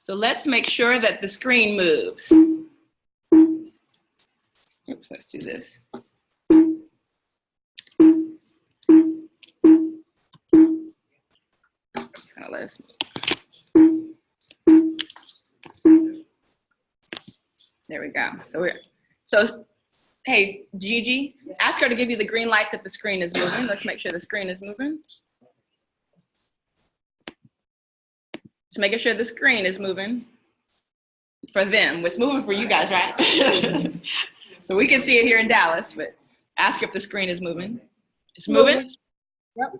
So let's make sure that the screen moves. Oops, let's do this. Now let's move. There we go. So hey, Gigi, ask her to give you the green light that the screen is moving. Let's make sure the screen is moving. Just making sure the screen is moving for them. It's moving for you guys, right? So we can see it here in Dallas, but ask her if the screen is moving. It's moving? Yep.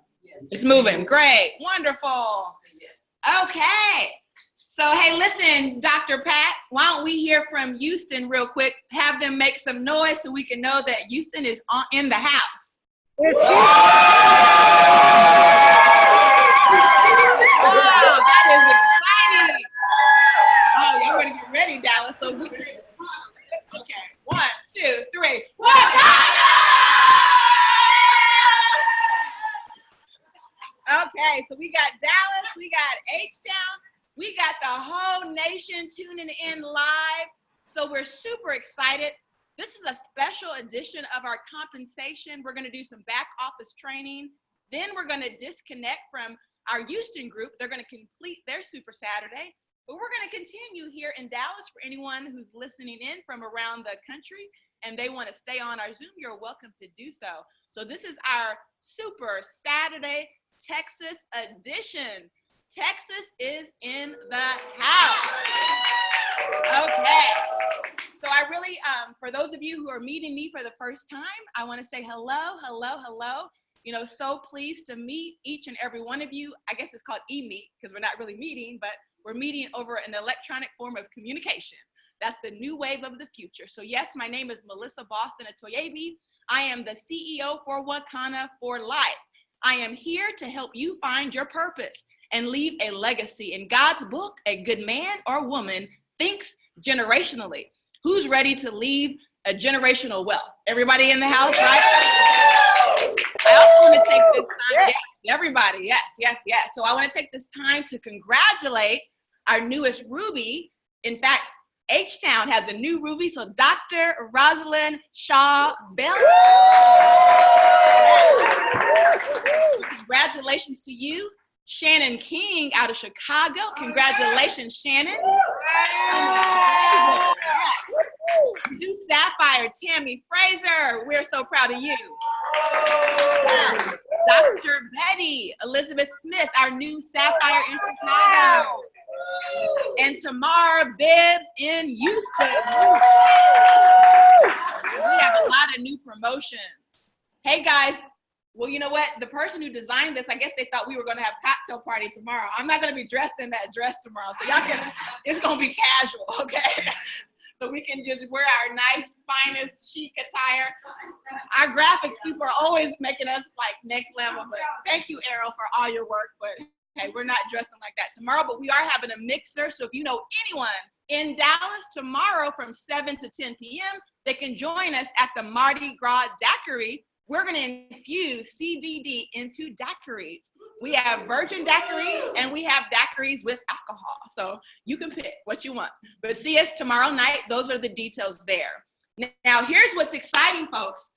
It's moving. Great. Wonderful. Okay. So, hey, listen, Dr. Pat, why don't we hear from Houston real quick? Have them make some noise so we can know that Houston is in the house. It's Wow, that is exciting. Oh, y'all better get ready, Dallas. So we okay. 1, 2, 3. Wakanda! Okay, so we got Dallas, we got H-Town, we got the whole nation tuning in live. So we're super excited. This is a special edition of our compensation. We're going to do some back office training. Then we're going to disconnect from our Houston group. They're going to complete their Super Saturday. But we're going to continue here in Dallas. For anyone who's listening in from around the country and they want to stay on our Zoom, you're welcome to do so. So this is our Super Saturday Texas edition. Texas is in the house. Okay. So I really, for those of you who are meeting me for the first time, I want to say hello, hello, hello. You know, so pleased to meet each and every one of you. I guess it's called e-meet because we're not really meeting, but we're meeting over an electronic form of communication. That's the new wave of the future. So yes, my name is Melissa Boston Atoyebi. I am the CEO for Wakanda for Life. I am here to help you find your purpose and leave a legacy. In God's book, a good man or woman thinks generationally. Who's ready to leave a generational wealth? Everybody in the house, right? I also want to take this time, yes, everybody, yes. So I want to take this time to congratulate our newest Ruby. In fact, H-Town has a new Ruby, so Dr. Rosalind Shaw Bell. Congratulations to you. Shannon King out of Chicago. Congratulations, Shannon. New Sapphire, Tammy Fraser. We're so proud of you. Dr. Betty Elizabeth Smith, our new Sapphire in Chicago. And Tamara Bibbs in Houston. We have a lot of new promotions. Hey guys, well, you know what? The person who designed this, I guess they thought we were going to have cocktail party tomorrow. I'm not going to be dressed in that dress tomorrow. So y'all can, it's going to be casual, okay? So we can just wear our nice, finest, chic attire. Our graphics people are always making us like next level. But thank you, Errol, for all your work. But hey, we're not dressing like that tomorrow, but we are having a mixer. So if you know anyone in Dallas tomorrow from 7 to 10 p.m., they can join us at the Mardi Gras Daiquiri. We're going to infuse CBD into daiquiris. We have virgin daiquiris and we have daiquiris with alcohol. So you can pick what you want. But see us tomorrow night. Those are the details there. Now, here's what's exciting, folks.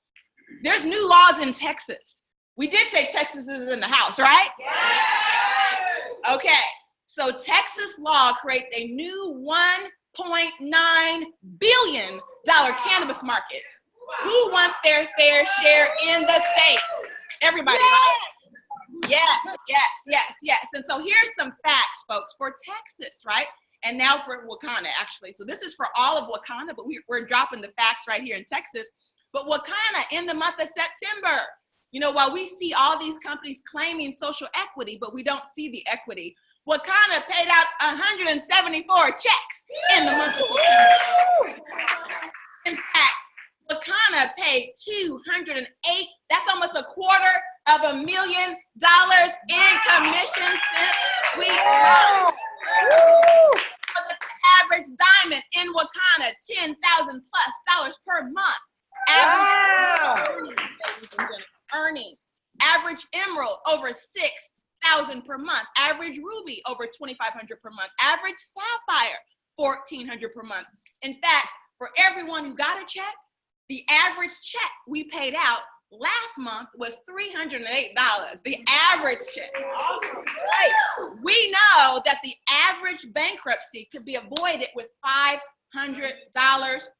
There's new laws in Texas. We did say Texas is in the house, right? Yeah. Okay. So Texas law creates a new $1.9 billion cannabis market. Who wants their fair share in the state? Everybody, right? Yes. And so here's some facts, folks, for Texas, right? And now for Wakanda, actually. So this is for all of Wakanda, but we're dropping the facts right here in Texas. But Wakanda, in the month of September, you know, while we see all these companies claiming social equity, but we don't see the equity, Wakanda paid out 174 checks in the month of September. In fact, Wakanda paid 208, that's almost $250,000 in commissions since we won. For the average diamond in Wakanda, $10,000+ per month. Average earnings. Average emerald over $6,000 $2,000 per month. Average ruby, over $2,500 per month. Average sapphire, $1,400 per month. In fact, for everyone who got a check, the average check we paid out last month was $308, the average check. Awesome. Right. We know that the average bankruptcy could be avoided with $500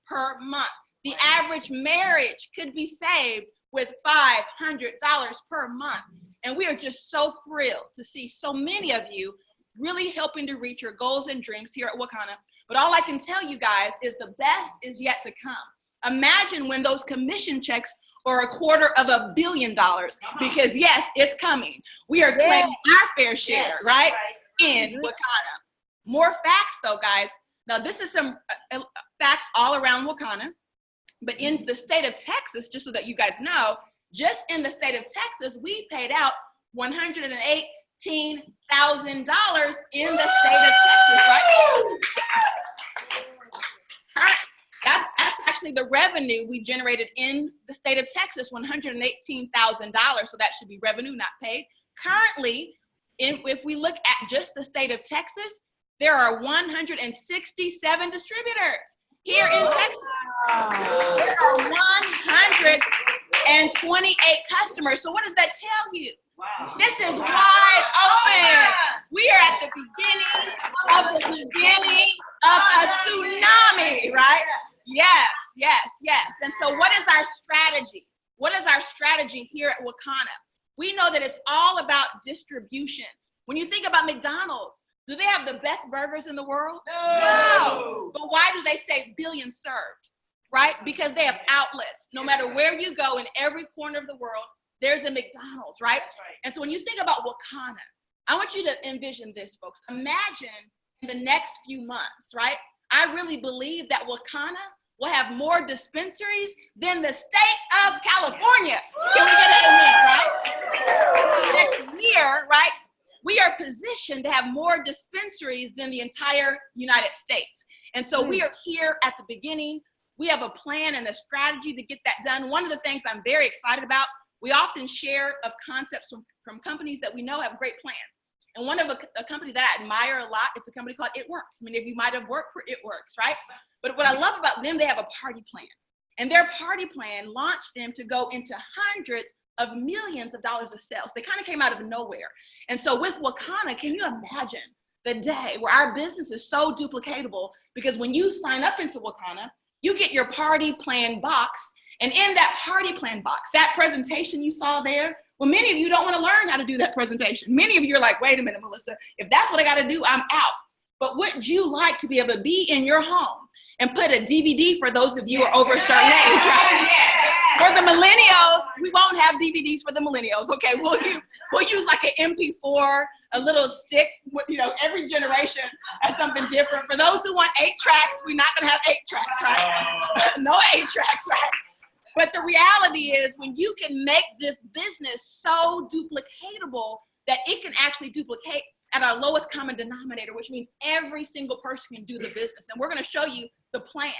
per month. The average marriage could be saved with $500 per month. And we are just so thrilled to see so many of you really helping to reach your goals and dreams here at Wakana. But all I can tell you guys is the best is yet to come. Imagine when those commission checks are $250 million, because yes, it's coming. We are claiming our fair share, right? In Wakana. More facts though, guys. Now this is some facts all around Wakana, but in the state of Texas, just so that you guys know, just in the state of Texas, we paid out $118,000 in the state of Texas, right? That's actually the revenue we generated in the state of Texas, $118,000. So that should be revenue, not paid. Currently, if we look at just the state of Texas, there are 167 distributors here in Texas. There are 128 customers. So what does that tell you? Wow. This is wide open. We are at the beginning of a tsunami, right? Yes. And so what is our strategy? What is our strategy here at Wakana? We know that it's all about distribution. When you think about McDonald's, do they have the best burgers in the world? No. But why do they say billions served, right? Because they have outlets. No matter where you go in every corner of the world, there's a McDonald's, right? That's right. And so when you think about Wakana, I want you to envision this, folks. Imagine in the next few months, right? I really believe that Wakana will have more dispensaries than the state of California. Can we get an amen, right? Next year, right? We are positioned to have more dispensaries than the entire United States. And so we are here at the beginning. We have a plan and a strategy to get that done. One of the things I'm very excited about, we often share of concepts from companies that we know have great plans. And one of a company that I admire a lot, it's a company called It Works. Many of you might have worked for It Works, right? But what I love about them, they have a party plan. And their party plan launched them to go into hundreds of millions of dollars of sales. They kind of came out of nowhere. And so with Wakana, can you imagine the day where our business is so duplicatable? Because when you sign up into Wakana, you get your party plan box. And in that party plan box, that presentation you saw there, well, many of you don't want to learn how to do that presentation. Many of you are like, wait a minute, Melissa, if that's what I got to do, I'm out. But wouldn't you like to be able to be in your home and put a DVD for those of you who are over a certain age, right? For the millennials, we won't have DVDs for the millennials, okay? We'll use like an MP4, a little stick. Every generation has something different. For those who want 8 tracks, we're not gonna have 8 tracks, right? No 8 tracks, right? But the reality is when you can make this business so duplicatable that it can actually duplicate at our lowest common denominator, which means every single person can do the business. And we're gonna show you the plan.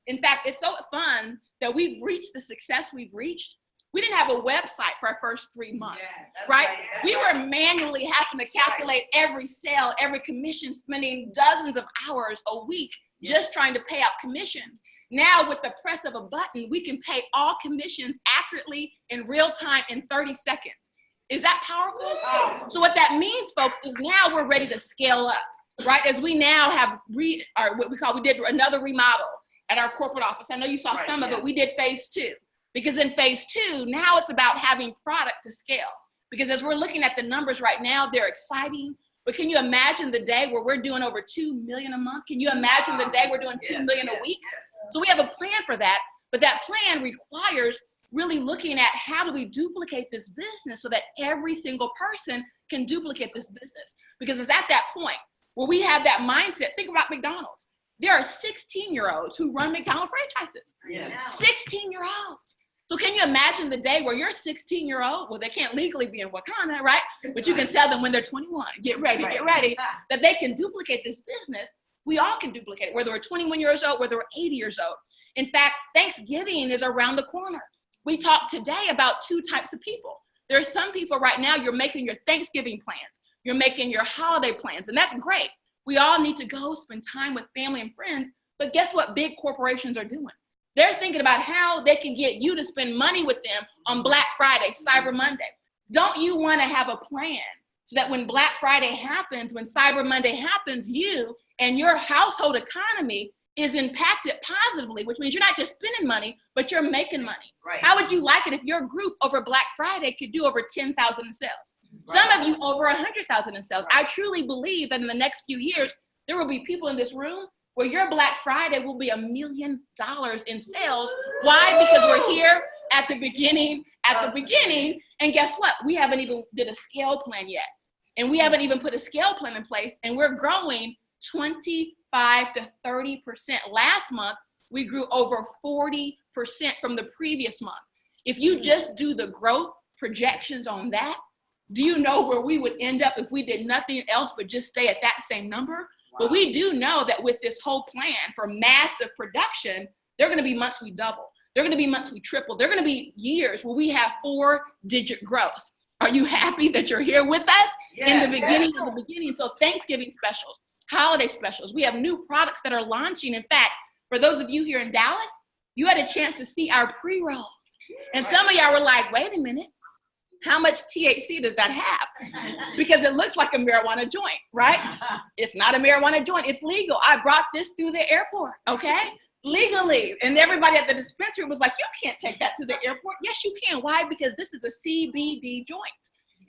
In fact, it's so fun that we've reached the success we've reached. We didn't have a website for our first 3 months, right? We were manually having to calculate every sale, every commission, spending dozens of hours a week just trying to pay out commissions. Now with the press of a button, we can pay all commissions accurately in real time in 30 seconds. Is that powerful? So what that means, folks, is now we're ready to scale up, right? As we now have we did another remodel at our corporate office. I know you saw some of it. We did phase 2. Because in phase 2, now it's about having product to scale. Because as we're looking at the numbers right now, they're exciting. But can you imagine the day where we're doing over 2 million a month? Can you imagine the day we're doing 2 million a week? So we have a plan for that. But that plan requires really looking at how do we duplicate this business so that every single person can duplicate this business. Because it's at that point where we have that mindset. Think about McDonald's. There are 16-year-olds who run McDonald's franchises. 16-year-olds. So can you imagine the day where you're 16-year-old, well, they can't legally be in Wakana, right? But you can tell them when they're 21, get ready, that they can duplicate this business. We all can duplicate it, whether we're 21 years old, whether we're 80 years old. In fact, Thanksgiving is around the corner. We talked today about 2 types of people. There are some people right now, you're making your Thanksgiving plans. You're making your holiday plans, and that's great. We all need to go spend time with family and friends, but guess what big corporations are doing? They're thinking about how they can get you to spend money with them on Black Friday, Cyber Monday. Don't you want to have a plan so that when Black Friday happens, when Cyber Monday happens, you and your household economy is impacted positively, which means you're not just spending money, but you're making money. Right. How would you like it if your group over Black Friday could do over 10,000 in sales? Right. Some of you over 100,000 in sales. Right. I truly believe that in the next few years, there will be people in this room where your Black Friday will be $1 million in sales. Why? Because we're here at the beginning, and guess what? We haven't even did a scale plan yet. And we haven't even put a scale plan in place, and we're growing 25 to 30%. Last month, we grew over 40% from the previous month. If you just do the growth projections on that, do you know where we would end up if we did nothing else but just stay at that same number? Wow. But we do know that with this whole plan for massive production, there are going to be months we double. There are going to be months we triple. There are going to be years where we have 4-digit growth. Are you happy that you're here with us in the beginning of the beginning? So Thanksgiving specials, holiday specials. We have new products that are launching. In fact, for those of you here in Dallas, you had a chance to see our pre-rolls. And some of y'all were like, wait a minute, how much THC does that have? Because it looks like a marijuana joint, right? It's not a marijuana joint, it's legal. I brought this through the airport, okay? Legally. And everybody at the dispensary was like, you can't take that to the airport. Yes, you can. Why? Because this is a CBD joint.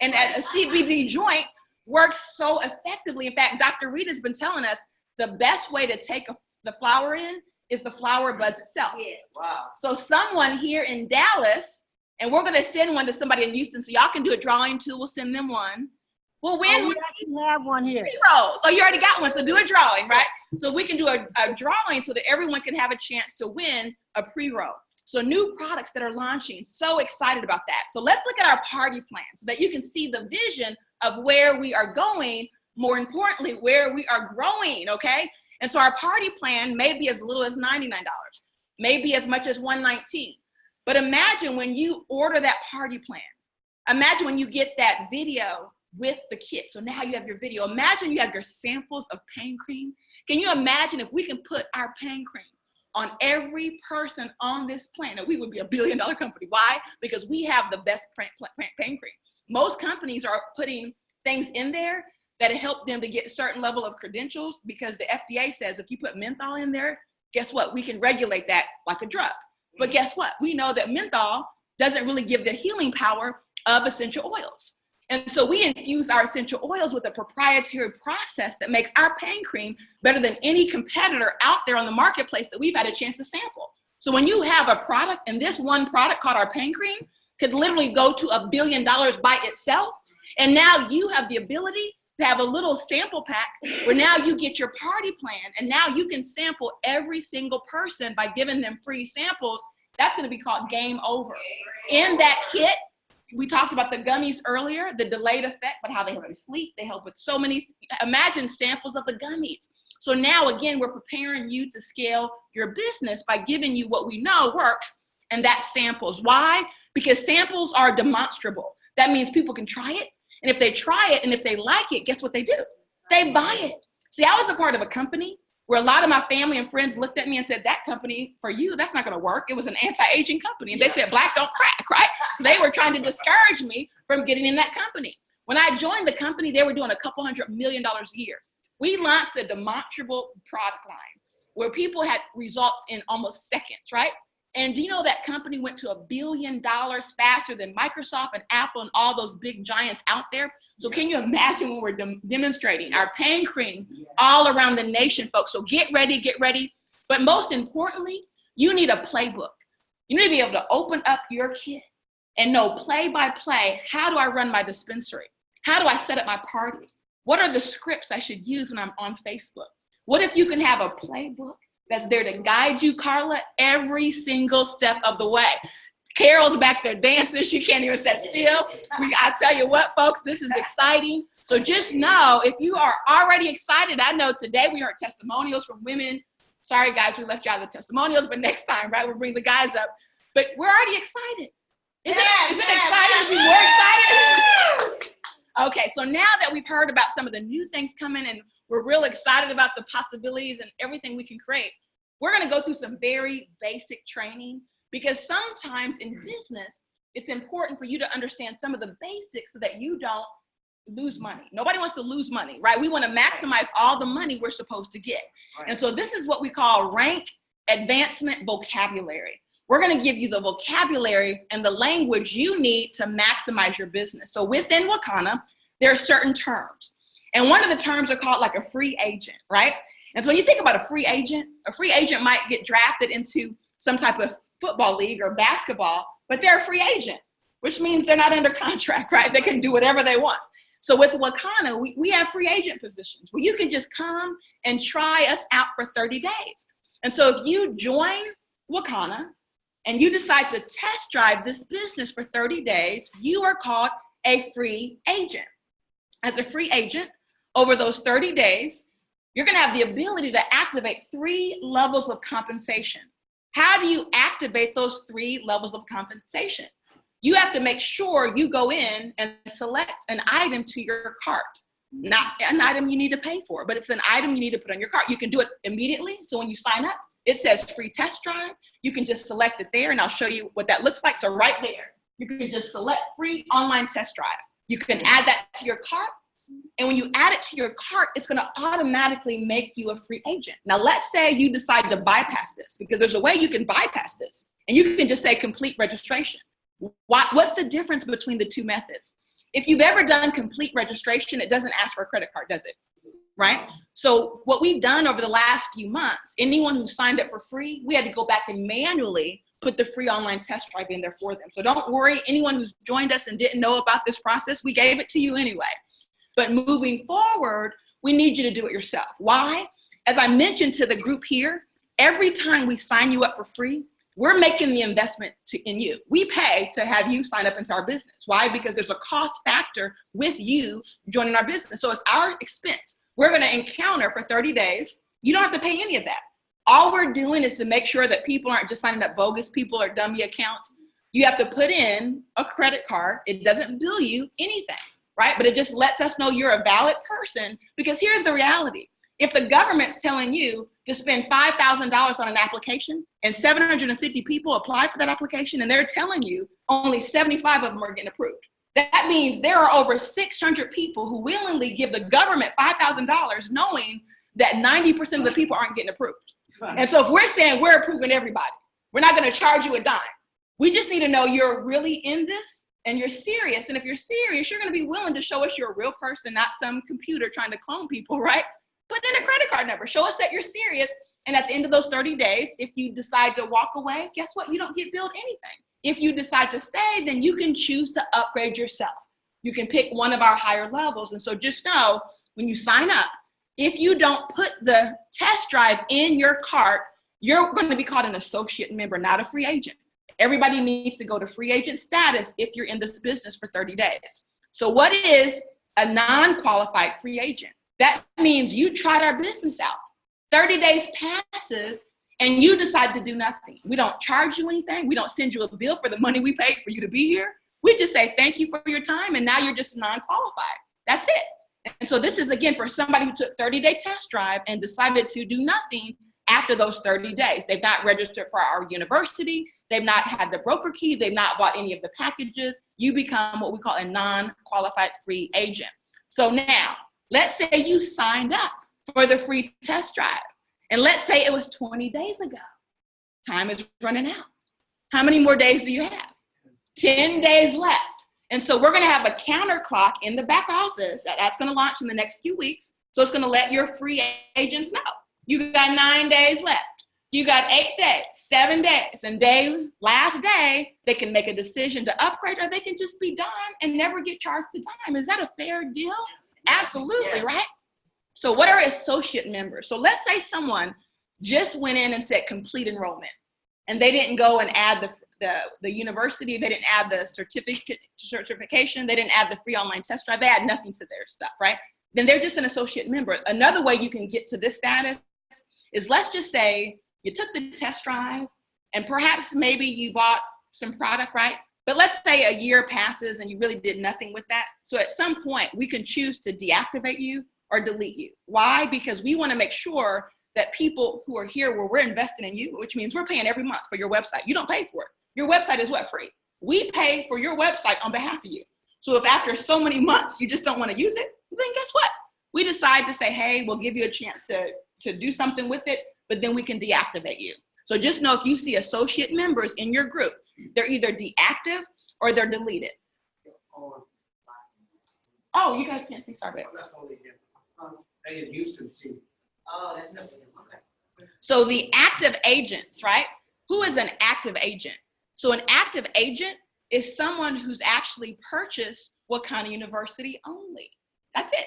And a CBD joint works so effectively. In fact, Dr. Rita's been telling us the best way to take the flower in is the flower buds itself. Yeah. Wow. So someone here in Dallas, and we're going to send one to somebody in Houston, so y'all can do a drawing too. We'll send them one. We'll win. We actually have one here. Pre-rolls. Oh, you already got one, so do a drawing, right? So we can do a drawing so that everyone can have a chance to win a pre-roll. So new products that are launching, so excited about that. So let's look at our party plan so that you can see the vision of where we are going, more importantly, where we are growing, okay? And so our party plan may be as little as $99, maybe as much as $119. But imagine when you order that party plan, imagine when you get that video with the kit. So now you have your video. Imagine you have your samples of pain cream. Can you imagine if we can put our pain cream on every person on this planet? We would be $1 billion company. Why? Because we have the best pain cream. Most companies are putting things in there that help them to get a certain level of credentials, because the FDA says if you put menthol in there, guess what? We can regulate that like a drug. But guess what? We know that menthol doesn't really give the healing power of essential oils. And so we infuse our essential oils with a proprietary process that makes our pain cream better than any competitor out there on the marketplace that we've had a chance to sample. So when you have a product, and this one product called our pain cream could literally go to $1 billion by itself, and now you have the ability to have a little sample pack where now you get your party plan, and now you can sample every single person by giving them free samples. That's going to be called game over. In that kit, we talked about the gummies earlier, the delayed effect, but how they help you sleep. They help with so many, imagine samples of the gummies. So now, again, we're preparing you to scale your business by giving you what we know works, and that's samples. Why? Because samples are demonstrable. That means people can try it. And if they try it and if they like it, guess what they do? They buy it. See, I was a part of a company where a lot of my family and friends looked at me and said, that company, for you, that's not going to work. It was an anti-aging company. And they said, black don't crack, right? So they were trying to discourage me from getting in that company. When I joined the company, they were doing a couple $100 million a year. We launched a demonstrable product line where people had results in almost seconds, right? And do you know that company went to $1 billion faster than Microsoft and Apple and all those big giants out there? So can you imagine when we're demonstrating our pain cream all around the nation, folks? So get ready. But most importantly, you need a playbook. You need to be able to open up your kit and know play by play, how do I run my dispensary? How do I set up my party? What are the scripts I should use when I'm on Facebook? What if you can have a playbook that's there to guide you, Carla, every single step of the way? Carol's back there dancing. She can't even sit still. I tell you what, folks, this is exciting. So just know, if you are already excited, I know today we heard testimonials from women. Sorry, guys, we left you out of the testimonials, but next time, right, we'll bring the guys up. But we're already excited. Is it exciting to be more excited? Okay, so now that we've heard about some of the new things coming and we're real excited about the possibilities and everything we can create, we're going to go through some very basic training, because sometimes in business, it's important for you to understand some of the basics so that you don't lose money. Nobody wants to lose money, right? We want to maximize all the money we're supposed to get. Right. And so this is what we call rank advancement vocabulary. We're going to give you the vocabulary and the language you need to maximize your business. So within Wakana, there are certain terms. And one of the terms are called like a free agent, right? And so when you think about a free agent might get drafted into some type of football league or basketball, but they're a free agent, which means they're not under contract, right? They can do whatever they want. So with Wakana, we have free agent positions where you can just come and try us out for 30 days. And so if you join Wakana and you decide to test drive this business for 30 days, you are called a free agent. As a free agent, over those 30 days, you're going to have the ability to activate 3 levels of compensation. How do you activate those 3 levels of compensation? You have to make sure you go in and select an item to your cart. Not an item you need to pay for, but it's an item you need to put on your cart. You can do it immediately. So when you sign up, it says free test drive. You can just select it there, and I'll show you what that looks like. So right there, you can just select free online test drive. You can add that to your cart. And when you add it to your cart, it's going to automatically make you a free agent. Now, let's say you decide to bypass this, because there's a way you can bypass this, and you can just say complete registration. What's the difference between the 2 methods? If you've ever done complete registration, it doesn't ask for a credit card, does it? Right? So what we've done over the last few months, anyone who signed up for free, we had to go back and manually put the free online test drive in there for them. So don't worry, anyone who's joined us and didn't know about this process, we gave it to you anyway. But moving forward, we need you to do it yourself. Why? As I mentioned to the group here, every time we sign you up for free, we're making the investment in you. We pay to have you sign up into our business. Why? Because there's a cost factor with you joining our business. So it's our expense. We're going to encounter for 30 days. You don't have to pay any of that. All we're doing is to make sure that people aren't just signing up bogus people or dummy accounts. You have to put in a credit card. It doesn't bill you anything, right? But it just lets us know you're a valid person, because here's the reality. If the government's telling you to spend $5,000 on an application and 750 people apply for that application, and they're telling you only 75 of them are getting approved, that means there are over 600 people who willingly give the government $5,000 knowing that 90% of the people aren't getting approved. And so if we're saying we're approving everybody, we're not going to charge you a dime. We just need to know you're really in this and you're serious. And if you're serious, you're going to be willing to show us you're a real person, not some computer trying to clone people, right? Put in a credit card number. Show us that you're serious. And at the end of those 30 days, if you decide to walk away, guess what? You don't get billed anything. If you decide to stay, then you can choose to upgrade yourself. You can pick one of our higher levels. And so just know, when you sign up, if you don't put the test drive in your cart, you're going to be called an associate member, not a free agent. Everybody needs to go to free agent status if you're in this business for 30 days. So what is a non-qualified free agent? That means you tried our business out. 30 days passes and you decide to do nothing. We don't charge you anything. We don't send you a bill for the money we paid for you to be here. We just say, thank you for your time. And now you're just non-qualified. That's it. And so this is, again, for somebody who took 30-day test drive and decided to do nothing after those 30 days. They've not registered for our university. They've not had the broker key. They've not bought any of the packages. You become what we call a non-qualified free agent. So now, let's say you signed up for the free test drive. And let's say it was 20 days ago. Time is running out. How many more days do you have? 10 days left. And so we're going to have a counter clock in the back office that's going to launch in the next few weeks. So it's going to let your free agents know. You got 9 days left. You got 8 days, 7 days, and last day, they can make a decision to upgrade, or they can just be done and never get charged the time. Is that a fair deal? Absolutely, yes. Right? So what are associate members? So let's say someone just went in and said complete enrollment, and they didn't go and add the university, they didn't add the certification, they didn't add the free online test drive, they add nothing to their stuff, right? Then they're just an associate member. Another way you can get to this status is, let's just say you took the test drive and perhaps maybe you bought some product, right? But let's say a year passes and you really did nothing with that. So at some point, we can choose to deactivate you or delete you. Why? Because we want to make sure that people who are here where we're investing in you, which means we're paying every month for your website. You don't pay for it. Your website is what? Free. We pay for your website on behalf of you. So if after so many months you just don't want to use it, then guess what? We decide to say, hey, we'll give you a chance to do something with it, but then we can deactivate you. So just know if you see associate members in your group, they're either deactive or they're deleted. Oh, you guys can't see, sorry. They get used to see. Oh, that's no okay. So the active agents, right? Who is an active agent? So an active agent is someone who's actually purchased Wakana University only. That's it.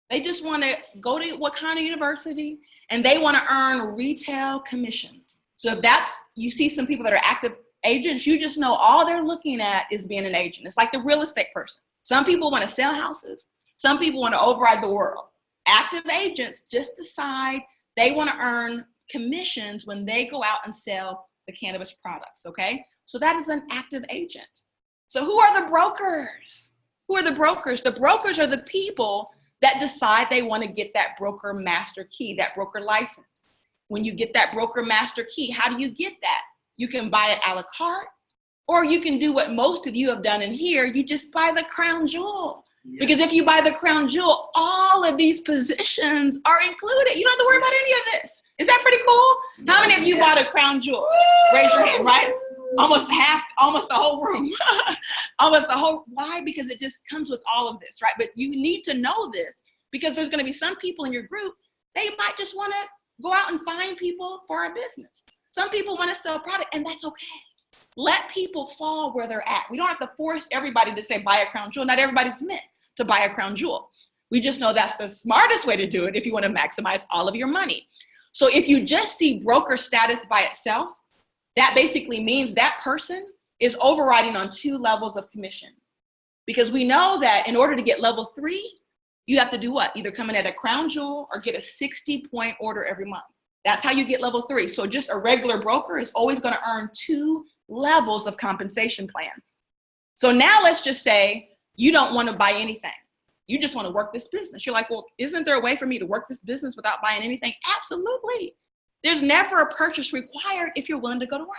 They just want to go to Wakana University and they want to earn retail commissions. So if that's, you see some people that are active agents, you just know all they're looking at is being an agent. It's like the real estate person. Some people want to sell houses. Some people want to override the world. Active agents just decide they want to earn commissions when they go out and sell the cannabis products, okay? So that is an active agent. So who are the brokers? Who are the brokers? The brokers are the people that decide they want to get that broker master key, that broker license. When you get that broker master key, how do you get that? You can buy it a la carte, or you can do what most of you have done in here. You just buy the crown jewel. Yes. Because if you buy the crown jewel, all of these positions are included. You don't have to worry about any of this. Is that pretty cool? How many of you bought a crown jewel? Raise your hand, right? Almost the whole room. Almost the whole, why? Because it just comes with all of this, right? But you need to know this because there's gonna be some people in your group, they might just wanna go out and find people for a business. Some people wanna sell product and that's okay. Let people fall where they're at. We don't have to force everybody to say buy a crown jewel. Not everybody's meant to buy a crown jewel. We just know that's the smartest way to do it if you wanna maximize all of your money. So if you just see broker status by itself, that basically means that person is overriding on 2 levels of commission. Because we know that in order to get level 3, you have to do what? Either come in at a crown jewel or get a 60-point order every month. That's how you get level 3. So just a regular broker is always gonna earn 2 levels of compensation plan. So now let's just say you don't wanna buy anything. You just wanna work this business. You're like, well, isn't there a way for me to work this business without buying anything? Absolutely. There's never a purchase required if you're willing to go to work.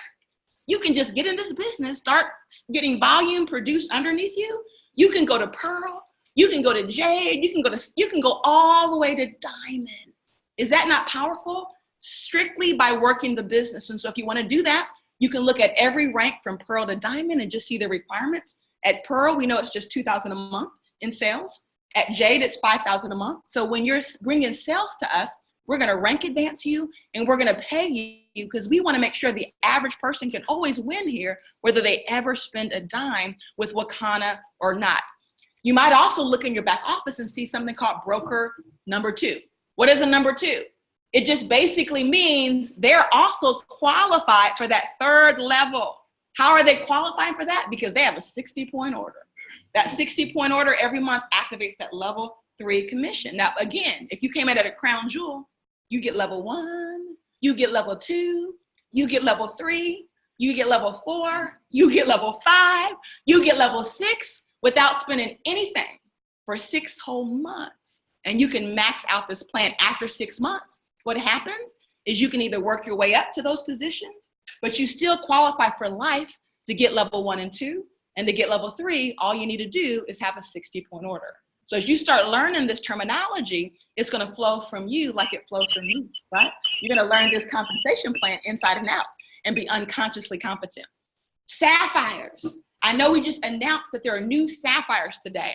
You can just get in this business, start getting volume produced underneath you. You can go to Pearl, you can go to Jade, you can go all the way to Diamond. Is that not powerful? Strictly by working the business. And so if you want to do that, you can look at every rank from Pearl to Diamond and just see the requirements. At Pearl, we know it's just $2,000 a month in sales. At Jade, it's $5,000 a month. So when you're bringing sales to us, we're going to rank advance you and we're going to pay you because we want to make sure the average person can always win here, whether they ever spend a dime with Wakana or not. You might also look in your back office and see something called broker number 2. What is a number 2? It just basically means they're also qualified for that 3rd level. How are they qualifying for that? Because they have a 60-point order. That 60-point order every month activates that level 3 commission. Now, again, if you came in at a crown jewel, you get level 1, you get level 2, you get level 3, you get level 4, you get level 5, you get level 6 without spending anything for 6 whole months. And you can max out this plan after 6 months. What happens is you can either work your way up to those positions, but you still qualify for life to get level 1 and 2. And to get level 3, all you need to do is have a 60-point order. So as you start learning this terminology, it's gonna flow from you like it flows from me, right? You're gonna learn this compensation plan inside and out and be unconsciously competent. Sapphires. I know we just announced that there are new sapphires today.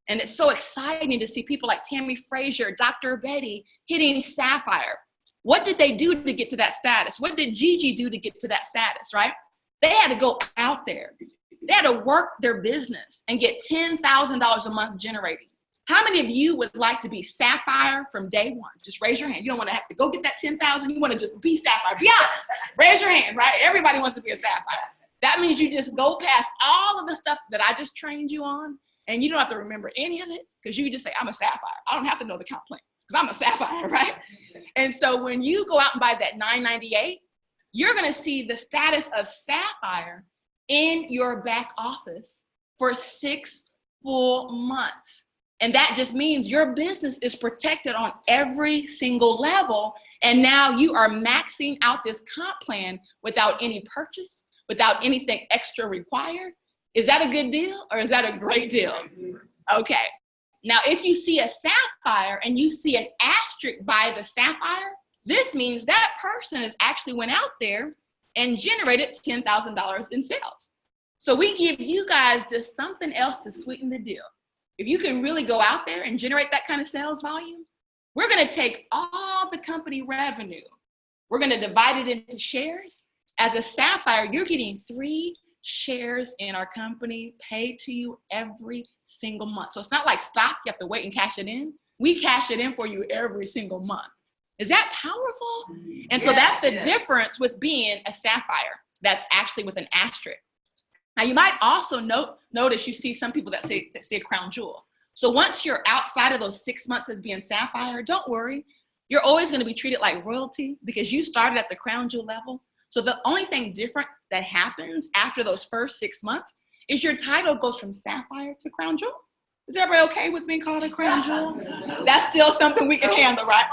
And it's so exciting to see people like Tammy Frazier, Dr. Betty hitting sapphire. What did they do to get to that status? What did Gigi do to get to that status, right? They had to go out there. They had to work their business and get $10,000 a month generating. How many of you would like to be sapphire from day 1? Just raise your hand. You don't want to have to go get that 10,000. You want to just be sapphire. Be honest. Raise your hand, right? Everybody wants to be a sapphire. That means you just go past all of the stuff that I just trained you on, and you don't have to remember any of it because you can just say, I'm a sapphire. I don't have to know the comp plan because I'm a sapphire, right? And so when you go out and buy that $998, you're going to see the status of sapphire in your back office for 6 full months. And that just means your business is protected on every single level. And now you are maxing out this comp plan without any purchase, without anything extra required. Is that a good deal or is that a great deal? Okay. Now, if you see a sapphire and you see an asterisk by the sapphire, this means that person has actually went out there and generated $10,000 in sales. So we give you guys just something else to sweeten the deal. If you can really go out there and generate that kind of sales volume, we're going to take all the company revenue. We're going to divide it into shares. As a sapphire, you're getting 3 shares in our company paid to you every single month. So it's not like stock, you have to wait and cash it in. We cash it in for you every single month. Is that powerful? And so that's the difference with being a sapphire. That's actually with an asterisk. Now you might also notice you see some people that say a crown jewel. So once you're outside of those 6 months of being sapphire, don't worry. You're always going to be treated like royalty because you started at the crown jewel level. So the only thing different that happens after those first 6 months is your title goes from sapphire to crown jewel. Is everybody okay with being called a crown jewel? That's still something we can handle, right?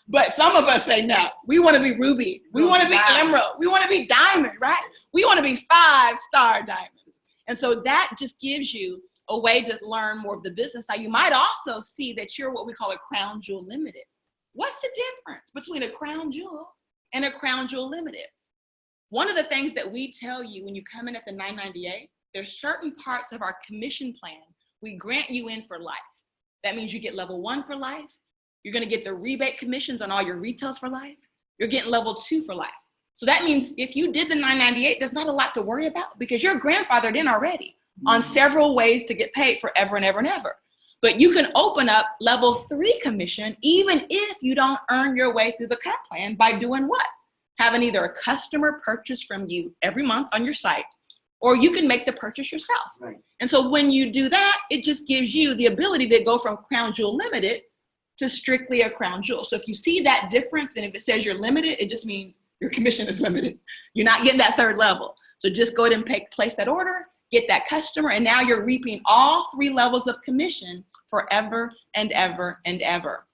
But some of us say no. We want to be ruby. We want to be emerald. We want to be diamond, right? We want to be 5-star diamonds. And so that just gives you a way to learn more of the business side. You might also see that you're what we call a crown jewel limited. What's the difference between a crown jewel and a crown jewel limited? One of the things that we tell you when you come in at the 998, there's certain parts of our commission plan we grant you in for life. That means you get level 1 for life. You're going to get the rebate commissions on all your retails for life. You're getting level 2 for life. So that means if you did the 998, there's not a lot to worry about because you're grandfathered in already on several ways to get paid forever and ever and ever. But you can open up level 3 commission even if you don't earn your way through the comp plan by doing what? Having either a customer purchase from you every month on your site, or you can make the purchase yourself. Right. And so when you do that, it just gives you the ability to go from crown jewel limited to strictly a crown jewel. So if you see that difference, and if it says you're limited, it just means your commission is limited. You're not getting that 3rd level. So just go ahead and place that order, get that customer, and now you're reaping all 3 levels of commission forever and ever and ever.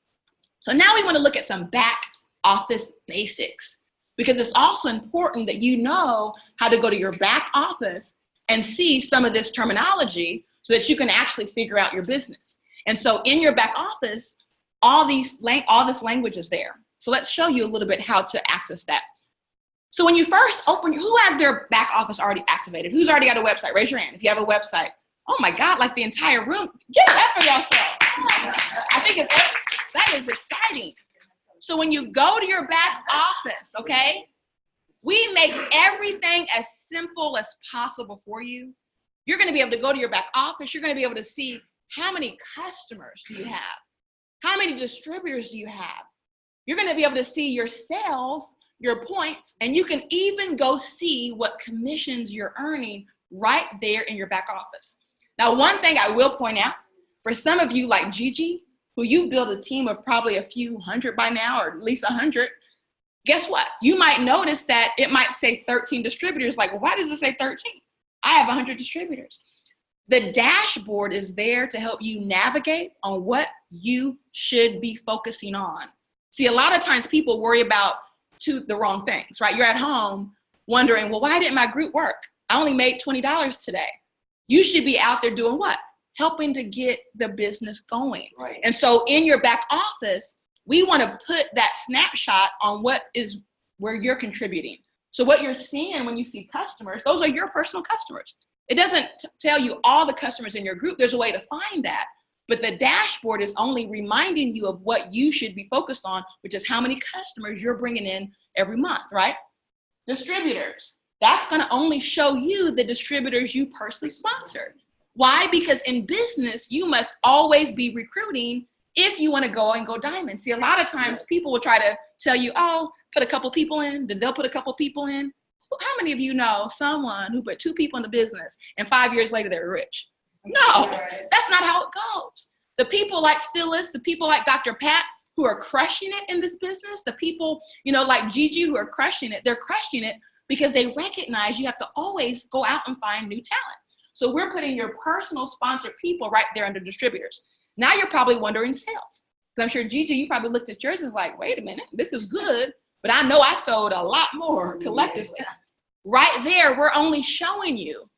So now we want to look at some back office basics, because it's also important that you know how to go to your back office and see some of this terminology so that you can actually figure out your business. And so in your back office, all this language is there. So let's show you a little bit how to access that. So when you first open, who has their back office already activated? Who's already got a website? Raise your hand if you have a website. Oh my God, like the entire room. Get that for yourself. I think that is exciting. So when you go to your back office, okay, we make everything as simple as possible for you. You're going to be able to go to your back office. You're going to be able to see how many customers do you have? How many distributors do you have? You're going to be able to see your sales, your points, and you can even go see what commissions you're earning right there in your back office. Now, one thing I will point out, for some of you like Gigi, who you build a team of probably a few hundred by now, or at least 100, guess what? You might notice that it might say 13 distributors. Like, well, why does it say 13? I have 100 distributors. The dashboard is there to help you navigate on what you should be focusing on. See, a lot of times people worry about the wrong things, right? You're at home wondering, well, why didn't my group work? I only made $20 today. You should be out there doing what? Helping to get the business going. Right. And so in your back office, we want to put that snapshot on where you're contributing. So what you're seeing when you see customers, those are your personal customers. It doesn't tell you all the customers in your group. There's a way to find that. But the dashboard is only reminding you of what you should be focused on, which is how many customers you're bringing in every month, right? Distributors. That's going to only show you the distributors you personally sponsored. Why? Because in business, you must always be recruiting if you want to go diamond. See, a lot of times people will try to tell you, oh, put a couple people in, then they'll put a couple people in. How many of you know someone who put 2 people in the business and 5 years later they're rich? No, that's not how it goes. The people like Phyllis, the people like Dr. Pat who are crushing it in this business, the people, like Gigi who are crushing it, they're crushing it because they recognize you have to always go out and find new talent. So we're putting your personal sponsored people right there under distributors. Now you're probably wondering sales. So I'm sure, Gigi, you probably looked at yours and was like, wait a minute, this is good, but I know I sold a lot more collectively. Right there, we're only showing you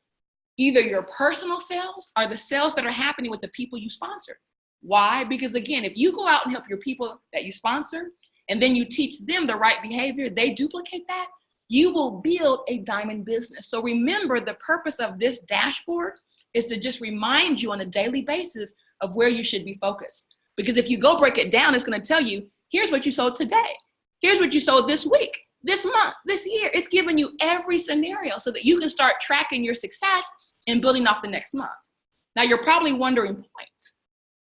either your personal sales or the sales that are happening with the people you sponsor. Why? Because again, if you go out and help your people that you sponsor, and then you teach them the right behavior, they duplicate that, you will build a diamond business. So remember, the purpose of this dashboard is to just remind you on a daily basis of where you should be focused. Because if you go break it down, it's gonna tell you, here's what you sold today. Here's what you sold this week, this month, this year. It's giving you every scenario so that you can start tracking your success and building off the next month. Now you're probably wondering points.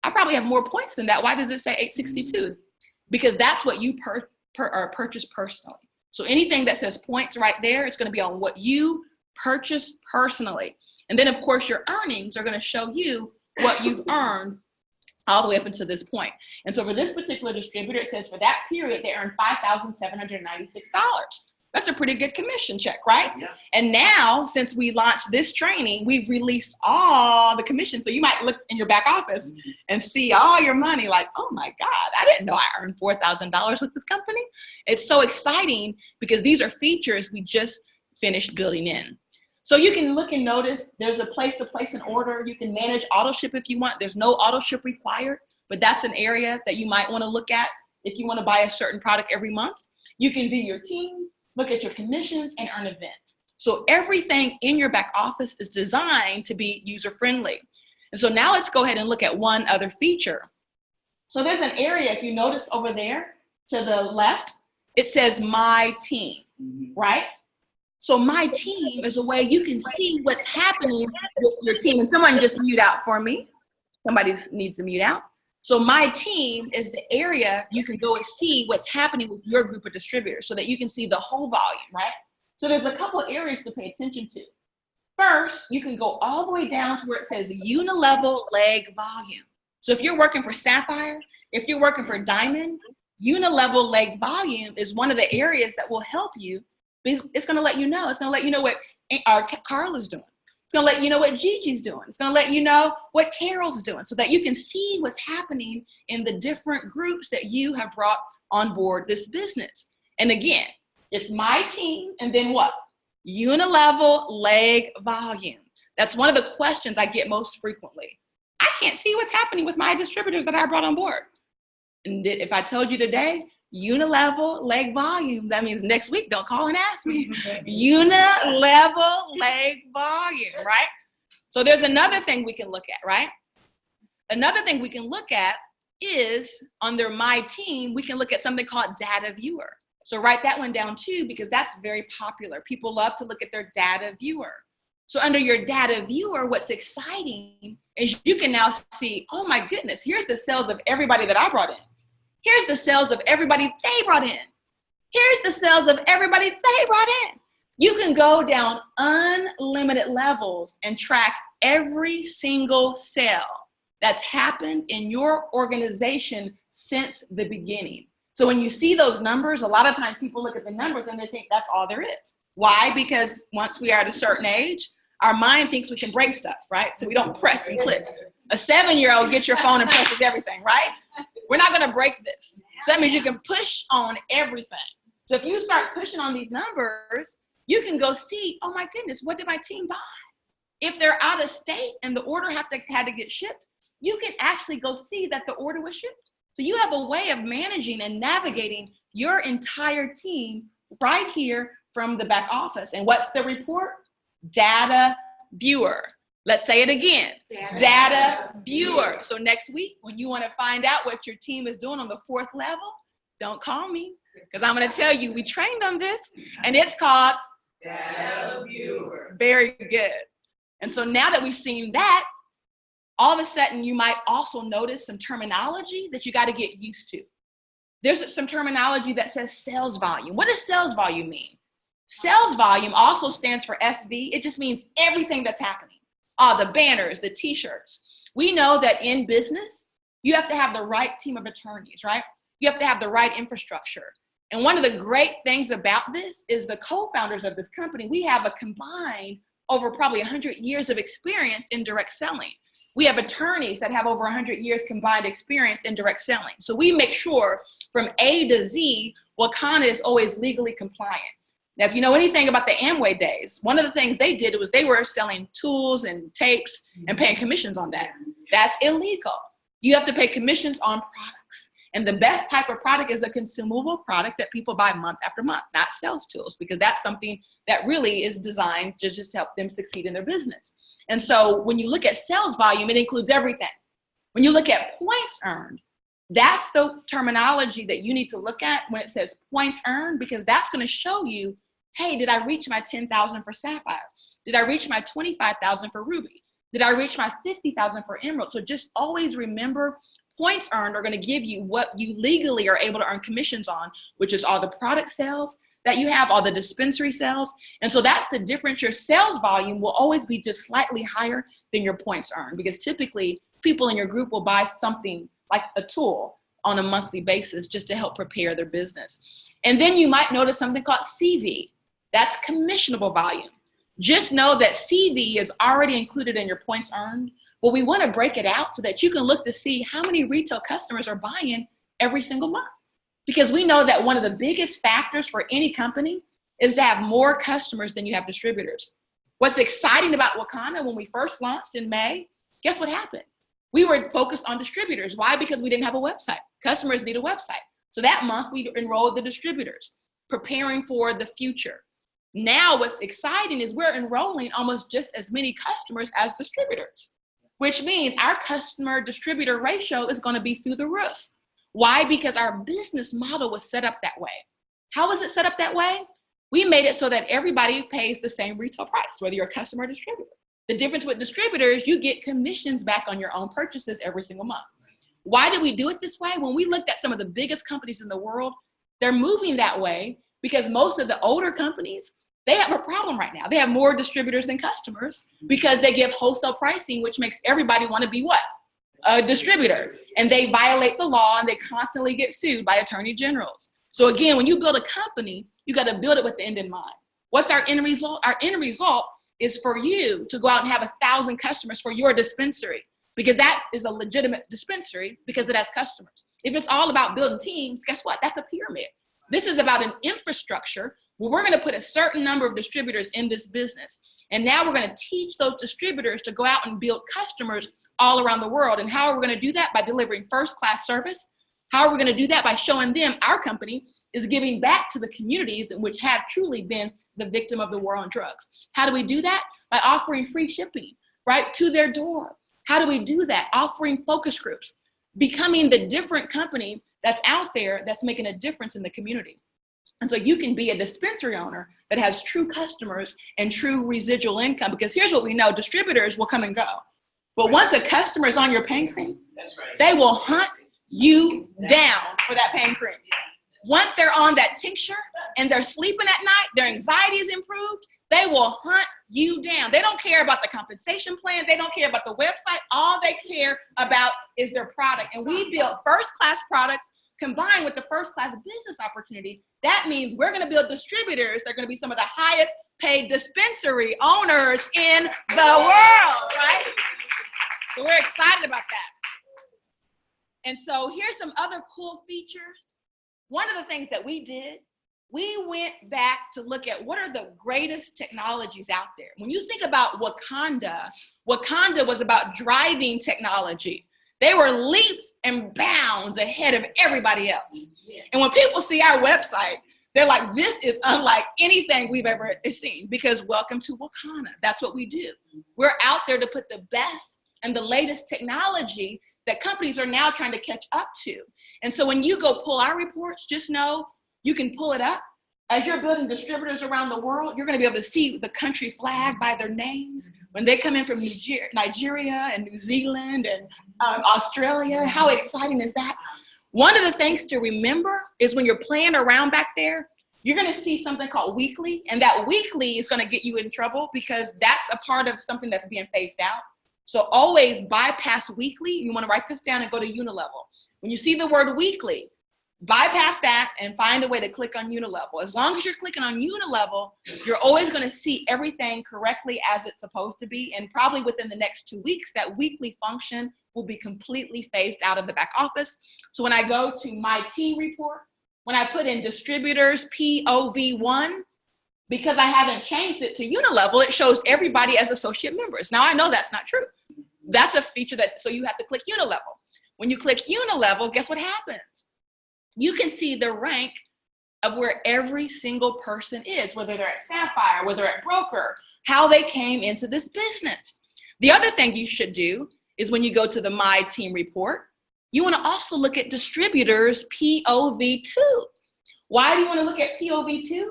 I probably have more points than that. Why does it say 862? Because that's what you purchase personally. So anything that says points right there, it's gonna be on what you purchased personally. And then of course your earnings are gonna show you what you've earned all the way up until this point. And so for this particular distributor, it says for that period, they earned $5,796. That's a pretty good commission check, right? Yeah. And now, since we launched this training, we've released all the commission. So you might look in your back office and see all your money like, oh my God, I didn't know I earned $4,000 with this company. It's so exciting because these are features we just finished building in. So you can look and notice there's a place to place an order. You can manage auto ship if you want. There's no auto ship required, but that's an area that you might want to look at if you want to buy a certain product every month. You can view your team, look at your commissions, and earn events. So everything in your back office is designed to be user-friendly. And so now let's go ahead and look at one other feature. So there's an area, if you notice over there to the left, it says My Team, right? So My Team is a way you can see what's happening with your team. And someone just mute out for me. Somebody needs to mute out. So My Team is the area you can go and see what's happening with your group of distributors so that you can see the whole volume, right? So there's a couple areas to pay attention to. First, you can go all the way down to where it says unilevel leg volume. So if you're working for Sapphire, if you're working for Diamond, unilevel leg volume is one of the areas that will help you. It's gonna let you know. It's gonna let you know what Carla's doing. It's gonna let you know what Gigi's doing. It's gonna let you know what Carol's doing so that you can see what's happening in the different groups that you have brought on board this business. And again, it's My Team and then what? Unilevel leg volume. That's one of the questions I get most frequently. I can't see what's happening with my distributors that I brought on board. And if I told you today, unilevel leg volume, that means next week, don't call and ask me. Unilevel leg volume, right? So there's another thing we can look at, right? Another thing we can look at is under My Team, we can look at something called Data Viewer. So write that one down too, because that's very popular. People love to look at their Data Viewer. So under your Data Viewer, what's exciting is you can now see, oh my goodness, here's the sales of everybody that I brought in. Here's the sales of everybody they brought in. Here's the sales of everybody they brought in. You can go down unlimited levels and track every single sale that's happened in your organization since the beginning. So when you see those numbers, a lot of times people look at the numbers and they think that's all there is. Why? Because once we are at a certain age, our mind thinks we can break stuff, right? So we don't press and click. A 7-year-old gets your phone and presses everything, right? We're not gonna break this. So that means you can push on everything. So if you start pushing on these numbers, you can go see, oh my goodness, what did my team buy? If they're out of state and the order had to get shipped, you can actually go see that the order was shipped. So you have a way of managing and navigating your entire team right here from the back office. And what's the report? Data Viewer. Let's say it again. Data Viewer. So next week, when you want to find out what your team is doing on the 4th level, don't call me, because I'm going to tell you we trained on this, and it's called Data Viewer. Very good. And so now that we've seen that, all of a sudden you might also notice some terminology that you got to get used to. There's some terminology that says sales volume. What does sales volume mean? Sales volume also stands for SV. It just means everything that's happening. The banners, the t-shirts. We know that in business, you have to have the right team of attorneys, right? You have to have the right infrastructure. And one of the great things about this is the co-founders of this company, we have a combined over probably 100 years of experience in direct selling. We have attorneys that have over 100 years combined experience in direct selling. So we make sure from A to Z, Wakanda is always legally compliant. Now, if you know anything about the Amway days, one of the things they did was they were selling tools and tapes and paying commissions on that. That's illegal. You have to pay commissions on products. And the best type of product is a consumable product that people buy month after month, not sales tools, because that's something that really is designed to just help them succeed in their business. And so when you look at sales volume, it includes everything. When you look at points earned, that's the terminology that you need to look at when it says points earned, because that's going to show you, hey, did I reach my 10,000 for Sapphire? Did I reach my 25,000 for Ruby? Did I reach my 50,000 for Emerald? So just always remember, points earned are going to give you what you legally are able to earn commissions on, which is all the product sales that you have, all the dispensary sales. And so that's the difference. Your sales volume will always be just slightly higher than your points earned, because typically people in your group will buy something like a tool on a monthly basis just to help prepare their business. And then you might notice something called CV. That's commissionable volume. Just know that CV is already included in your points earned, but we want to break it out so that you can look to see how many retail customers are buying every single month. Because we know that one of the biggest factors for any company is to have more customers than you have distributors. What's exciting about Wakanda, when we first launched in May, guess what happened? We were focused on distributors. Why? Because we didn't have a website. Customers need a website. So that month we enrolled the distributors, preparing for the future. Now what's exciting is we're enrolling almost just as many customers as distributors, which means our customer distributor ratio is going to be through the roof. Why? Because our business model was set up that way. How was it set up that way? We made it so that everybody pays the same retail price, whether you're a customer or distributor. The difference with distributors, you get commissions back on your own purchases every single month. Why did we do it this way? When we looked at some of the biggest companies in the world, they're moving that way because most of the older companies, they have a problem right now. They have more distributors than customers because they give wholesale pricing, which makes everybody want to be what? A distributor. And they violate the law and they constantly get sued by attorney generals. So again, when you build a company, you got to build it with the end in mind. What's our end result? Our end result is for you to go out and have 1,000 customers for your dispensary, because that is a legitimate dispensary because it has customers. If it's all about building teams, guess what? That's a pyramid. This is about an infrastructure where we're going to put a certain number of distributors in this business. And now we're going to teach those distributors to go out and build customers all around the world. And how are we going to do that? By delivering first-class service. How are we going to do that? By showing them our company is giving back to the communities in which have truly been the victim of the war on drugs. How do we do that? By offering free shipping, right, to their door. How do we do that? Offering focus groups, becoming the different company that's out there that's making a difference in the community. And so you can be a dispensary owner that has true customers and true residual income, because here's what we know, distributors will come and go. But once a customer is on your pain cream, they will hunt you down for that pain cream. Once they're on that tincture and they're sleeping at night, their anxiety is improved, they will hunt you down. They don't care about the compensation plan. They don't care about the website. All they care about is their product. And we build first-class products combined with the first-class business opportunity. That means we're going to build distributors. They're going to be some of the highest paid dispensary owners in the world, right? So we're excited about that. And so here's some other cool features. One of the things that we did, we went back to look at what are the greatest technologies out there. When you think about Wakanda, Wakanda was about driving technology. They were leaps and bounds ahead of everybody else. And when people see our website, they're like, this is unlike anything we've ever seen, because welcome to Wakanda. That's what we do. We're out there to put the best and the latest technology that companies are now trying to catch up to. And so when you go pull our reports, just know you can pull it up. As you're building distributors around the world, you're going to be able to see the country flag by their names. When they come in from Nigeria and New Zealand and Australia, how exciting is that? One of the things to remember is when you're playing around back there, you're going to see something called weekly. And that weekly is going to get you in trouble because that's a part of something that's being phased out. So always bypass weekly. You want to write this down and go to unilevel. When you see the word weekly, bypass that and find a way to click on Unilevel. As long as you're clicking on Unilevel, you're always going to see everything correctly as it's supposed to be. And probably within the next 2 weeks, that weekly function will be completely phased out of the back office. So when I go to my team report, when I put in distributors POV1, because I haven't changed it to Unilevel, it shows everybody as associate members. Now I know that's not true. That's a feature so you have to click Unilevel. When you click Unilevel, guess what happens? You can see the rank of where every single person is, whether they're at Sapphire, whether they're at Broker, how they came into this business. The other thing you should do is when you go to the My Team report, you want to also look at distributors POV2. Why do you want to look at POV2?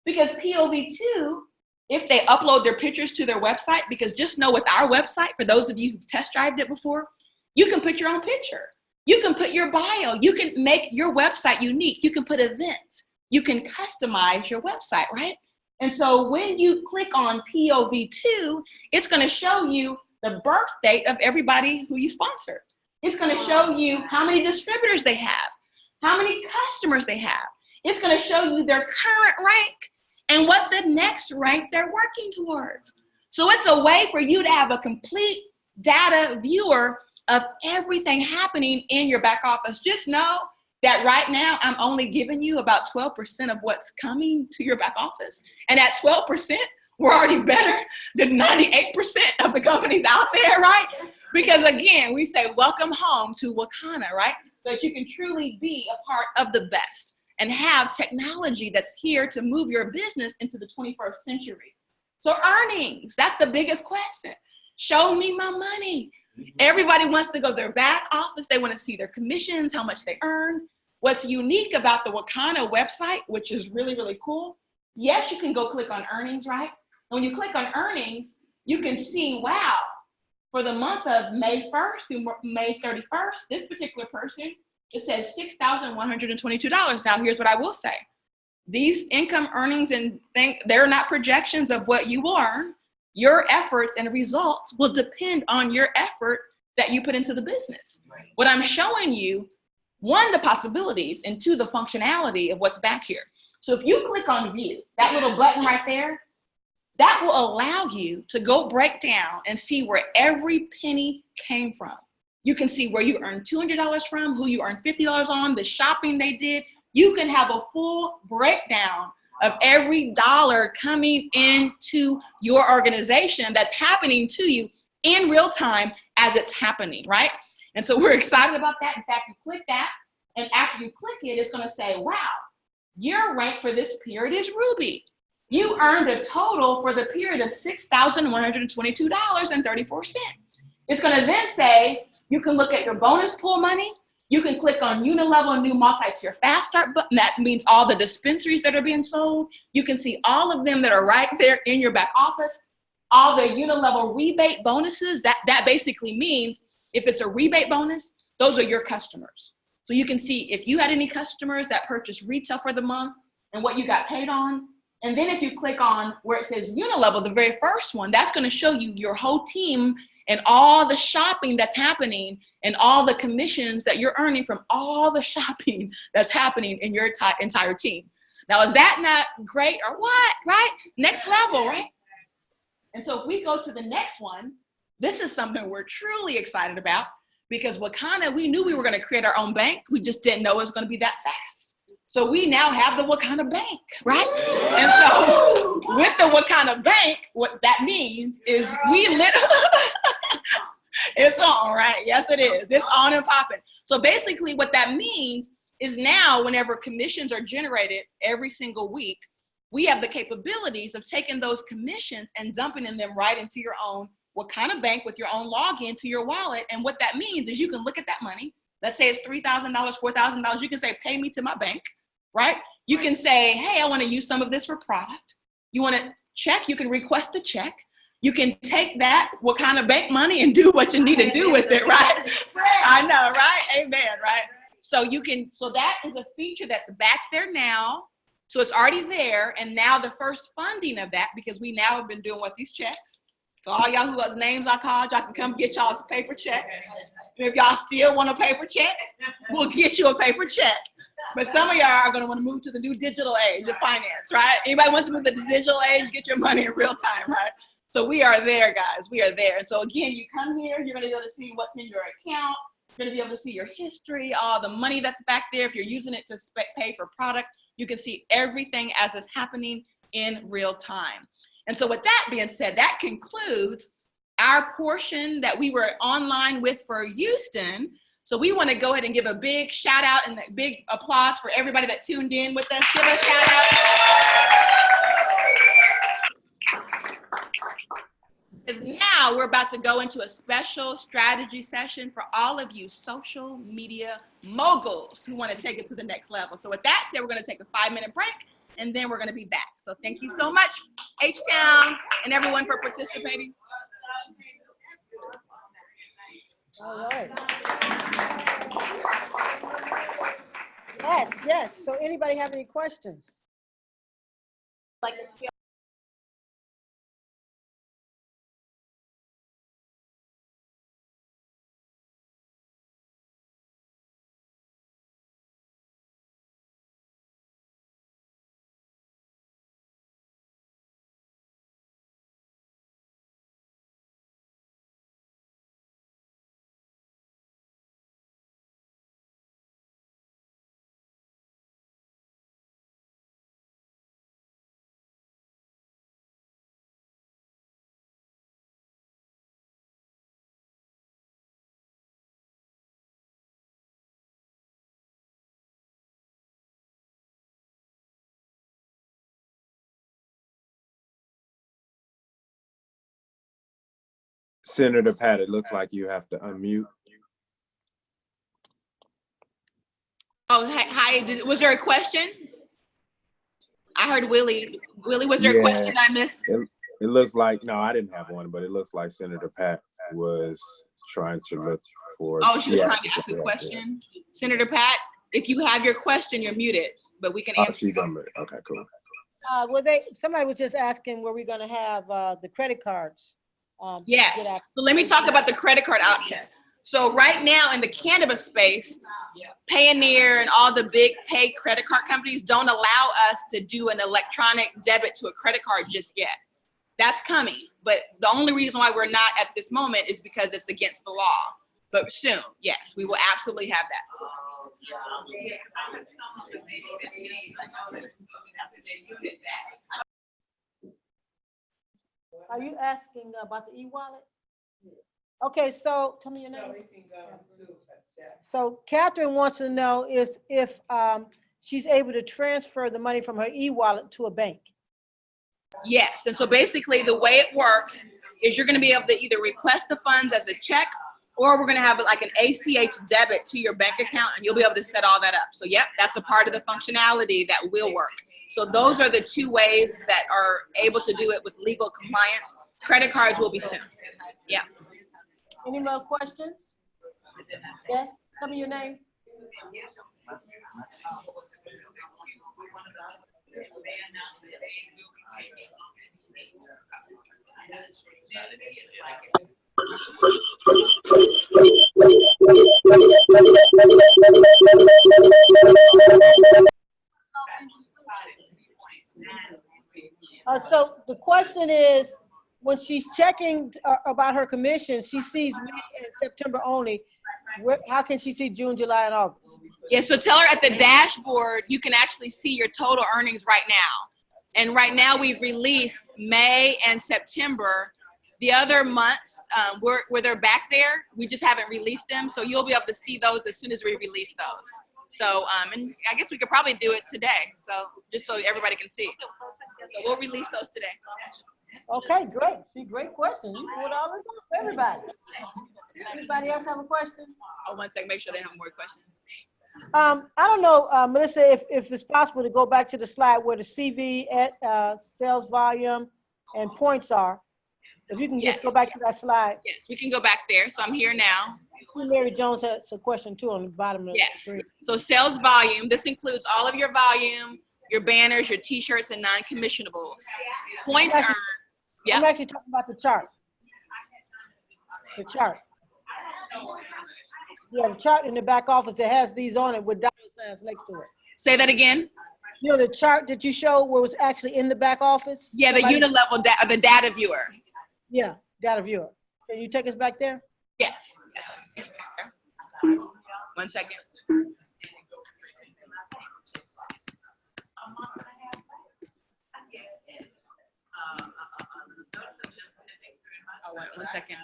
Because POV2, if they upload their pictures to their website, because just know with our website, for those of you who've test drived it before, you can put your own picture. You can put your bio. You can make your website unique. You can put events. You can customize your website, right? And so when you click on POV2, it's going to show you the birth date of everybody who you sponsored. It's going to show you how many distributors they have, how many customers they have. It's going to show you their current rank and what the next rank they're working towards. So it's a way for you to have a complete data viewer of everything happening in your back office. Just know that right now I'm only giving you about 12% of what's coming to your back office. And at 12%, we're already better than 98% of the companies out there, right? Because again, we say welcome home to Wakana, right? So that you can truly be a part of the best and have technology that's here to move your business into the 21st century. So earnings, that's the biggest question. Show me my money. Everybody wants to go to their back office. They want to see their commissions, how much they earn. What's unique about the Wakana website, which is really, really cool. Yes, you can go click on earnings, right? When you click on earnings, you can see, wow, for the month of May 1st through May 31st, this particular person, it says $6,122. Now, here's what I will say. These income earnings and they're not projections of what you will earn. Your efforts and results will depend on your effort that you put into the business. Right. What I'm showing you, one, the possibilities, and two, the functionality of what's back here. So if you click on view, that little button right there, that will allow you to go break down and see where every penny came from. You can see where you earned $200 from, who you earned $50 on, the shopping they did. You can have a full breakdown of every dollar coming into your organization that's happening to you in real time as it's happening, right? And so we're excited about that. In fact, you click that, and after you click it, it's gonna say, wow, your rank for this period is Ruby. You earned a total for the period of $6,122.34. It's gonna then say, you can look at your bonus pool money. You can click on Unilevel New Multi-Tier Fast Start button. That means all the dispensaries that are being sold. You can see all of them that are right there in your back office. All the Unilevel rebate bonuses, that basically means if it's a rebate bonus, those are your customers. So you can see if you had any customers that purchased retail for the month and what you got paid on. And then if you click on where it says Unilevel, the very first one, that's going to show you your whole team and all the shopping that's happening and all the commissions that you're earning from all the shopping that's happening in your entire team. Now, is that not great or what, right? Next level, right? And so if we go to the next one, this is something we're truly excited about because Wakana, we knew we were going to create our own bank. We just didn't know it was going to be that fast. So we now have the Wakana Bank, right? And so with the Wakana Bank, what that means is we literally, it's on, right? Yes, it is. It's on and popping. So basically what that means is now whenever commissions are generated every single week, we have the capabilities of taking those commissions and dumping them right into your own Wakana Bank with your own login to your wallet. And what that means is you can look at that money. Let's say it's $3,000, $4,000. You can say, pay me to my bank, right? You can say, hey, I want to use some of this for product. You want to check, you can request a check. You can take that Wakana Bank money and do what you need to do with it, right? I know, right? Amen, right? So you can, so that is a feature that's back there now. So it's already there. And now the first funding of that, because we now have been doing what these checks. So all y'all whose names I called, y'all can come get y'all's paper check. And if y'all still want a paper check, we'll get you a paper check. But some of y'all are going to want to move to the new digital age of finance, right? Anybody wants to move to the digital age, get your money in real time, right? So we are there, guys. We are there. And so again, you come here, you're going to be able to see what's in your account. You're going to be able to see your history, all the money that's back there. If you're using it to pay for product, you can see everything as it's happening in real time. And so with that being said, that concludes our portion that we were online with for Houston. So we want to go ahead and give a big shout out and a big applause for everybody that tuned in with us. Give a shout out. Because now we're about to go into a special strategy session for all of you social media moguls who want to take it to the next level. So with that said, we're going to take a 5-minute break and then we're going to be back. So thank you so much, H-Town, and everyone for participating. All right. Yes, yes. So anybody have any questions? Like this. Senator Pat, it looks like you have to unmute. Oh, hi. Was there a question? I heard Willie. Willie, was there a question I missed? It looks like, no, I didn't have one, but it looks like Senator Pat was trying to look for. Oh, she was trying to ask a question. Yeah. Senator Pat, if you have your question, you're muted, but we can answer. She's unmuted. Okay, cool. Somebody was just asking where we're going to have the credit cards. Yes. So let me talk about the credit card option. So right now in the cannabis space, Payoneer and all the big pay credit card companies don't allow us to do an electronic debit to a credit card just yet. That's coming. But the only reason why we're not at this moment is because it's against the law. But soon, yes, we will absolutely have that. Are you asking about the e-wallet? Okay, so tell me your name. So Catherine wants to know is if she's able to transfer the money from her e-wallet to a bank. Yes, and so basically the way it works is you're gonna be able to either request the funds as a check or we're gonna have like an ACH debit to your bank account and you'll be able to set all that up. So yep, that's a part of the functionality that will work. So those are the two ways that are able to do it with legal compliance. Credit cards will be soon. Yeah. Any more questions? Yes, tell me your name. So the question is, when she's checking about her commission, she sees May and September only. How can she see June, July, and August? Yeah, so tell her at the dashboard, you can actually see your total earnings right now. And right now we've released May and September. The other months where they're back there, we just haven't released them. So you'll be able to see those as soon as we release those. So, and I guess we could probably do it today. So just so everybody can see. So we'll release those today. Okay, great. See, great question. You put all this on for everybody. Anybody else have a question? Oh, 1 second, make sure they have more questions. I don't know, Melissa, if it's possible to go back to the slide where the CV at sales volume and points are. If you can just go back to that slide. Yes, we can go back there. So I'm here now. Mary Jones has a question too on the bottom of the screen. So sales volume, this includes all of your volume, your banners, your t-shirts, and non-commissionables. Points earned. Yeah. I'm actually talking about the chart. The chart. Yeah, the chart in the back office that has these on it with dollar signs next to it. Say that again. You know, the chart that you showed where it was actually in the back office? Yeah, the Somebody- unit level the data viewer. Yeah, data viewer. Can you take us back there? Yes. Yes. One second. Oh, wait, one second.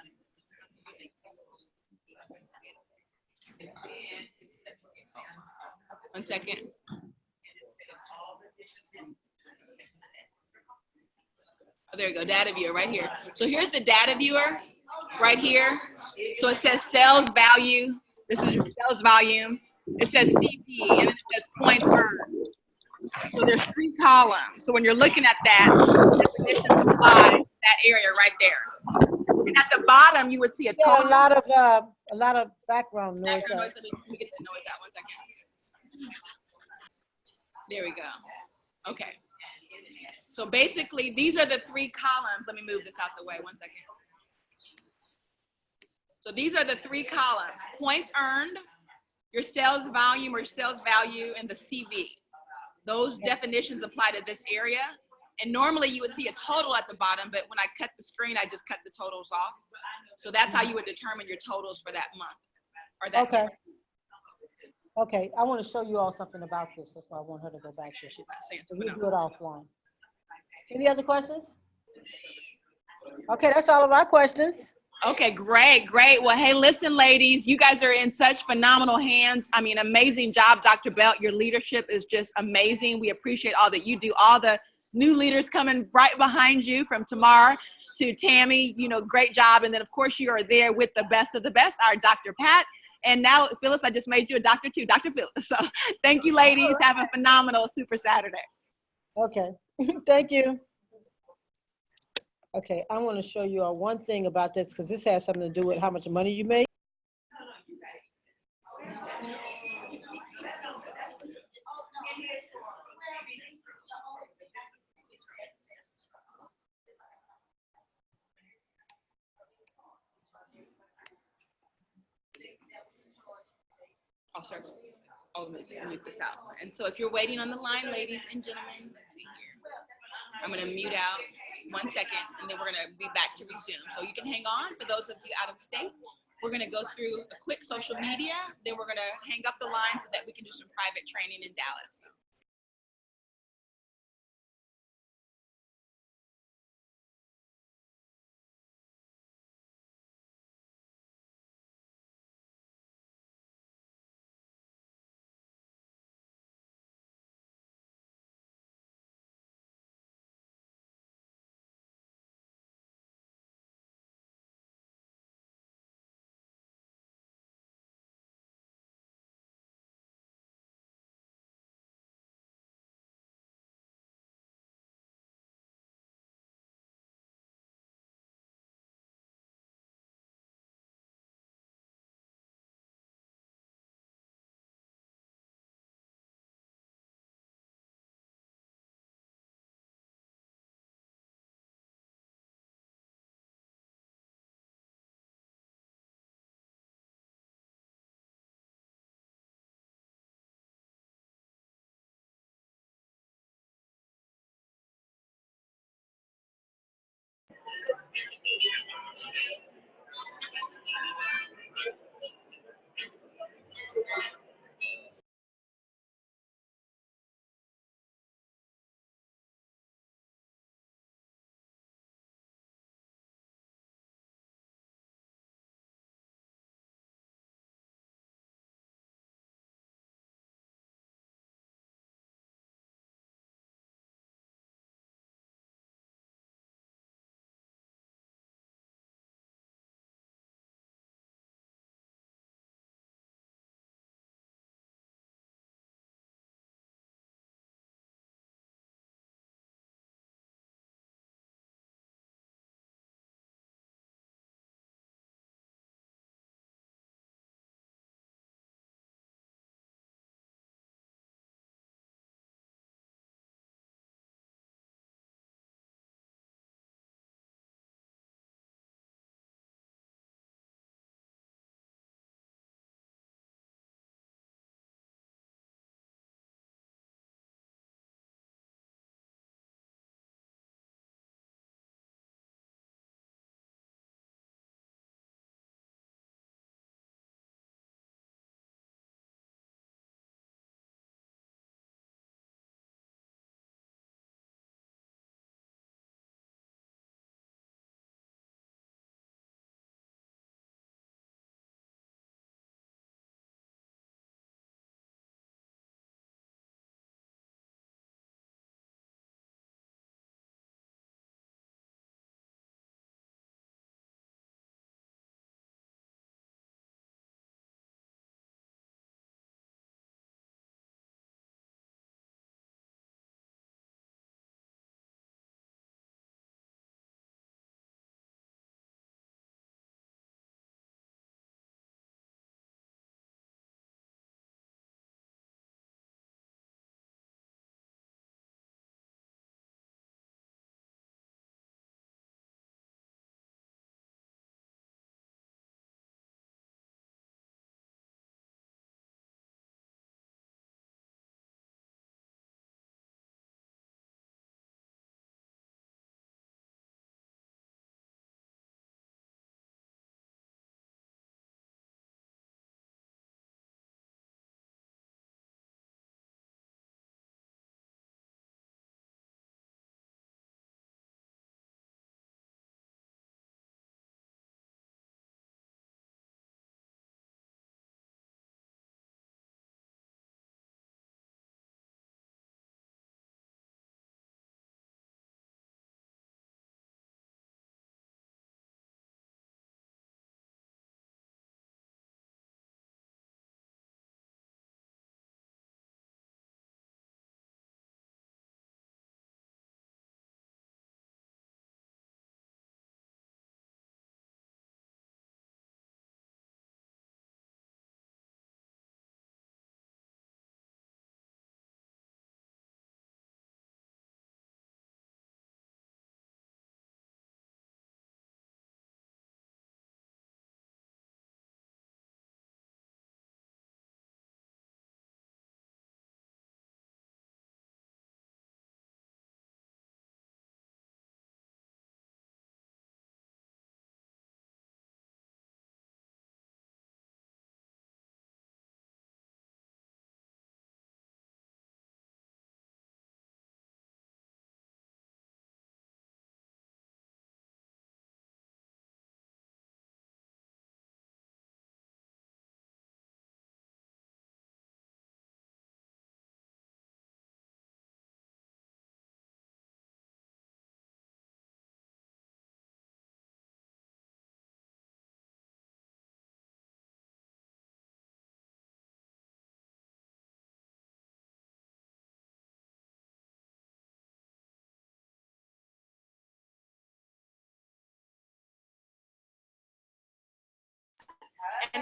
One second. Oh, there you go, data viewer right here. So here's the data viewer right here. So it says sales value. This is your sales volume. It says CP, and then it says points earned. So there's 3 columns. So when you're looking at that, definitions apply that area right there. And at the bottom, you would see a Yeah, total. a lot of background noise. Background noise. Let me get the noise out 1 second. There we go. Okay. So basically, these are the 3 columns. Let me move this out the way 1 second. So these are the 3 columns: points earned, your sales volume or sales value, and the CV. Those definitions apply to this area. And normally you would see a total at the bottom, but when I cut the screen, I just cut the totals off. So that's how you would determine your totals for that month. Or that Okay. Okay, I want to show you all something about this. That's why I want her to go back there. She's not saying So something we'll else. do it offline. Any other questions? Okay, that's all of our questions. Okay, great, great. Well, hey, listen, ladies, you guys are in such phenomenal hands. I mean, amazing job, Dr. Belt. Your leadership is just amazing. We appreciate all that you do. All the new leaders coming right behind you, from Tamar to Tammy, you know, great job. And then, of course, you are there with the best of the best, our Dr. Pat. And now, Phyllis, I just made you a doctor too, Dr. Phyllis. So thank you, ladies. Have a phenomenal Super Saturday. Okay, thank you. Okay, I want to show you all one thing about this because this has something to do with how much money you make. Oh, sorry. Oh, let me mute this out. And so if you're waiting on the line, ladies and gentlemen, let's see here. I'm going to mute out 1 second, and then we're going to be back to resume. So you can hang on. For those of you out of state, we're going to go through a quick social media. Then we're going to hang up the line so that we can do some private training in Dallas.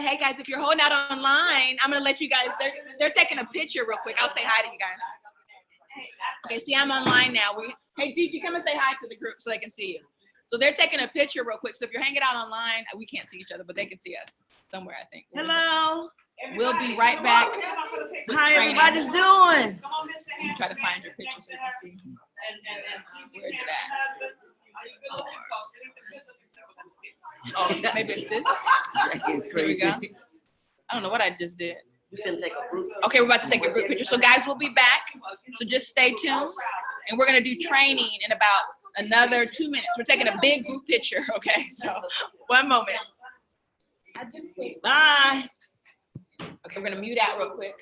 hey guys, if you're holding out online, I'm gonna let you guys, they're taking a picture real quick. I'll say hi to you guys. Okay, see, I'm online now. Hey, Gigi, come and say hi to the group so they can see you. So they're taking a picture real quick. So if you're hanging out online, we can't see each other, but they can see us somewhere, I think. Hello. We'll be right back. with How training. everybody's doing? Try to find your picture so you can see. Where is it at? Oh, maybe it's this. It's Here we crazy. go. I don't know what I just did. We can take a group. Okay, we're about to take a group picture. So guys, we'll be back. So just stay tuned. And we're gonna do training in about another 2 minutes. We're taking a big group picture, okay? So 1 moment. Bye. Okay, we're gonna mute out real quick.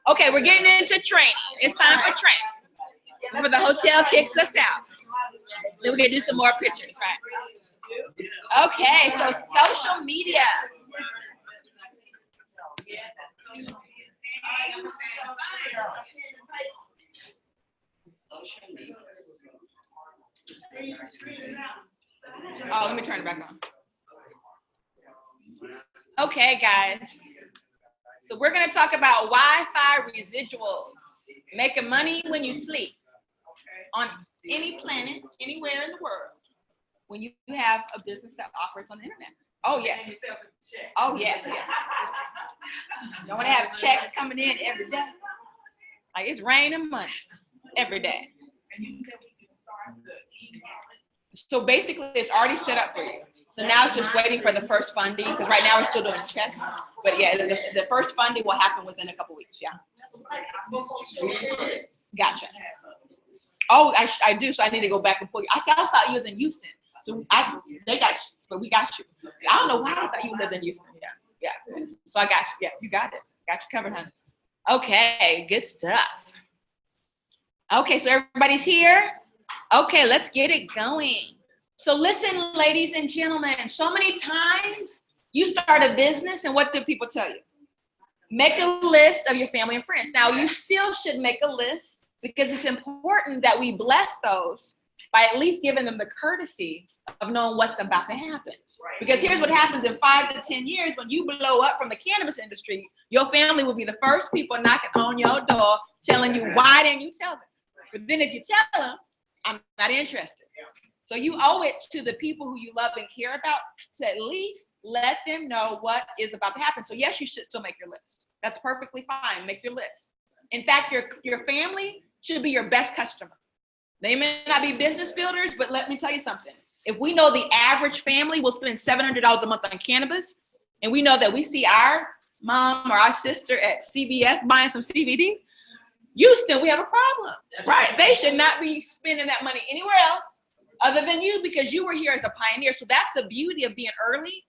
Okay, we're getting into training. It's time for training. Before the hotel kicks us out. Then we can do some more pictures, right? Okay, so social media. Oh, let me turn it back on. Okay, guys. So we're gonna talk about Wi-Fi residuals. Making money when you sleep. On any planet, anywhere in the world, when you have a business that operates on the internet. Oh, yes. Oh, yes, yes. You want to have checks coming in every day. Like it's raining money every day. So basically, it's already set up for you. So now it's just waiting for the first funding, because right now we're still doing checks. But yeah, the first funding will happen within a couple weeks, yeah. Gotcha. Oh, I do, so I need to go back and pull you. I thought you was in Houston. So they got you, but we got you. I don't know why I thought you lived in Houston. Yeah. So I got you. Yeah, you got it. Got you covered, honey. Okay, good stuff. Okay, so everybody's here. Okay, let's get it going. So listen, ladies and gentlemen, so many times you start a business and what do people tell you? Make a list of your family and friends. Now, you still should make a list because it's important that we bless those by at least giving them the courtesy of knowing what's about to happen. Because here's what happens in 5 to 10 years when you blow up from the cannabis industry, your family will be the first people knocking on your door telling you, why didn't you tell them? But then if you tell them, I'm not interested. So you owe it to the people who you love and care about to at least let them know what is about to happen. So yes, you should still make your list. That's perfectly fine. Make your list. In fact, your family should be your best customer. They may not be business builders, but let me tell you something. If we know the average family will spend $700 a month on cannabis, and we know that we see our mom or our sister at CVS buying some CBD, Houston, we have a problem, right? They should not be spending that money anywhere else other than you, because you were here as a pioneer. So that's the beauty of being early.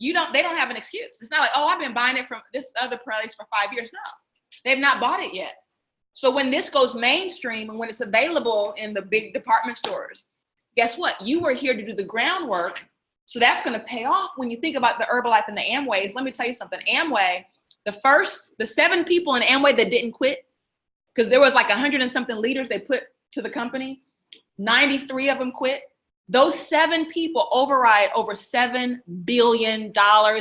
They don't have an excuse. It's not like, oh, I've been buying it from this other place for 5 years. No, they've not bought it yet. So when this goes mainstream and when it's available in the big department stores, guess what? You were here to do the groundwork. So that's going to pay off when you think about the Herbalife and the Amways. Let me tell you something. Amway, the 7 people in Amway that didn't quit, because there was like 100 and something leaders they put to the company, 93 of them quit. Those 7 people override over $7 billion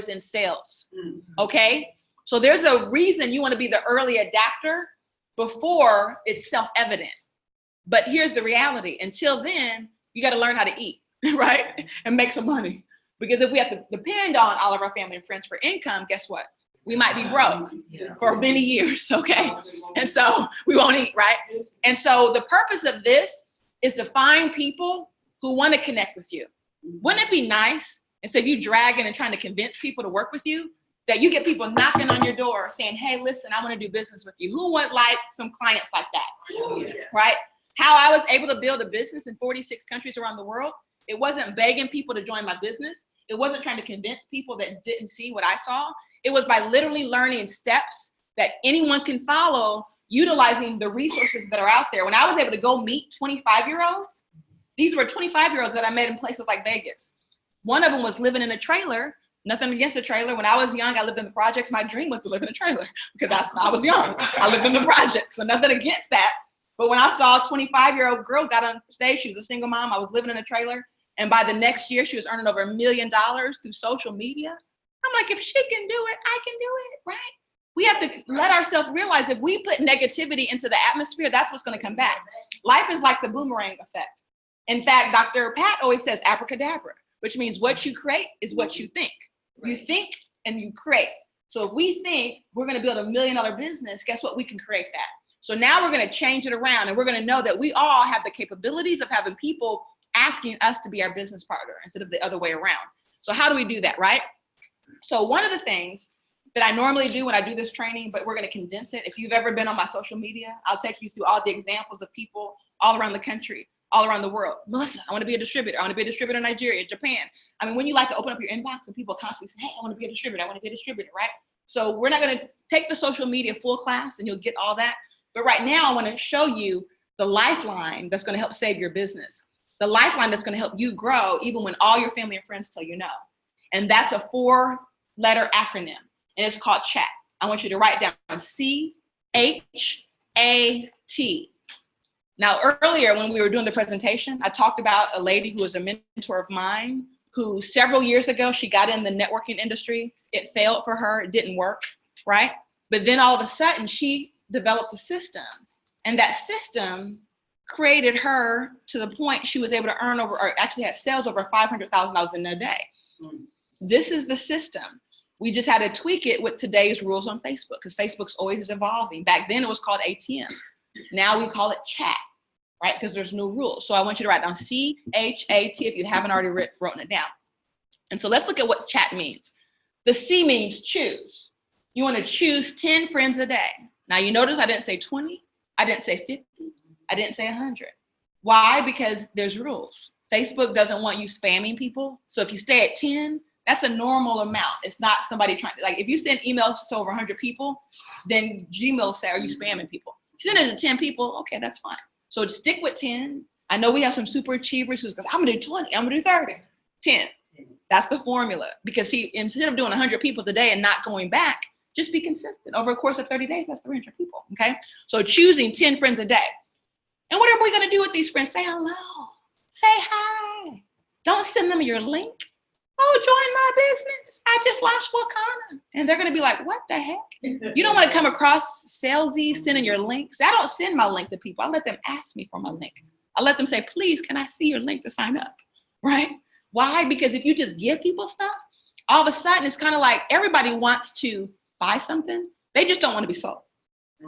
in sales. Okay? So there's a reason you want to be the early adapter before it's self-evident. But here's the reality. Until then, you got to learn how to eat, right? And make some money. Because if we have to depend on all of our family and friends for income, guess what? We might be broke for many years, okay? And so we won't eat, right? And so the purpose of this is to find people who want to connect with you. Wouldn't it be nice, instead of you dragging and trying to convince people to work with you, that you get people knocking on your door saying, hey, listen, I want to do business with you. Who would like some clients like that, right? How I was able to build a business in 46 countries around the world, it wasn't begging people to join my business. It wasn't trying to convince people that didn't see what I saw. It was by literally learning steps that anyone can follow, utilizing the resources that are out there. When I was able to go meet 25-year-olds, these were 25-year-olds that I met in places like Vegas. One of them was living in a trailer. Nothing against a trailer. When I was young, I lived in the projects. My dream was to live in a trailer because I was young. I lived in the projects, so nothing against that. But when I saw a 25-year-old girl got on stage, she was a single mom. I was living in a trailer. And by the next year, she was earning over $1 million through social media. I'm like, if she can do it, I can do it, right? We have to let ourselves realize if we put negativity into the atmosphere, that's what's going to come back. Life is like the boomerang effect. In fact, Dr. Pat always says abracadabra, which means what you create is what you think. You think and you create. So if we think we're going to build $1 million business, guess what? We can create that. So now we're going to change it around, and we're going to know that we all have the capabilities of having people asking us to be our business partner instead of the other way around. So how do we do that, right? So one of the things that I normally do when I do this training, but we're going to condense it. If you've ever been on my social media, I'll take you through all the examples of people all around the country, all around the world. Melissa, I want to be a distributor. I want to be a distributor in Nigeria, Japan. I mean, when you like to open up your inbox and people constantly say, hey, I want to be a distributor. I want to be a distributor, right? So we're not going to take the social media full class and you'll get all that. But right now I want to show you the lifeline that's going to help save your business. The lifeline that's going to help you grow even when all your family and friends tell you no. And that's a 4-letter acronym, and it's called CHAT. I want you to write down CHAT. Now, earlier when we were doing the presentation, I talked about a lady who was a mentor of mine who several years ago, she got in the networking industry. It failed for her. It didn't work, right? But then all of a sudden, she developed a system, and that system created her to the point she was able to earn over, or actually have sales over $500,000 in a day. This is the system. We just had to tweak it with today's rules on Facebook, because Facebook's always evolving. Back then it was called ATM. Now we call it chat, right? Because there's no rules. So I want you to write down CHAT if you haven't already written it down. And so let's look at what chat means. The C means choose. You want to choose 10 friends a day. Now you notice I didn't say 20, I didn't say 50, I didn't say 100. Why? Because there's rules. Facebook doesn't want you spamming people. So if you stay at 10, that's a normal amount. It's not somebody trying to, like, if you send emails to over 100 people, then Gmail will say, are you spamming people? Send it to 10 people, okay, that's fine. So stick with 10. I know we have some super achievers who's going, I'm gonna do 20, I'm gonna do 30, 10. That's the formula. Because see, instead of doing 100 people today and not going back, just be consistent. Over a course of 30 days, that's 300 people, okay? So choosing 10 friends a day. And what are we gonna do with these friends? Say hello, say hi. Don't send them your link. Oh, join my business. I just launched Wakana. And they're gonna be like, what the heck? You don't wanna come across salesy sending your links. I don't send my link to people. I let them ask me for my link. I let them say, please, can I see your link to sign up, right? Why? Because if you just give people stuff, all of a sudden it's kind of like everybody wants to buy something. They just don't want to be sold.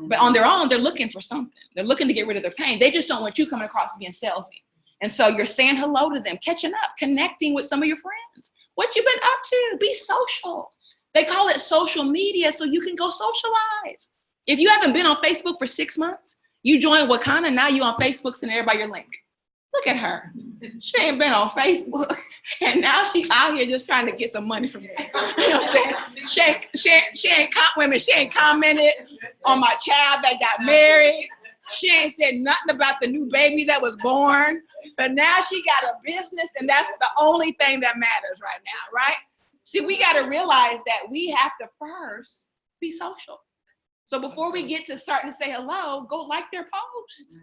But on their own, they're looking for something. They're looking to get rid of their pain. They just don't want you coming across being salesy. And so you're saying hello to them, catching up, connecting with some of your friends. What you been up to? Be social. They call it social media so you can go socialize. If you haven't been on Facebook for 6 months, you join Wakana, now you on Facebook, sending everybody your link. Look at her. She ain't been on Facebook. And now she out here just trying to get some money from me. You know what I'm saying? She ain't commented on my child that got married. She ain't said nothing about the new baby that was born. But now she got a business, and that's the only thing that matters right now, right? See, we got to realize that we have to first be social. So before we get to starting to say hello, go like their post.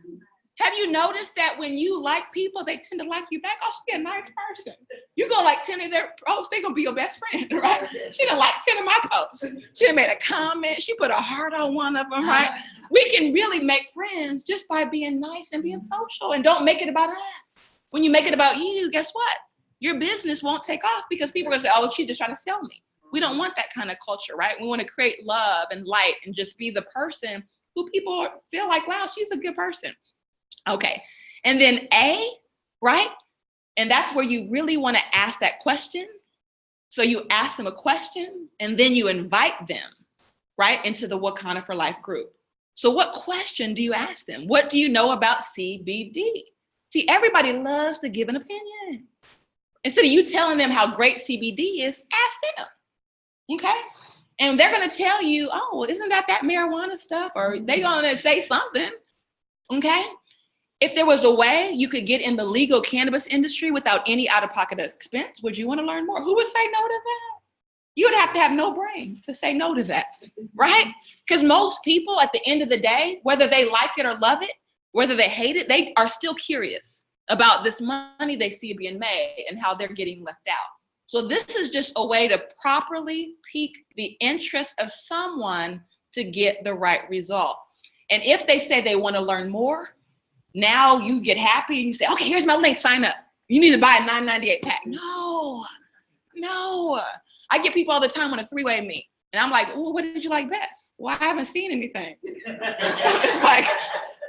Have you noticed that when you like people, they tend to like you back? Oh, she a nice person. You go like 10 of their posts, they're going to be your best friend, right? She done like 10 of my posts. She done made a comment. She put a heart on one of them, right? We can really make friends just by being nice and being social, and don't make it about us. When you make it about you, guess what? Your business won't take off because people are going to say, oh, she's just trying to sell me. We don't want that kind of culture, right? We want to create love and light and just be the person who people feel like, wow, she's a good person. Okay, and then A, right? And that's where you really want to ask that question. So you ask them a question, and then you invite them, right, into the Wakana for Life group. So what question do you ask them? What do you know about CBD? See, everybody loves to give an opinion. Instead of you telling them how great CBD is, ask them, okay? And they're going to tell you, oh, isn't that marijuana stuff? Or they're going to say something, okay? If there was a way you could get in the legal cannabis industry without any out-of-pocket expense, would you want to learn more? Who would say no to that? You would have to have no brain to say no to that, right? Because most people at the end of the day, whether they like it or love it, whether they hate it, they are still curious about this money they see being made and how they're getting left out. So this is just a way to properly pique the interest of someone to get the right result. And if they say they want to learn more, now you get happy and you say, okay, here's my link, sign up. You need to buy a $9.98 pack. No. I get people all the time on a three-way meet. And I'm like, well, what did you like best? Well, I haven't seen anything. It's like,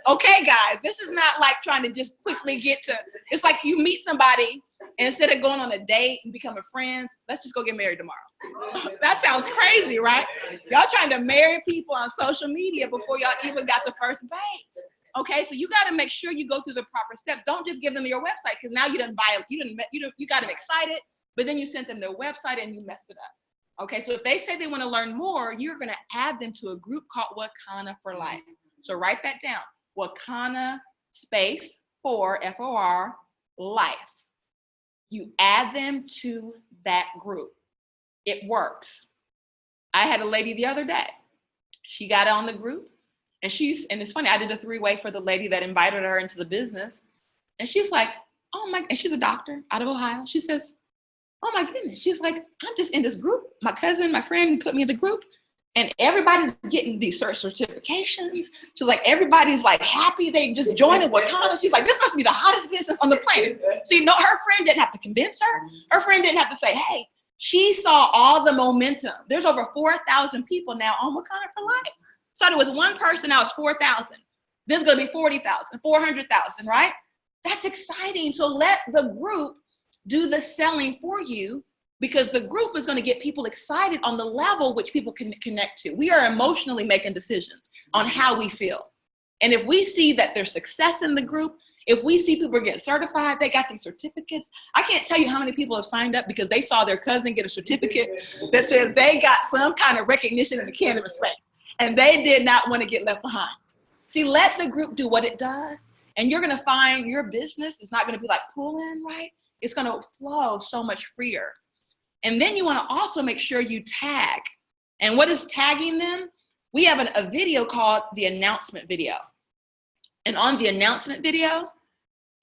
okay, guys, this is not like trying to just quickly get to, it's like you meet somebody and instead of going on a date and becoming friends, let's just go get married tomorrow. That sounds crazy, right? Y'all trying to marry people on social media before y'all even got the first base. Okay, so you got to make sure you go through the proper steps. Don't just give them your website because now you got them excited, but then you sent them their website and you messed it up. Okay, so if they say they want to learn more, you're going to add them to a group called Wakana for Life. So write that down. Wakana space for F-O-R life. You add them to that group. It works. I had a lady the other day. She got on the group. And it's funny, I did a three-way for the lady that invited her into the business. And she's like, and she's a doctor out of Ohio. She says, oh my goodness. She's like, I'm just in this group. My cousin, my friend put me in the group and everybody's getting these certifications. She's like, everybody's like happy. They just joined Wakana. She's like, this must be the hottest business on the planet. So her friend didn't have to convince her. Her friend didn't have to say, hey, she saw all the momentum. There's over 4,000 people now on Wakana for Life. Started with one person, now it's 4,000. This is going to be 40,000, 400,000, right? That's exciting. So let the group do the selling for you because the group is going to get people excited on the level which people can connect to. We are emotionally making decisions on how we feel. And if we see that there's success in the group, if we see people get certified, they got these certificates. I can't tell you how many people have signed up because they saw their cousin get a certificate that says they got some kind of recognition in the cannabis space. And they did not want to get left behind. See, let the group do what it does. And you're going to find your business is not going to be like pulling, right? It's going to flow so much freer. And then you want to also make sure you tag. And what is tagging them? We have a video called the announcement video. And on the announcement video,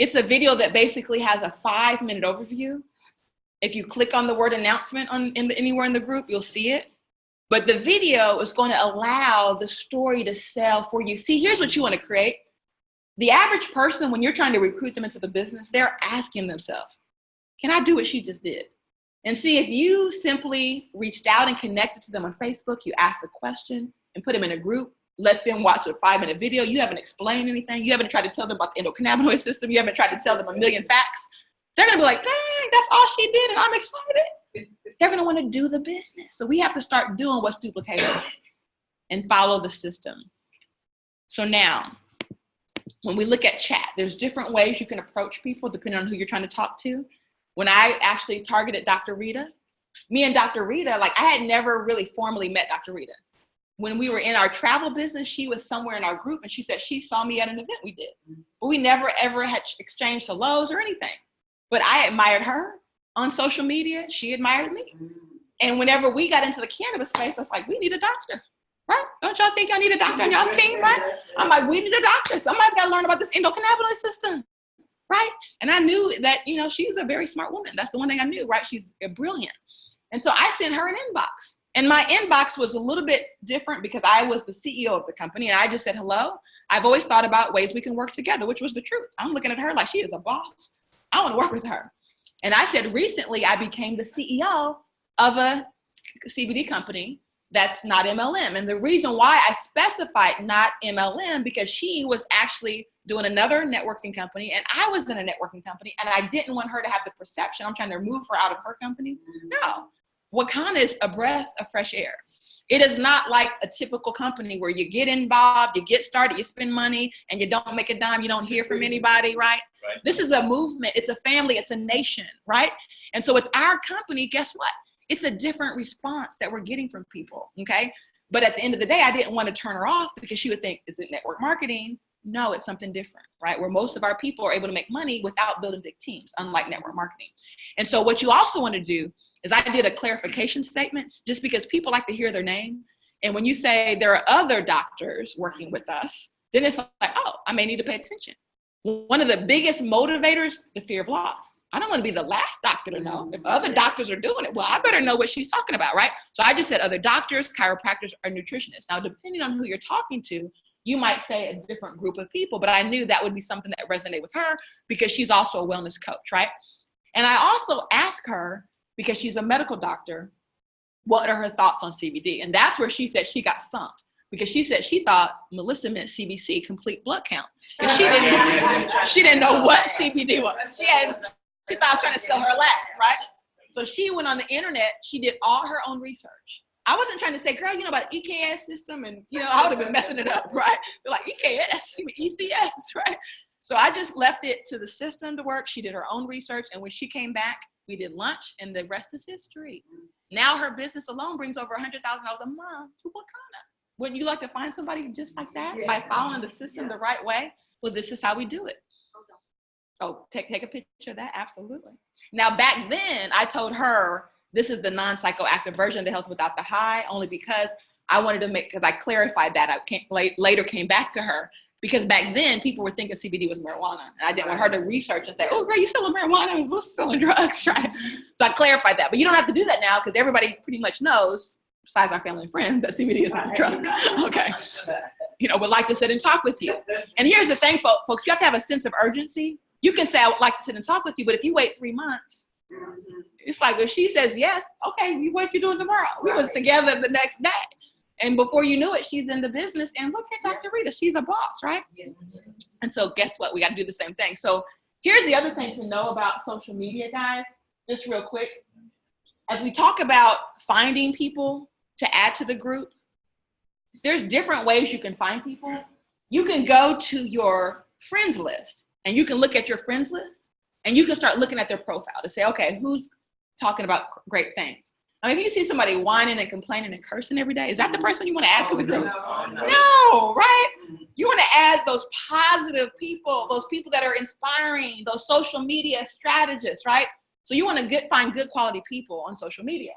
it's a video that basically has a 5-minute overview. If you click on the word announcement anywhere in the group, you'll see it. But the video is going to allow the story to sell for you. See, here's what you want to create. The average person, when you're trying to recruit them into the business, they're asking themselves, can I do what she just did? And see, if you simply reached out and connected to them on Facebook, you asked the question and put them in a group, let them watch a 5-minute video. You haven't explained anything. You haven't tried to tell them about the endocannabinoid system. You haven't tried to tell them a million facts. They're going to be like, dang, that's all she did, and I'm excited. They're going to want to do the business. So we have to start doing what's duplicatable and follow the system. So now, when we look at chat, there's different ways you can approach people depending on who you're trying to talk to. When I actually targeted Dr. Rita, me and Dr. Rita, like I had never really formally met Dr. Rita. When we were in our travel business, she was somewhere in our group and she said she saw me at an event we did. But we never ever had exchanged hellos or anything. But I admired her on social media. She admired me. And whenever we got into the cannabis space, I was like, we need a doctor, right? Don't y'all think y'all need a doctor on y'all's team, right? I'm like, we need a doctor. Somebody's got to learn about this endocannabinoid system, right? And I knew that, you know, she's a very smart woman. That's the one thing I knew, right? She's brilliant. And so I sent her an inbox. And my inbox was a little bit different because I was the CEO of the company. And I just said, hello, I've always thought about ways we can work together, which was the truth. I'm looking at her like she is a boss. I want to work with her. And I said, recently I became the CEO of a CBD company that's not MLM. And the reason why I specified not MLM, because she was actually doing another networking company and I was in a networking company and I didn't want her to have the perception I'm trying to remove her out of her company. No, Wakana is a breath of fresh air. It is not like a typical company where you get involved, you get started, you spend money, and you don't make a dime, you don't hear from anybody, right? This is a movement, it's a family, it's a nation, right? And so with our company, guess what? It's a different response that we're getting from people, okay? But at the end of the day, I didn't want to turn her off because she would think, is it network marketing? No, it's something different, right? Where most of our people are able to make money without building big teams, unlike network marketing. And so what you also want to do is I did a clarification statement just because people like to hear their name. And when you say there are other doctors working with us, then it's like, oh, I may need to pay attention. One of the biggest motivators, the fear of loss. I don't want to be the last doctor to know. If other doctors are doing it, well, I better know what she's talking about, right? So I just said other doctors, chiropractors, or nutritionists. Now, depending on who you're talking to, you might say a different group of people, but I knew that would be something that resonated with her because she's also a wellness coach, right? And I also asked her, because she's a medical doctor, what are her thoughts on CBD? And that's where she said she got stumped because she said she thought Melissa meant CBC, complete blood count. And she didn't know what CBD was. She thought I was trying to sell her laugh, right? So she went on the internet, she did all her own research. I wasn't trying to say, girl, you know about EKS system, and you know, I would have been messing it up, right? They're like, EKS, ECS, right? So I just left it to the system to work. She did her own research, and when she came back, we did lunch, and the rest is history. Now her business alone brings over $100,000 a month to Wakana. Wouldn't you like to find somebody just like that by following the system the right way? Well, this is how we do it. Oh, take a picture of that, absolutely. Now back then, I told her this is the non-psychoactive version of the health without the high, only because I wanted to because I clarified that. Later came back to her. Because back then, people were thinking CBD was marijuana. And I didn't want her to research and say, oh, girl, you selling marijuana? I was supposed to selling drugs, right? So I clarified that. But you don't have to do that now because everybody pretty much knows, besides our family and friends, that CBD is not a drug. Okay. You know, would like to sit and talk with you. And here's the thing, folks. You have to have a sense of urgency. You can say, I would like to sit and talk with you. But if you wait 3 months, it's like if she says yes, okay, what you doing tomorrow? We was together the next day. And before you knew it, she's in the business. And look at Dr. Rita, she's a boss, right? Yes. And so guess what? We got to do the same thing. So here's the other thing to know about social media, guys, just real quick. As we talk about finding people to add to the group, there's different ways you can find people. You can go to your friends list and you can look at your friends list and you can start looking at their profile to say, okay, who's talking about great things? I mean, if you see somebody whining and complaining and cursing every day, is that the person you want to add to the group? No, right? You want to add those positive people, those people that are inspiring, those social media strategists, right? So you want to find good quality people on social media.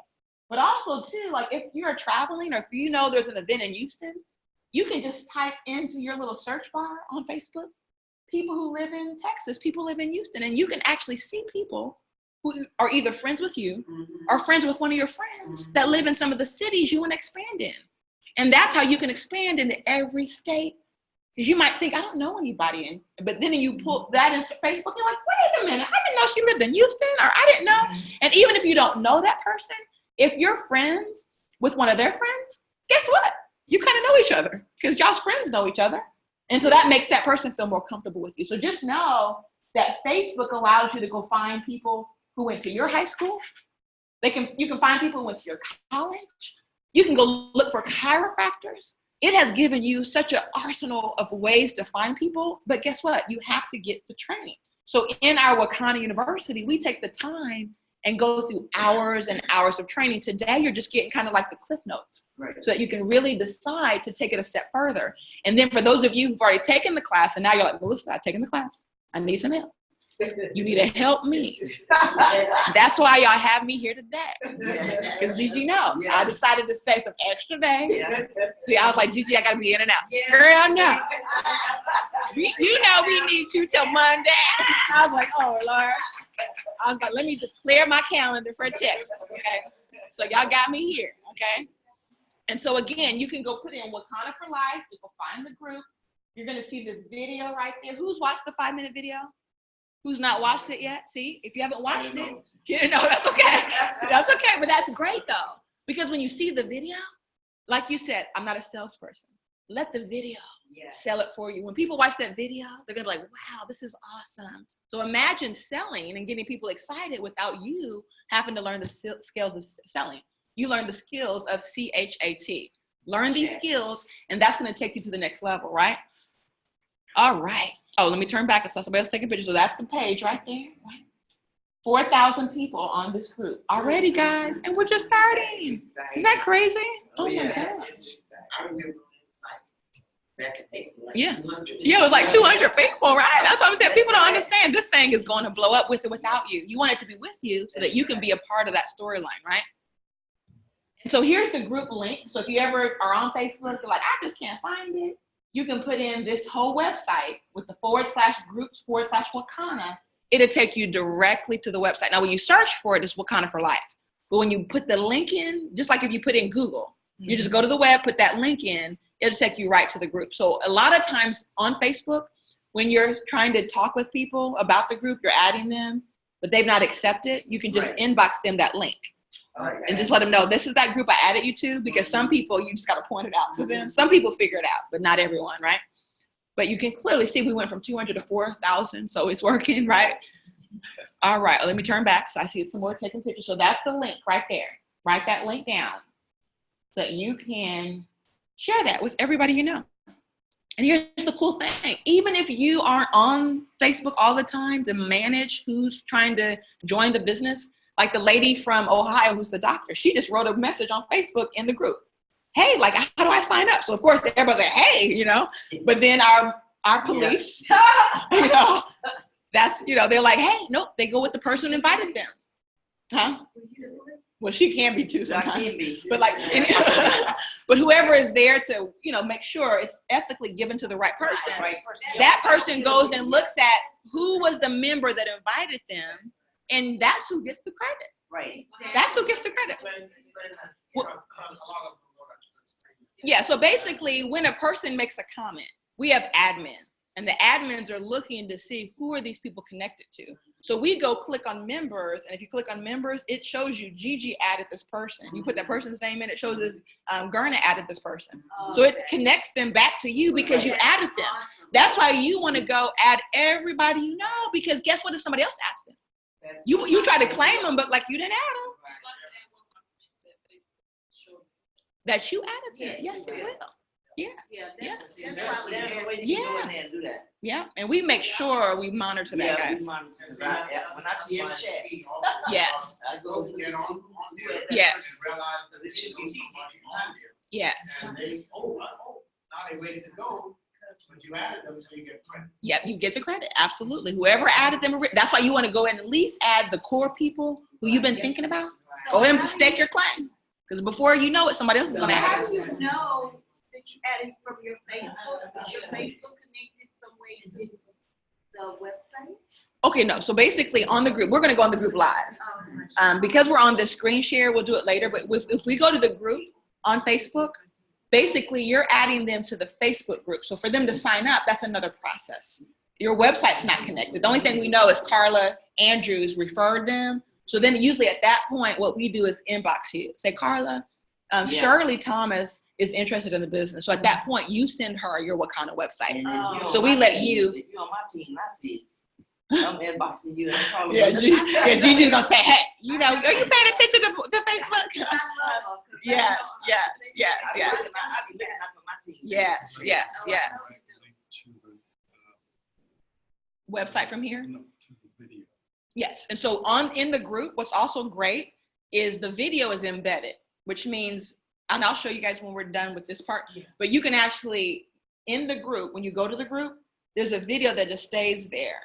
But also, too, like if you're traveling or if you know there's an event in Houston, you can just type into your little search bar on Facebook, people who live in Texas, people who live in Houston, and you can actually see people who are either friends with you or friends with one of your friends that live in some of the cities you want to expand in. And that's how you can expand into every state. Because you might think, I don't know anybody, but then you pull that in Facebook, you're like, wait a minute, I didn't know she lived in Houston, or I didn't know. And even if you don't know that person, if you're friends with one of their friends, guess what? You kind of know each other because y'all's friends know each other. And so that makes that person feel more comfortable with you. So just know that Facebook allows you to go find people who went to your high school. You can find people who went to your college. You can go look for chiropractors. It has given you such an arsenal of ways to find people, but guess what? You have to get the training. So in our Wakana University, we take the time and go through hours and hours of training. Today, you're just getting kind of like the cliff notes, right, so that you can really decide to take it a step further. And then for those of you who've already taken the class, and now you're like, Melissa, I've taken the class. I need some help. You need to help me. That's why y'all have me here today. Because Gigi knows. I decided to stay some extra days. See, I was like, Gigi, I got to be in and out. Girl, no. You know we need you till Monday. I was like, oh, Lord. I was like, let me just clear my calendar for Texas, okay? So y'all got me here, okay? And so, again, you can go put in Wakana for Life. You can find the group. You're going to see this video right there. Who's watched the 5-minute video? Who's not watched it yet? See, if you haven't watched it, you didn't know, that's okay. That's okay, but that's great though. Because when you see the video, like you said, I'm not a salesperson. Let the video sell it for you. When people watch that video, they're gonna be like, wow, this is awesome. So imagine selling and getting people excited without you having to learn the skills of selling. You learn the skills of CHAT. Learn these skills, and that's gonna take you to the next level, right? All right. Oh, let me turn back. I saw somebody else taking pictures. So that's the page right there. 4,000 people on this group already, guys. And we're just starting. Is that crazy? Oh, my gosh. I remember back in April, like yeah. 200. Yeah, it was like 200 people, right? That's what I'm saying. People don't understand. This thing is going to blow up with or without you. You want it to be with you so that you can be a part of that storyline, right? And so here's the group link. So if you ever are on Facebook, you're like, I just can't find it. You can put in this whole website with the /groups/Wakana. It'll take you directly to the website. Now, when you search for it, it's Wakana for Life. But when you put the link in, just like if you put in Google, you just go to the web, put that link in, it'll take you right to the group. So a lot of times on Facebook, when you're trying to talk with people about the group, you're adding them, but they've not accepted, you can just inbox them that link. And just let them know, this is that group I added you to, because some people, you just got to point it out to them. Some people figure it out, but not everyone, right? But you can clearly see we went from 200 to 4,000, so it's working, right? All right, let me turn back so I see some more taking pictures. So that's the link right there. Write that link down so that you can share that with everybody you know. And here's the cool thing. Even if you aren't on Facebook all the time to manage who's trying to join the business, like the lady from Ohio who's the doctor, she just wrote a message on Facebook in the group. Hey, like, how do I sign up? So of course everybody's like, hey, you know, but then our police, you know, that's, you know, they're like, hey, nope, they go with the person who invited them. Huh? Well, she can be too sometimes, but like, but whoever is there to, you know, make sure it's ethically given to the right person. That person goes and looks at who was the member that invited them, and that's who gets the credit. Right. That's who gets the credit. Yeah, so basically when a person makes a comment, we have admin, and the admins are looking to see who are these people connected to. So we go click on members, and if you click on members, it shows you Gigi added this person. You put that person's name in, it shows us Gerna added this person. So it connects them back to you because you added them. That's why you want to go add everybody you know, because guess what if somebody else adds them? You try to claim them, but like you didn't add them. That you added them. Yes, it will. Yeah. Yeah, and we make sure we monitor that, guys. When I see your chat, yes. I go get on there. Yes. And realize that there should be somebody on there. Yes. And they, now they ready to go, but you added them, so you get credit. Yep, you get the credit. Absolutely. Whoever added them, that's why you want to go and at least add the core people who you've been thinking about. Go ahead and stake your claim. Because before you know it, somebody else is going to add it. How do you know that you added from your Facebook? Is your Facebook connected some way to the website? Okay, no. So basically on the group, we're going to go on the group live. Because we're on the screen share, we'll do it later. But if we go to the group on Facebook, basically you're adding them to the Facebook group. So for them to sign up, that's another process. Your website's not connected. The only thing we know is Carla Andrews referred them. So then usually at that point, what we do is inbox you. Say, Carla, Shirley Thomas is interested in the business. So at that point, you send her your Wakana website. And if you're on So we my let team- you. If you're on my team, I see it. I'm inboxing you. And calling Yeah, you. Gigi's gonna say, hey, you know, are you paying attention to Facebook? Yes, yes, yes, I be yes. looking out for my team. Yes, yes, yes. To Website from here? no, to the video. Yes. And so in the group, what's also great is the video is embedded, which means, and I'll show you guys when we're done with this part, but you can actually, in the group, when you go to the group, there's a video that just stays there.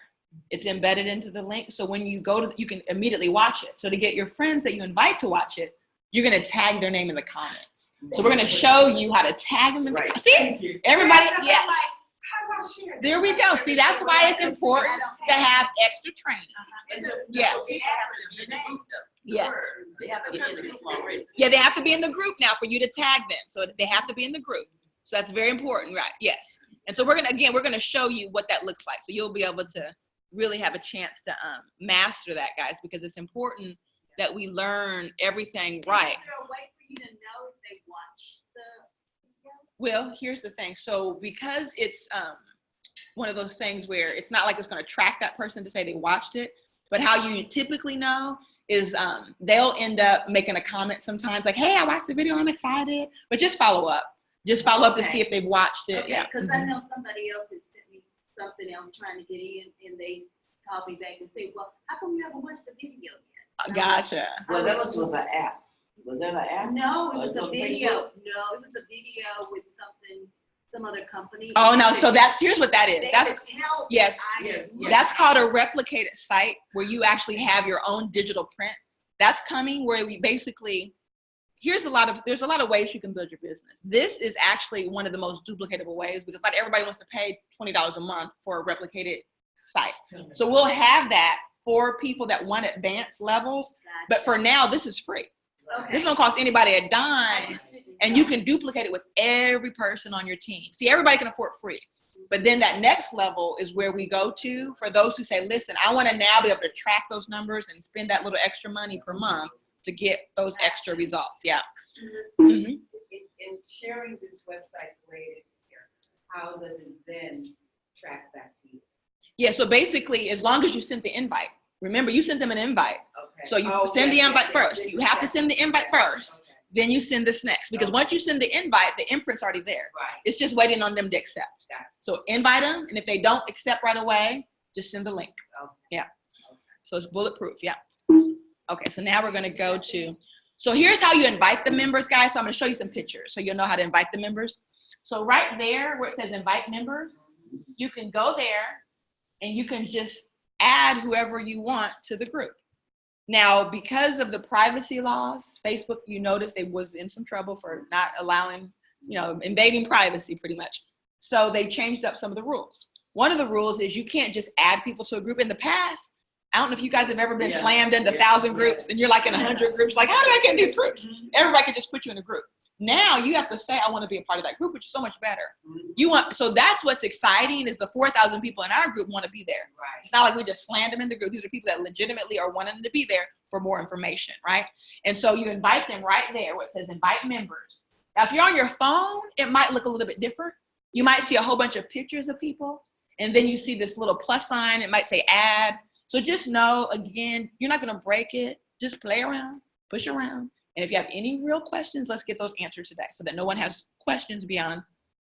It's embedded into the link. So when you go to, you can immediately watch it. So to get your friends that you invite to watch it, you're going to tag their name in the comments. So we're going to show you how to tag them in the comments. See, everybody, yes. There we go. See, that's why it's important to have extra training. And just- Yes. They have to be in the group, though. Yes. They have to be in the group already. Yeah, they have to be in the group now for you to tag them. So they have to be in the group. So that's very important, right? Yes. And so we're gonna show you what that looks like. So you'll be able to really have a chance to master that, guys, because it's important that we learn everything right. Is there a way for you to know if they watch the video? Well, here's the thing. So because it's one of those things where it's not like it's going to track that person to say they watched it, but how you typically know is they'll end up making a comment sometimes like, hey, I watched the video, I'm excited, but just follow up. Just follow up to see if they've watched it. Okay, Yeah. because I know somebody else has sent me something else trying to get in, and they called me back and say, well, how come you haven't watched the video yet? Gotcha. Well, that was an app. Was that an app? No, it Oh, was it's a on video. Facebook? No, it was a video with some other company. Oh, no. So here's what that is. They That's, could tell yes. I had Yeah. that's called a replicated site where you actually have your own digital print. That's coming where we basically, there's a lot of ways you can build your business. This is actually one of the most duplicatable ways because not everybody wants to pay $20 a month for a replicated site. So we'll have that for people that want advanced levels, but for now, this is free. Okay. This don't cost anybody a I dime, just didn't and know. you can duplicate it with every person on your team. See, everybody can afford free. But then that next level is where we go to for those who say, listen, I want to now be able to track those numbers and spend that little extra money per month to get those extra results. Yeah. Mhm. In sharing this website the way it is here, how does it then track back to you? Yeah. So basically, as long as you sent the invite, remember you sent them an invite. Okay. So you Oh, send the yes, invite yes, yes. first. This You is have to that. send the invite first. Okay. Then you send this next because once you send the invite, the imprint's already there. Right. It's just waiting on them to accept. Gotcha. So invite them, and if they don't accept right away, just send the link. Okay. Yeah. So it's bulletproof. Yeah. Okay. So now we're going to go to, so here's how you invite the members, guys. So I'm going to show you some pictures so you'll know how to invite the members. So right there where it says invite members, you can go there and you can just add whoever you want to the group. Now, because of the privacy laws, Facebook, you notice they was in some trouble for not allowing, invading privacy pretty much. So they changed up some of the rules. One of the rules is you can't just add people to a group. In the past, I don't know if you guys have ever been slammed into 1,000 groups and you're like in 100 groups, like, how did I get in these groups? Everybody can just put you in a group. Now you have to say, I want to be a part of that group, which is so much better. So that's what's exciting is the 4,000 people in our group want to be there. Right. It's not like we just slammed them in the group. These are people that legitimately are wanting to be there for more information, right? And so you invite them right there where it says invite members. Now, if you're on your phone, it might look a little bit different. You might see a whole bunch of pictures of people, and then you see this little plus sign. It might say add. So just know, again, you're not going to break it. Just play around, push around. And if you have any real questions, let's get those answered today so that no one has questions beyond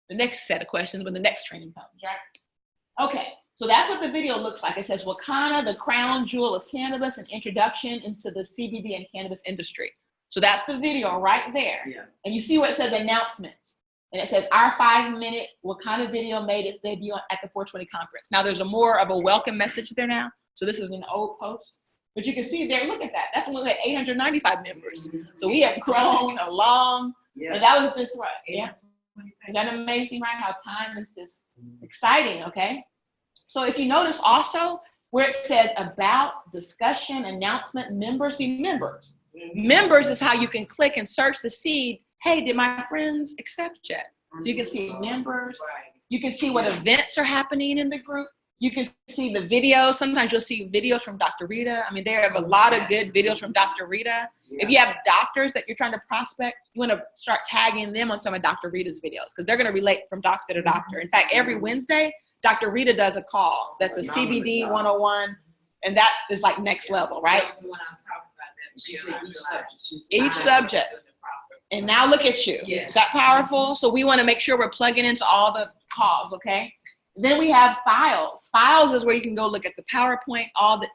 the next set of questions when the next training comes, right? Okay, so that's what the video looks like. It says Wakana, the crown jewel of cannabis, an introduction into the CBD and cannabis industry. So that's the video right there. Yeah. And you see where it says announcements. And it says our 5-minute Wakana video made its debut at the 420 conference. Now there's more of a welcome message there now. So this is an old post. But you can see there, look at that. That's when we had 895 members. So we have grown along. Yeah. And that was just right. Yeah. Is that amazing, right? How time is just exciting, okay? So if you notice also where it says about, discussion, announcement, members, see members. Members is how you can click and search to see, hey, did my friends accept yet? So you can see members. Right. You can see what events are happening in the group. You can see the videos. Sometimes you'll see videos from Dr. Rita. I mean, there have a lot of good videos from Dr. Rita. If you have doctors that you're trying to prospect, you want to start tagging them on some of Dr. Rita's videos because they're going to relate from doctor to doctor. In fact, every Wednesday, Dr. Rita does a call that's a CBD 101, and that is like next level, right? That was the one I was talking about, that She bill, said I each realized. subject. Each subject. And now look at you. Yes. Is that powerful? So we want to make sure we're plugging into all the calls, okay? Then we have files. Files is where you can go look at the PowerPoint,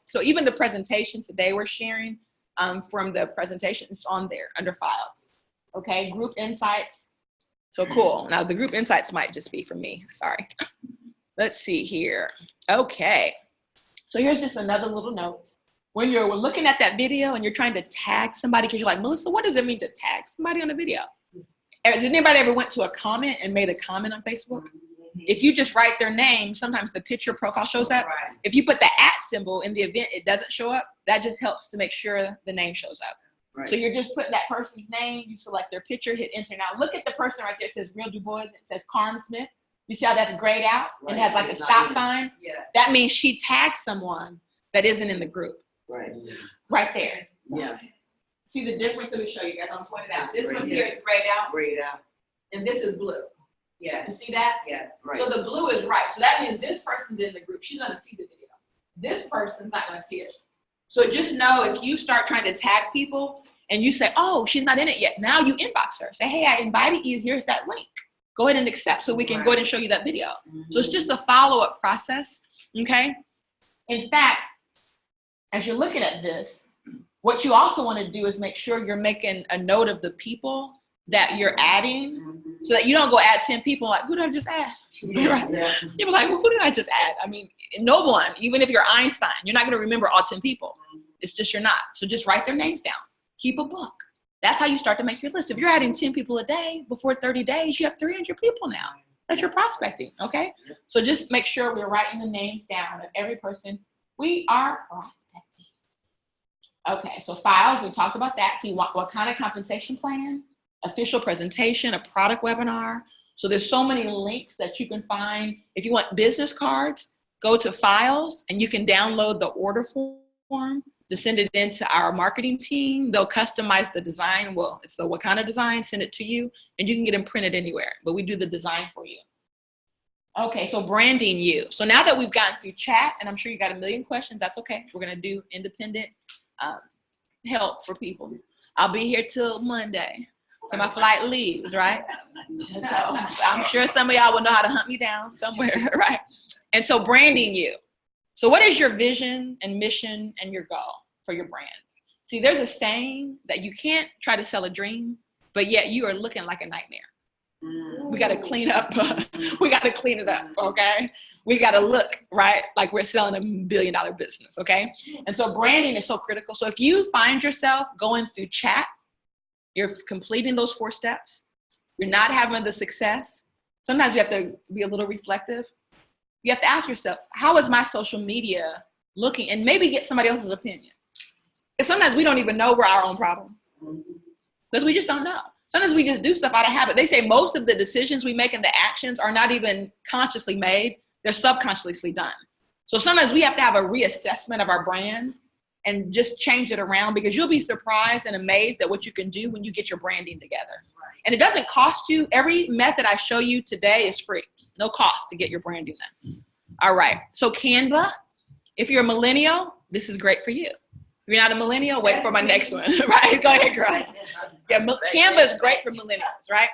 so even the presentation today we're sharing from the presentation is on there under files, okay? Group insights, so cool. Now the group insights might just be for me, sorry. Let's see here, okay. So here's just another little note. When you're looking at that video and you're trying to tag somebody, because you're like, Melissa, what does it mean to tag somebody on a video? Has anybody ever went to a comment and made a comment on Facebook? If you just write their name, sometimes the picture profile shows up. Right. If you put the @ symbol in the event, it doesn't show up. That just helps to make sure the name shows up. Right. So you're just putting that person's name, you select their picture, hit enter. Now look at the person right there. It says Real Du Bois, it says Carm Smith. You see how that's grayed out and it has like a It's not stop in. sign? Yeah, That means she tagged someone that isn't in the group, right. right there. Yeah. See the difference? Let me show you guys. I'm pointing out. It's This grayed one here is grayed out Grayed out. and this is blue. You Yeah, see that? yes, right. So the blue is right. So that means this person's in the group. She's gonna see the video. This person's not gonna see it. So just know if you start trying to tag people and you say, oh, she's not in it yet. Now you inbox her. Say, hey, I invited you. Here's that link. Go ahead and accept so we can go ahead and show you that video. So it's just a follow-up process, okay? In fact, as you're looking at this, what you also wanna do is make sure you're making a note of the people that you're adding so that you don't go add 10 people like, who did I just add? Right? Yeah. You'll be like, well, who did I just add? I mean, no one, even if you're Einstein, you're not gonna remember all 10 people. It's just you're not. So just write their names down. Keep a book. That's how you start to make your list. If you're adding 10 people a day, before 30 days, you have 300 people now that you're prospecting, okay? So just make sure we're writing the names down of every person we are prospecting. Okay, so files, we talked about that. See what kind of compensation plan? Official presentation, a product webinar. So there's so many links that you can find. If you want business cards, go to files and you can download the order form to send it into our marketing team. They'll customize the design. Well, so what kind of design, send it to you and you can get them printed anywhere, but we do the design for you. Okay, so branding you. So now that we've gotten through chat, and I'm sure you got a million questions, that's okay. We're gonna do independent help for people. I'll be here till Monday. So my flight leaves, right? So I'm sure some of y'all will know how to hunt me down somewhere, right? And so branding you. So what is your vision and mission and your goal for your brand? See, there's a saying that you can't try to sell a dream, but yet you are looking like a nightmare. We got to clean up. We got to clean it up, okay? We got to look, right, like we're selling $1 billion business, okay? And so branding is so critical. So if you find yourself going through chat, you're completing those 4 steps, you're not having the success, sometimes you have to be a little reflective. You have to ask yourself, how is my social media looking? And maybe get somebody else's opinion. Because sometimes we don't even know we're our own problem. Because we just don't know. Sometimes we just do stuff out of habit. They say most of the decisions we make and the actions are not even consciously made. They're subconsciously done. So sometimes we have to have a reassessment of our brand and just change it around, because you'll be surprised and amazed at what you can do when you get your branding together. And it doesn't cost you. Every method I show you today is free. No cost to get your branding done. All right, so Canva, if you're a millennial, this is great for you. If you're not a millennial, wait for my next one, right? Go ahead, girl. Yeah, Canva is great for millennials, right?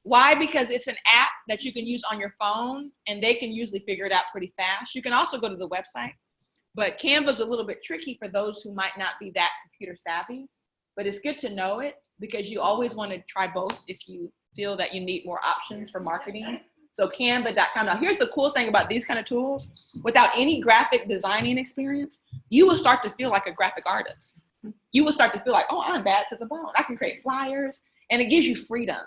Why? Because it's an app that you can use on your phone and they can usually figure it out pretty fast. You can also go to the website, but Canva is a little bit tricky for those who might not be that computer savvy, but it's good to know it because you always want to try both if you feel that you need more options for marketing. So canva.com. Now here's the cool thing about these kind of tools. Without any graphic designing experience, you will start to feel like a graphic artist. You will start to feel like, oh, I'm bad to the bone. I can create flyers, and it gives you freedom.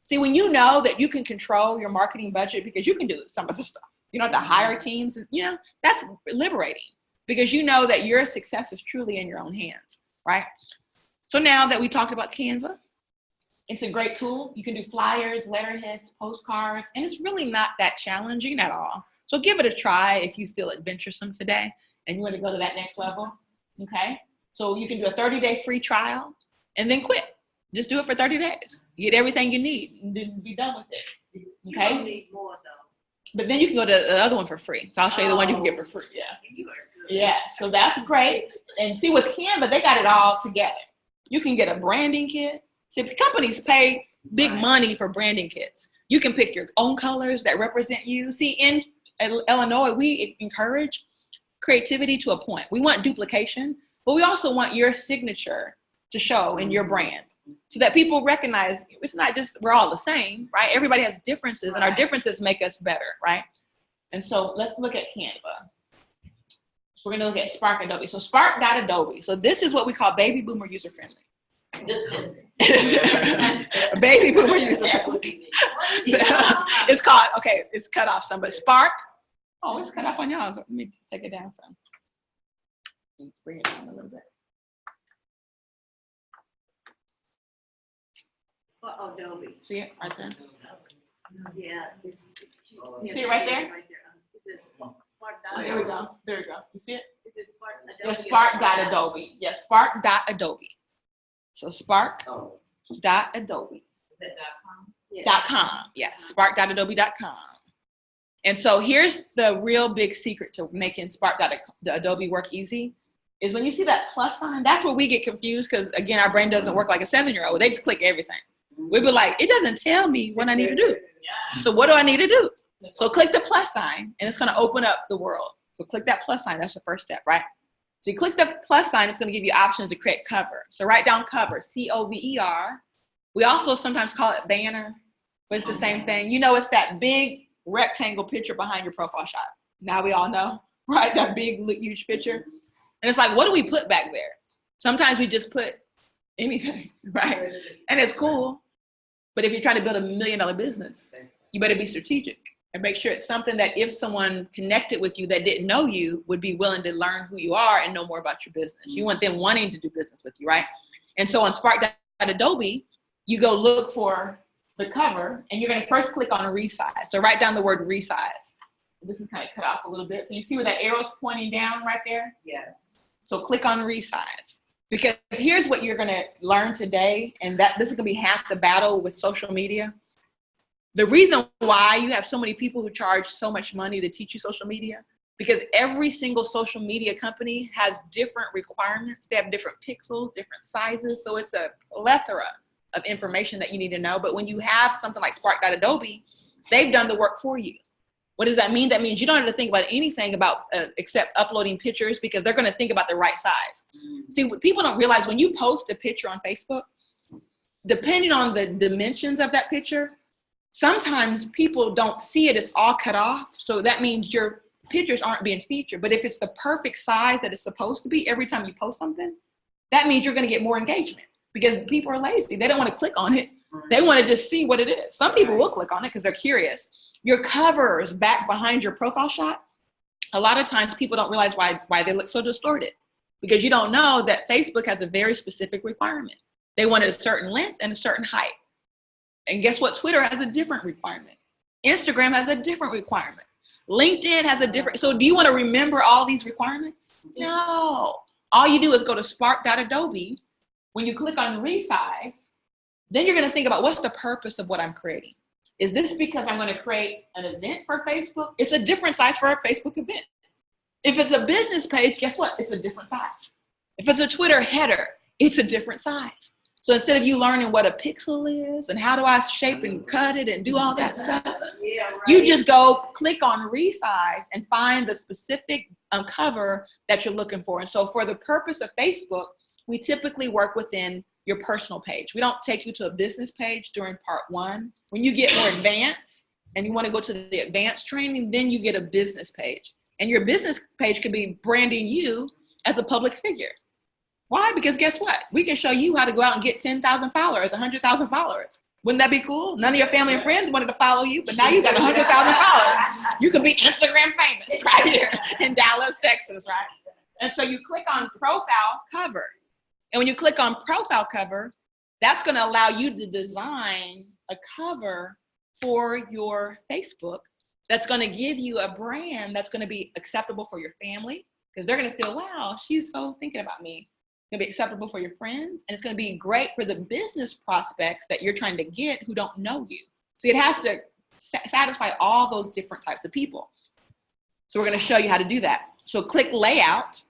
See, when you know that you can control your marketing budget because you can do some of the stuff, you don't have to hire teams, you know, that's liberating because you know that your success is truly in your own hands, right? So now that we talked about Canva, it's a great tool. You can do flyers, letterheads, postcards, and it's really not that challenging at all. So give it a try if you feel adventuresome today and you want to go to that next level, okay? So you can do a 30-day free trial and then quit. Just do it for 30 days. You get everything you need and then be done with it. You gonna Okay? need more though. But then you can go to the other one for free. So I'll show you the one you can get for free. Yeah. You are good. Yeah. So that's great. And see, with Canva, they got it all together. You can get a branding kit. See, companies pay big money for branding kits. You can pick your own colors that represent you. See, in Illinois, we encourage creativity to a point. We want duplication, but we also want your signature to show in your brand so that people recognize it's not just we're all the same, right? Everybody has differences, and our differences make us better, right? And so let's look at Canva. We're going to look at Spark Adobe. So Spark.adobe. So this is what we call baby boomer user friendly. Baby boomer user friendly. It's called, okay, it's cut off some, but Spark. Oh, it's cut off on y'all. So let me take it down some. Bring it down a little bit. Adobe. See it right there? Yeah. You see it right there? Right there. It says Spark. Oh, there we go. There we go. You see it? It says Spark Yeah, Adobe. Spark.adobe. Yes, Spark.adobe. So Spark.adobe. Is that .com? Yeah. .com. Yes, Spark.adobe.com. And so here's the real big secret to making Spark.adobe work easy is when you see that plus sign, that's where we get confused because, again, our brain doesn't work like a 7-year-old. They just click everything. We'd be like, it doesn't tell me what I need to do. So what do I need to do? So click the plus sign, and it's going to open up the world. So click that plus sign. That's the first step, right? So you click the plus sign. It's going to give you options to create cover. So write down cover, C-O-V-E-R. We also sometimes call it banner, but it's the same thing. You know, it's that big rectangle picture behind your profile shot. Now we all know, right? That big, huge picture. And it's like, what do we put back there? Sometimes we just put anything, right? And it's cool. But if you're trying to build $1 million business, you better be strategic and make sure it's something that if someone connected with you that didn't know you would be willing to learn who you are and know more about your business. You want them wanting to do business with you, right? And so on Spark.adobe, you go look for the cover and you're going to first click on resize. So write down the word resize. This is kind of cut off a little bit. So you see where that arrow's pointing down right there? Yes. So click on resize. Because here's what you're going to learn today, and that this is going to be half the battle with social media. The reason why you have so many people who charge so much money to teach you social media, because every single social media company has different requirements. They have different pixels, different sizes. So it's a plethora of information that you need to know. But when you have something like Spark.adobe, they've done the work for you. What does that mean? That means you don't have to think about anything about except uploading pictures because they're going to think about the right size. See, what people don't realize when you post a picture on Facebook, depending on the dimensions of that picture, sometimes people don't see it. It's all cut off. So that means your pictures aren't being featured. But if it's the perfect size that it's supposed to be every time you post something, that means you're going to get more engagement because people are lazy. They don't want to click on it. They want to just see what it is. Some people will click on it because they're curious. Your covers back behind your profile shot, a lot of times people don't realize why they look so distorted because you don't know that Facebook has a very specific requirement. They want a certain length and a certain height. And guess what? Twitter has a different requirement. Instagram has a different requirement. LinkedIn has a different. So do you want to remember all these requirements? No. All you do is go to Spark.adobe. When you click on resize, then you're going to think about what's the purpose of what I'm creating. Is this because I'm going to create an event for Facebook? It's a different size for a Facebook event. If it's a business page, guess what? It's a different size. If it's a Twitter header, it's a different size. So instead of you learning what a pixel is and how do I shape and cut it and do all that stuff, you just go click on resize and find the specific cover that you're looking for. And so for the purpose of Facebook, we typically work within your personal page. We don't take you to a business page during part 1. When you get more advanced and you want to go to the advanced training, then you get a business page. And your business page could be branding you as a public figure. Why? Because guess what? We can show you how to go out and get 10,000 followers, 100,000 followers. Wouldn't that be cool? None of your family and friends wanted to follow you, but now you got 100,000 followers. You could be Instagram famous right here in Dallas, Texas, right? And so you click on profile cover. And when you click on profile cover, that's going to allow you to design a cover for your Facebook that's going to give you a brand that's going to be acceptable for your family because they're going to feel, wow, she's so thinking about me. gonna be acceptable for your friends, and it's gonna be great for the business prospects that you're trying to get who don't know you. See, it has to satisfy all those different types of people. So we're gonna show you how to do that. So click layout.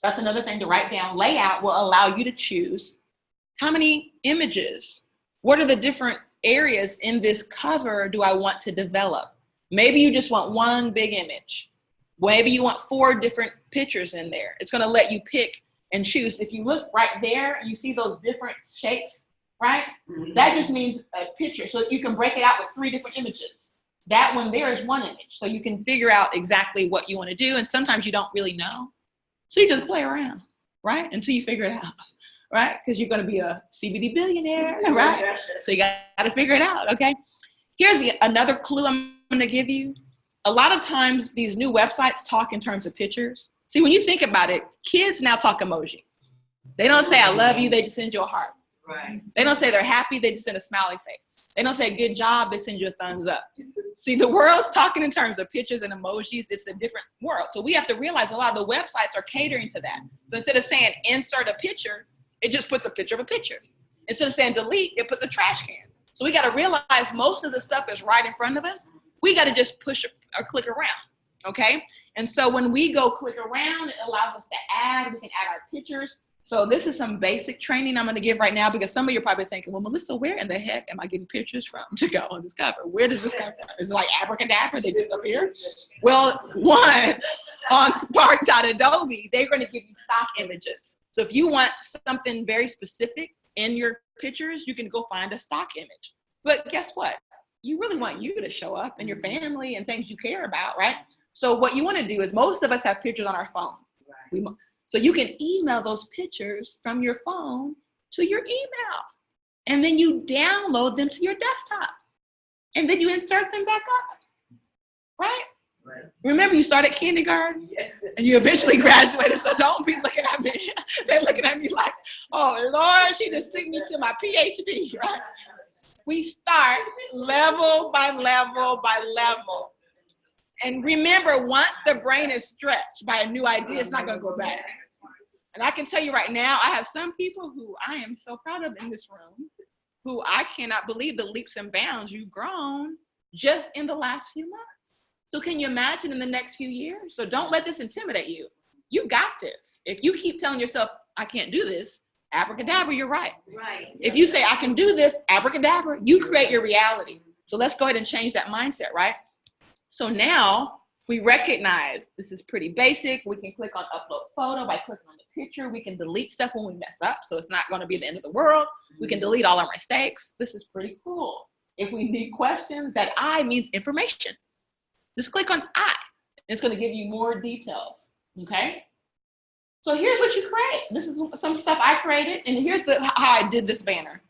That's another thing to write down. Layout will allow you to choose how many images, what are the different areas in this cover do I want to develop? Maybe you just want one big image. Maybe you want 4 different pictures in there. It's gonna let you pick and choose. If you look right there, you see those different shapes, right? Mhm. That just means a picture. So you can break it out with 3 different images. That one there is 1 image. So you can figure out exactly what you want to do. And sometimes you don't really know. So you just play around, right? Until you figure it out, right? Because you're going to be a CBD billionaire, right? So you got to figure it out, okay? Here's another clue I'm going to give you. A lot of times these new websites talk in terms of pictures. See, when you think about it, kids now talk emoji. They don't say I love you, they just send you a heart. Right. They don't say they're happy, they just send a smiley face. They don't say good job, they send you a thumbs up. See, the world's talking in terms of pictures and emojis. It's a different world. So we have to realize a lot of the websites are catering to that. So instead of saying insert a picture, it just puts a picture of a picture. Instead of saying delete, it puts a trash can. So we got to realize most of the stuff is right in front of us. We got to just push or click around, okay? And so when we go click around, it allows us to add. We can add our pictures. So this is some basic training I'm going to give right now, because some of you are probably thinking, well, Melissa, where in the heck am I getting pictures from to go on this cover? Where does this come from? Is it like abracadabra? They just appear? Well, one, on Spark.adobe, they're going to give you stock images. So if you want something very specific in your pictures, you can go find a stock image. But guess what? You really want you to show up and your family and things you care about, right? So what you want to do is, most of us have pictures on our phone. So you can email those pictures from your phone to your email. And then you download them to your desktop. And then you insert them back up, right? Right. Remember, you started kindergarten and you eventually graduated, so don't be looking at me. They're looking at me like, oh, Lord, she just took me to my PhD, right? We start level by level by level. And remember, once the brain is stretched by a new idea, it's not going to go back. And I can tell you right now, I have some people who I am so proud of in this room, who I cannot believe the leaps and bounds you've grown just in the last few months. So can you imagine in the next few years? So don't let this intimidate you. You got this. If you keep telling yourself, I can't do this, abracadabra, you're right. Right. If you say, I can do this, abracadabra, you create your reality. So let's go ahead and change that mindset, right? So now we recognize this is pretty basic. We can click on upload photo by clicking on the picture. We can delete stuff when we mess up, so it's not going to be the end of the world. We can delete all our mistakes. This is pretty cool. If we need questions, that I means information. Just click on I. It's going to give you more details, okay? So here's what you create. This is some stuff I created, and here's how I did this banner.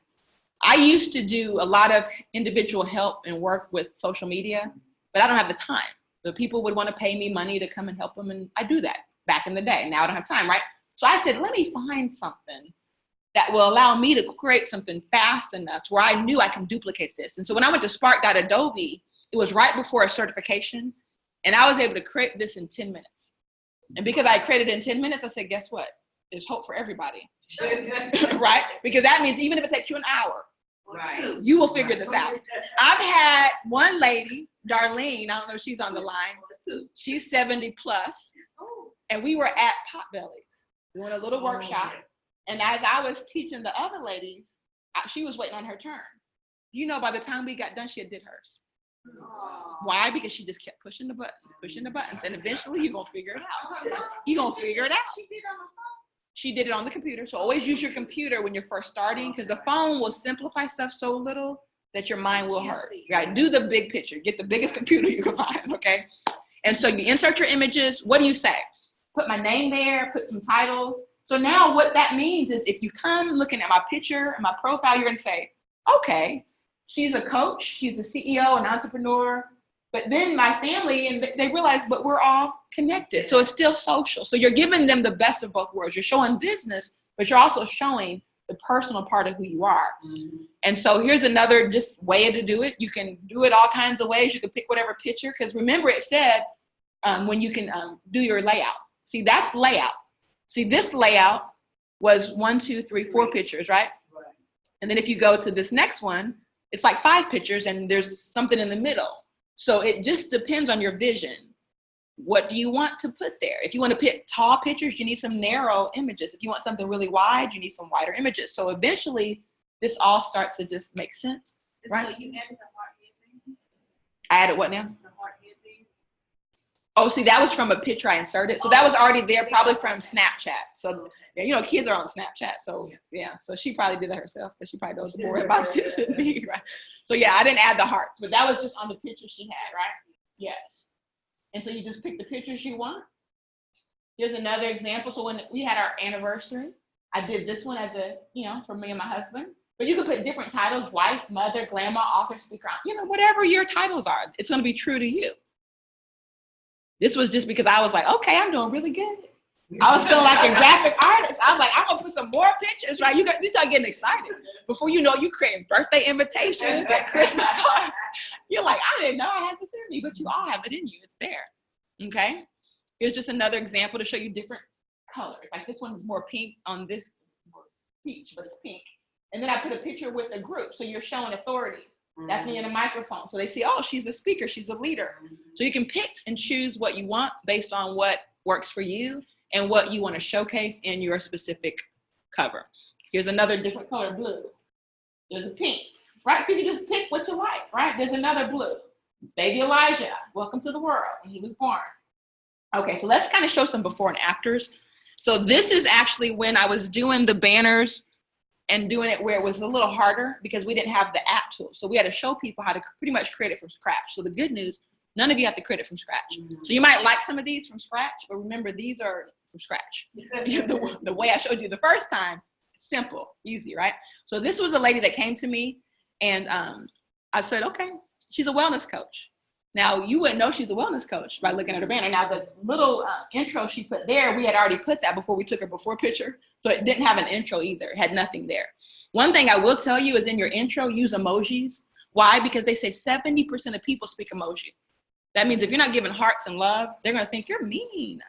I used to do a lot of individual help and work with social media, but I don't have the time. The people would want to pay me money to come and help them, and I do that back in the day. Now I don't have time, right? So I said, let me find something that will allow me to create something fast enough to where I knew I can duplicate this. And so when I went to Spark.adobe, it was right before a certification, and I was able to create this in 10 minutes. And because I created it in 10 minutes, I said, guess what? There's hope for everybody, right? Because that means even if it takes you an hour, Right. you will figure this out. I've had one lady, Darlene, I don't know if she's on the line. She's 70 plus, and we were at Potbelly's doing a little workshop. And as I was teaching the other ladies, she was waiting on her turn. You know, by the time we got done, she had did hers. Why? Because she just kept pushing the buttons, and eventually you're gonna figure it out. You're gonna figure it out. She did it on the computer. So always use your computer when you're first starting, because the phone will simplify stuff so little that your mind will hurt. Right? Do the big picture. Get the biggest computer you can find, okay? And so you insert your images. What do you say? Put my name there, put some titles. So now what that means is if you come looking at my picture and my profile, you're gonna say, okay, she's a coach, she's a CEO, an entrepreneur, but then my family, and they realize, but we're all connected. So it's still social. So you're giving them the best of both worlds. You're showing business, but you're also showing the personal part of who you are. Mm-hmm. And so here's another just way to do it. You can do it all kinds of ways. You can pick whatever picture, because remember it said when you can do your layout. See, that's layout. See, this layout was 1, 2, 3, 4 pictures, right? Right. And then if you go to this next one, it's like 5 pictures and there's something in the middle. So it just depends on your vision. What do you want to put there? If you want to pick tall pictures, you need some narrow images. If you want something really wide, you need some wider images. So eventually this all starts to just make sense, right? So you added the heart head thing? I added what now? The heart head thing? Oh, see, that was from a picture I inserted. So that was already there, probably from Snapchat. So, yeah, you know, kids are on Snapchat. So, yeah, so she probably did that herself, but she probably knows more about this than me, right? So, yeah, I didn't add the hearts, but that was just on the picture she had, right? Yes. And so you just pick the pictures you want. Here's another example. So when we had our anniversary, I did this one as a, you know, for me and my husband. But you could put different titles: wife, mother, grandma, author, speaker, you know, whatever your titles are. It's going to be true to you. This was just because I was like, okay, I'm doing really good. I was feeling like a graphic artist. I was like, I'm gonna put some more pictures, right? You start getting excited. Before you know, you creating birthday invitations and Christmas cards. You're like, I didn't know I had this in me, but you all have it in you. It's there. Okay. Here's just another example to show you different colors. Like this one is more pink on this peach, but it's pink. And then I put a picture with a group, so you're showing authority. That's me in a microphone. So they see, oh, she's a speaker, she's a leader. So you can pick and choose what you want based on what works for you and what you want to showcase in your specific cover. Here's another different color, blue. There's a pink, right? So you just pick what you like, right? There's another blue. Baby Elijah, welcome to the world when he was born. Okay, so let's kind of show some before and afters. So this is actually when I was doing the banners and doing it where it was a little harder because we didn't have the app tool. So we had to show people how to pretty much create it from scratch. So the good news, none of you have to create it from scratch. So you might like some of these from scratch, but remember, these are from scratch. The way I showed you the first time, simple, easy, right? So this was a lady that came to me and I said, okay, she's a wellness coach. Now, you wouldn't know she's a wellness coach by looking at her banner. Now, the little intro she put there, we had already put that before we took her before picture. So it didn't have an intro either. It had nothing there. One thing I will tell you is in your intro, use emojis. Why? Because they say 70% of people speak emoji. That means if you're not giving hearts and love, they're going to think you're mean,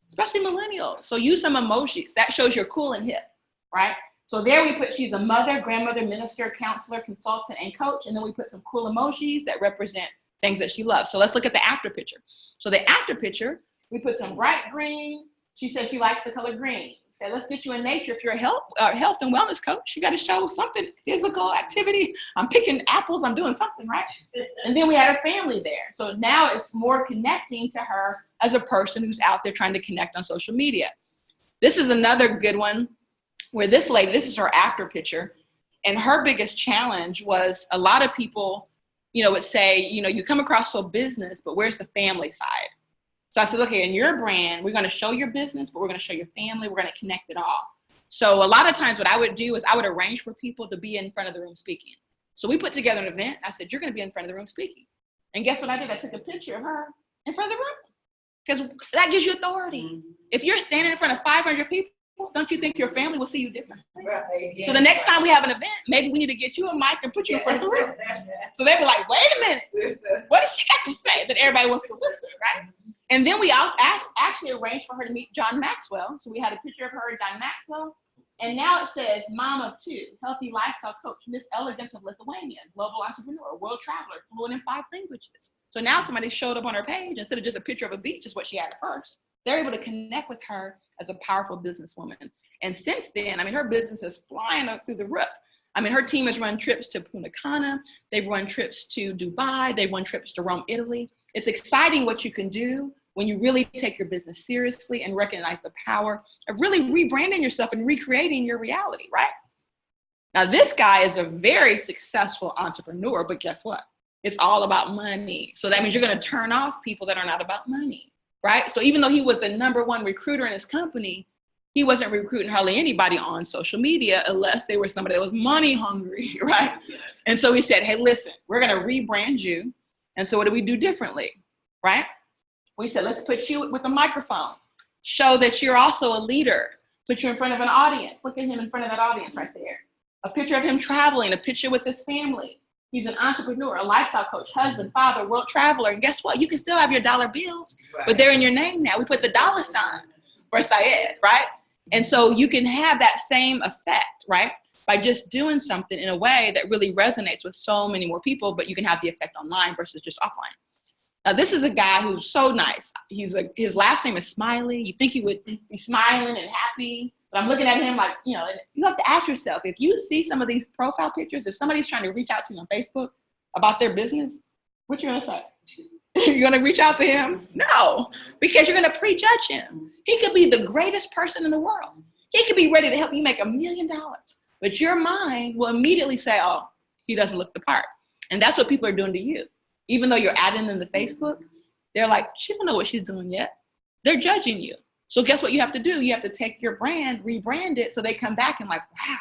especially millennials. So use some emojis. That shows you're cool and hip, right? So there we put she's a mother, grandmother, minister, counselor, consultant, and coach. And then we put some cool emojis that represent things that she loves. So let's look at the after picture. So the after picture, we put some bright green. She says she likes the color green. So let's get you in nature. If you're a health and wellness coach, you got to show something, physical activity. I'm picking apples. I'm doing something, right? And then we had her family there. So now it's more connecting to her as a person who's out there trying to connect on social media. This is another good one where this lady, this is her after picture. And her biggest challenge was a lot of people, you know, would say, you know, you come across so business, but where's the family side? So I said, okay, in your brand, we're going to show your business, but we're going to show your family. We're going to connect it all. So a lot of times what I would do is I would arrange for people to be in front of the room speaking. So we put together an event. I said, you're going to be in front of the room speaking. And guess what I did? I took a picture of her in front of the room because that gives you authority. If you're standing in front of 500 people, don't you think your family will see you differently? Right. So the next time we have an event, maybe we need to get you a mic and put you in front of the room. So they were like, wait a minute, what does she got to say that everybody wants to listen, right? And then we actually arranged for her to meet John Maxwell. So we had a picture of her and John Maxwell. And now it says, mom of 2, healthy lifestyle coach, Miss Elegance of Lithuania, global entrepreneur, world traveler, fluent in 5 languages. So now somebody showed up on her page instead of just a picture of a beach, is what she had at first. They're able to connect with her as a powerful businesswoman. And since then, I mean, her business is flying up through the roof. I mean, her team has run trips to Punta Cana. They've run trips to Dubai. They've run trips to Rome, Italy. It's exciting what you can do when you really take your business seriously and recognize the power of really rebranding yourself and recreating your reality, right? Now, this guy is a very successful entrepreneur, but guess what? It's all about money. So that means you're going to turn off people that are not about money, right? So even though he was the #1 recruiter in his company, he wasn't recruiting hardly anybody on social media unless they were somebody that was money hungry, right? And so he said, hey, listen, we're going to rebrand you. And so what do we do differently, right? We said, let's put you with a microphone. Show that you're also a leader. Put you in front of an audience. Look at him in front of that audience right there. A picture of him traveling, a picture with his family. He's an entrepreneur, a lifestyle coach, husband, father, world traveler. And guess what? You can still have your dollar bills, but they're in your name now. We put the $ for Syed, right? And so you can have that same effect, right? By just doing something in a way that really resonates with so many more people, but you can have the effect online versus just offline. Now, this is a guy who's so nice. His last name is Smiley. You think he would be smiling and happy, but I'm looking at him like, you know, you have to ask yourself, if you see some of these profile pictures, if somebody's trying to reach out to you on Facebook about their business, what you gonna say? You're gonna reach out to him? No, because you're gonna prejudge him. He could be the greatest person in the world. He could be ready to help you make $1 million, but your mind will immediately say, oh, he doesn't look the part. And that's what people are doing to you. Even though you're adding them to Facebook, they're like, she don't know what she's doing yet. They're judging you. So guess what you have to do? You have to take your brand, rebrand it, so they come back and like, wow.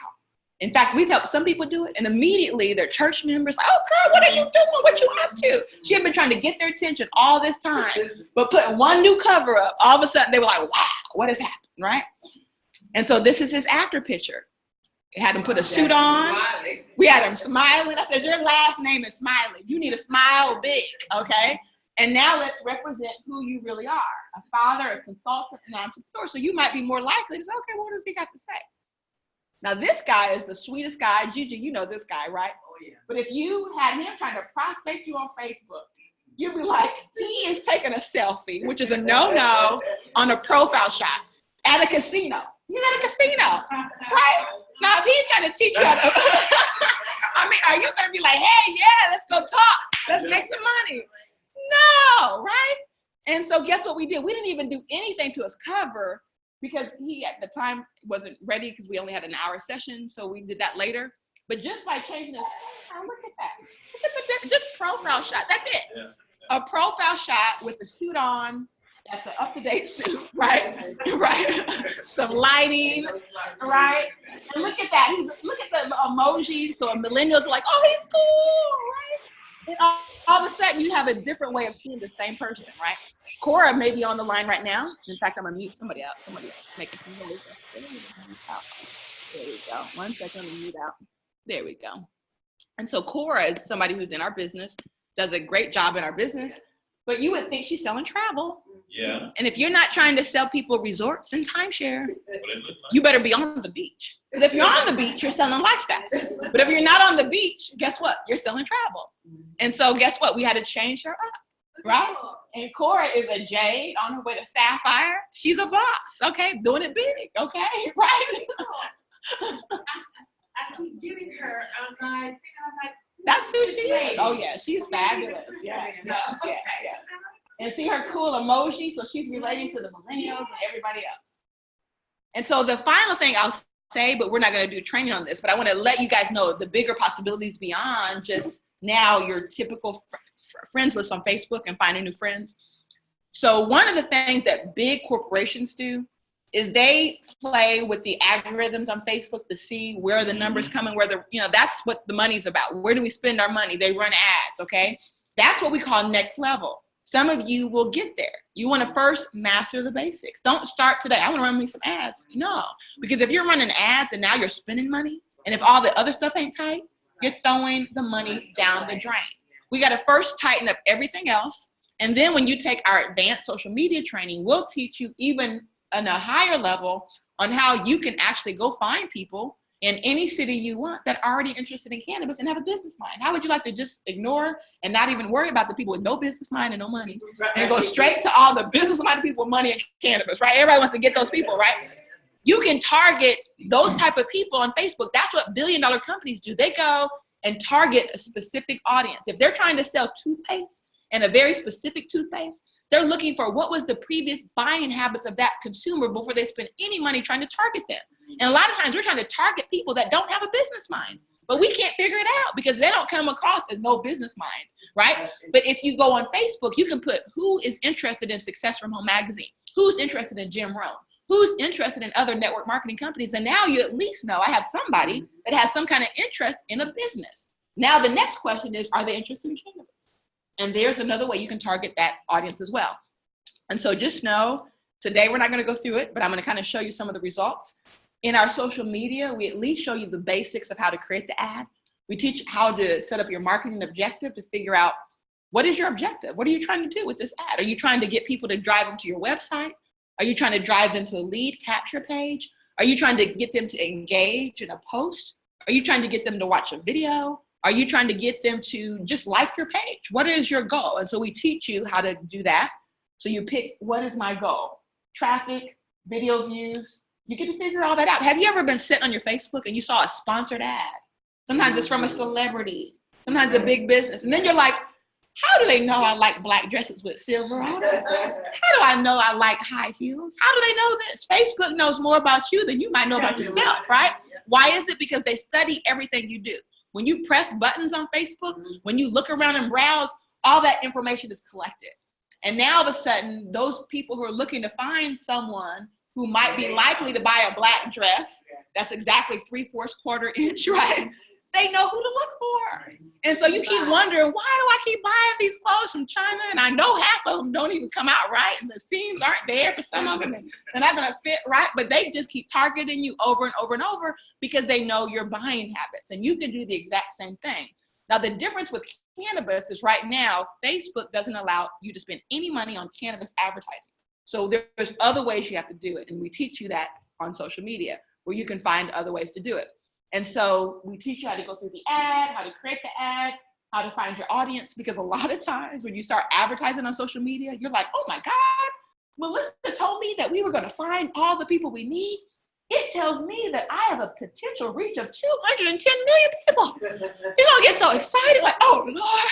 In fact, we've helped some people do it, and immediately their church members, oh girl, what are you doing? What you up to? She had been trying to get their attention all this time, but putting one new cover up, all of a sudden they were like, wow, what has happened, right? And so this is his after picture. We had him put a suit on. We had him smiling. I said, your last name is Smiley. You need to smile big, okay? And now let's represent who you really are, a father, a consultant, an entrepreneur. So you might be more likely to say, okay, what does he got to say? Now, this guy is the sweetest guy. Gigi, you know this guy, right? Oh, yeah. But if you had him trying to prospect you on Facebook, you'd be like, he is taking a selfie, which is a no-no on a profile shot at a casino. You're at a casino, right? Now, if he's trying to teach you how to, I mean, are you going to be like, hey, yeah, let's go talk. Let's make some money. No, right? And so guess what we did? We didn't even do anything to his cover because he, at the time, wasn't ready because we only had an hour session. So we did that later. But just by changing it, oh, look at that. Look at the difference. Just profile shot. That's it. Yeah. A profile shot with a suit on. That's an up-to-date suit, right? Right. Some lighting, right? And look at that. Look at the emojis. So millennials are like, oh, he's cool, right? And all of a sudden, you have a different way of seeing the same person, right? Cora may be on the line right now. In fact, I'm going to mute somebody out. Somebody's making some noise. There we go. 1 second, let me mute out. There we go. And so Cora is somebody who's in our business, does a great job in our business, but you would think she's selling travel. Yeah. And if you're not trying to sell people resorts and timeshare, you better be on the beach. Because if you're on the beach, you're selling lifestyle. But if you're not on the beach, guess what? You're selling travel. And so guess what? We had to change her up, right? And Cora is a jade on her way to sapphire. She's a boss, okay? Doing it big, okay? Right? I keep getting her on my thing. I'm like, that's who she is. Oh yeah, she's fabulous. Yeah, yeah, yeah, yeah. And see her cool emoji, so she's relating to the millennials and everybody else. And so the final thing I'll say, but we're not going to do training on this, but I want to let you guys know the bigger possibilities beyond just now your typical friends list on Facebook and finding new friends. So one of the things that big corporations do is they play with the algorithms on Facebook to see where the numbers coming, where the, you know, that's what the money's about. Where do we spend our money? They run ads, okay? That's what we call next level. Some of you will get there. You want to first master the basics. Don't start today. I want to run me some ads. No, because if you're running ads and now you're spending money, and if all the other stuff ain't tight, you're throwing the money down the drain. We got to first tighten up everything else. And then when you take our advanced social media training, we'll teach you even on a higher level on how you can actually go find people in any city you want that are already interested in cannabis and have a business mind. How would you like to just ignore and not even worry about the people with no business mind and no money and go straight to all the business-minded people with money and cannabis, right? Everybody wants to get those people, right? You can target those type of people on Facebook. That's what billion-dollar companies do. They go and target a specific audience. If they're trying to sell toothpaste and a very specific toothpaste, they're looking for what was the previous buying habits of that consumer before they spend any money trying to target them. And a lot of times we're trying to target people that don't have a business mind, but we can't figure it out because they don't come across as no business mind, right? But if you go on Facebook, you can put who is interested in Success from Home magazine, who's interested in Jim Rohn, who's interested in other network marketing companies. And now you at least know I have somebody that has some kind of interest in a business. Now the next question is, are they interested in cannabis? And there's another way you can target that audience as well. And so just know, today we're not going to go through it, but I'm going to kind of show you some of the results. In our social media, we at least show you the basics of how to create the ad. We teach how to set up your marketing objective to figure out what is your objective? What are you trying to do with this ad? Are you trying to get people to drive them to your website? Are you trying to drive them to a lead capture page? Are you trying to get them to engage in a post? Are you trying to get them to watch a video? Are you trying to get them to just like your page? What is your goal? And so we teach you how to do that. So you pick, what is my goal? Traffic, video views. You get to figure all that out. Have you ever been sitting on your Facebook and you saw a sponsored ad? Sometimes it's from a celebrity, sometimes a big business. And then you're like, how do they know I like black dresses with silver on them? How do I know I like high heels? How do they know this? Facebook knows more about you than you might know about yourself, right? Why is it? Because they study everything you do. When you press buttons on Facebook, when you look around and browse, all that information is collected. And now all of a sudden, those people who are looking to find someone who might be likely to buy a black dress, that's exactly 3/4 inch, right? They know who to look for. And so you keep wondering, why do I keep buying these clothes from China? And I know half of them don't even come out right. And the seams aren't there for some of them. And they're not going to fit right. But they just keep targeting you over and over and over because they know your buying habits. And you can do the exact same thing. Now, the difference with cannabis is right now, Facebook doesn't allow you to spend any money on cannabis advertising. So there's other ways you have to do it. And we teach you that on social media where you can find other ways to do it. And so we teach you how to go through the ad, how to create the ad, how to find your audience, because a lot of times when you start advertising on social media, you're like, oh my God, Melissa told me that we were going to find all the people we need. It tells me that I have a potential reach of 210 million people. You're going to get so excited, like, oh Lord,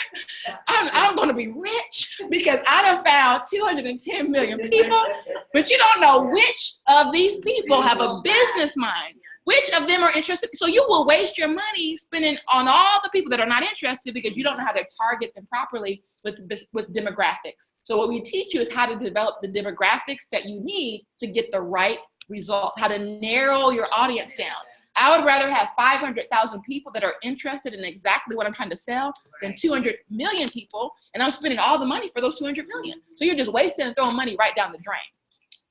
I'm going to be rich because I done found 210 million people, but you don't know which of these people have a business mind. Which of them are interested? So you will waste your money spending on all the people that are not interested because you don't know how to target them properly with demographics. So what we teach you is how to develop the demographics that you need to get the right result, how to narrow your audience down. I would rather have 500,000 people that are interested in exactly what I'm trying to sell than 200 million people, and I'm spending all the money for those 200 million. So you're just wasting and throwing money right down the drain.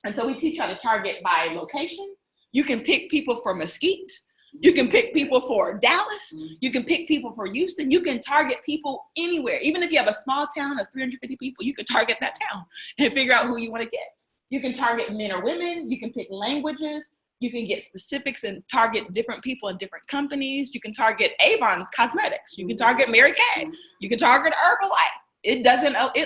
And so we teach you how to target by location. You can pick people for Mesquite. You can pick people for Dallas. You can pick people for Houston. You can target people anywhere. Even if you have a small town of 350 people, you can target that town and figure out who you want to get. You can target men or women. You can pick languages. You can get specifics and target different people in different companies. You can target Avon Cosmetics. You can target Mary Kay. You can target Herbalife. It